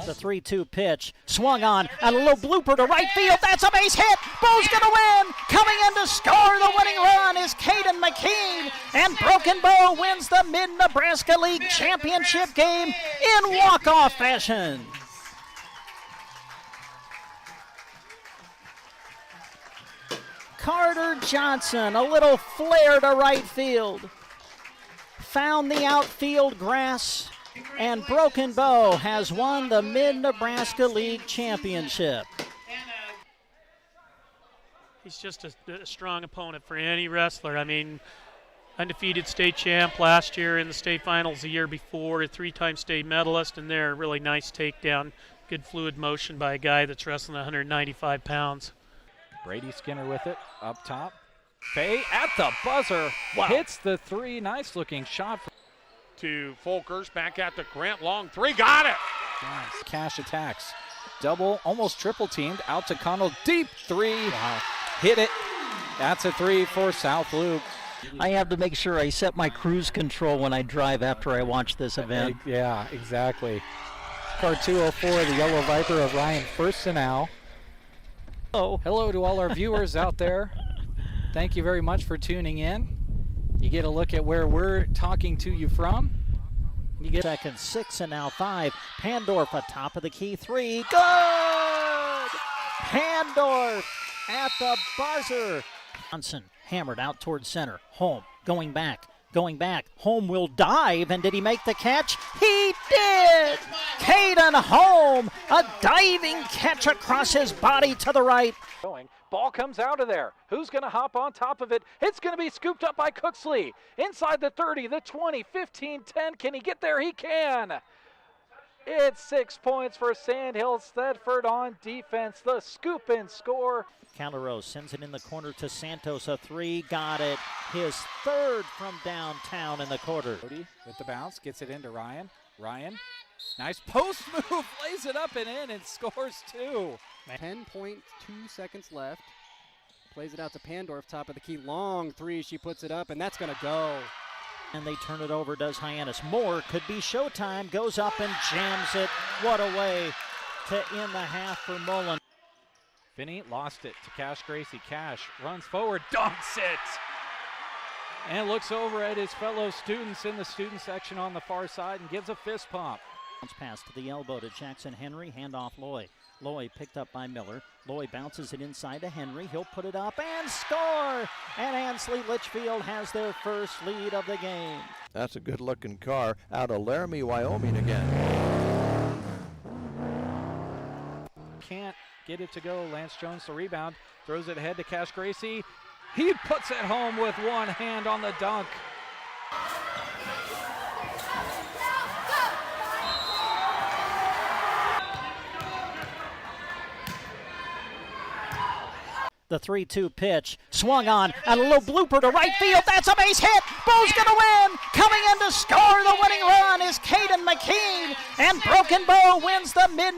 The 3-2 pitch, swung on, and a little blooper to right field. That's a base hit. Bo's going to win. Coming in to score the winning run is Caden McKean, and Broken Bow wins the Mid-Nebraska League Championship game in walk-off fashion. Carter Johnson, a little flare to right field. Found the outfield grass, and Broken Bow has won the Mid-Nebraska League Championship. He's just a strong opponent for any wrestler. I mean, undefeated state champ last year in the state finals the year before, a three-time state medalist, and there, really nice takedown. Good fluid motion by a guy that's wrestling 195 pounds. Brady Skinner with it, up top. Fay at the buzzer, hits the three. Nice-looking shot. To Folkers, back at the Grant, long three, got it! Nice. Cash attacks. Double, almost triple teamed, out to Connell, deep three. Wow. Hit it. That's a three for South Loop. I have to make sure I set my cruise control when I drive after I watch this event. Yeah, exactly. Car 204, the Yellow Viper of Ryan Firstenau. Oh. Hello to all our viewers out there. Thank you very much for tuning in. You get a look at where we're talking to you from. You get second, 6, and now 5. Pandorf atop of the key 3. Good! Pandorf at the buzzer. Johnson hammered out towards center. Home, going back. Home will dive, and did he make the catch? He did! Caden Home, a diving catch across his body to the right. Ball comes out of there. Who's going to hop on top of it? It's going to be scooped up by Cooksley. Inside the 30, the 20, 15, 10. Can he get there? He can. It's 6 points for Sandhills Thedford on defense. The scoop and score. Calderos sends it in the corner to Santos, a 3, got it. His third from downtown in the quarter. With the bounce, gets it into Ryan. Nice post move, lays it up and in, and scores 2. 10.2 seconds left. Plays it out to Pandorf, top of the key. Long 3, she puts it up, and that's going to go. And they turn it over, does Hyannis. More could be showtime, goes up and jams it. What a way to end the half for Mullen. Finney lost it to Cash Gracie. Cash runs forward, dunks it, and looks over at his fellow students in the student section on the far side and gives a fist pump. Bounce pass to the elbow to Jackson Henry, handoff Loy. Loy picked up by Miller. Loy bounces it inside to Henry. He'll put it up and score! And Ansley Litchfield has their first lead of the game. That's a good-looking car out of Laramie, Wyoming again. Can't get it to go. Lance Jones the rebound. Throws it ahead to Cash Gracie. He puts it home with one hand on the dunk. The 3-2 pitch, swung on, and a little blooper to right field. That's a base hit. Bo's going to win. Coming in to score the winning run is Caden McKean, and Broken Bow wins the mid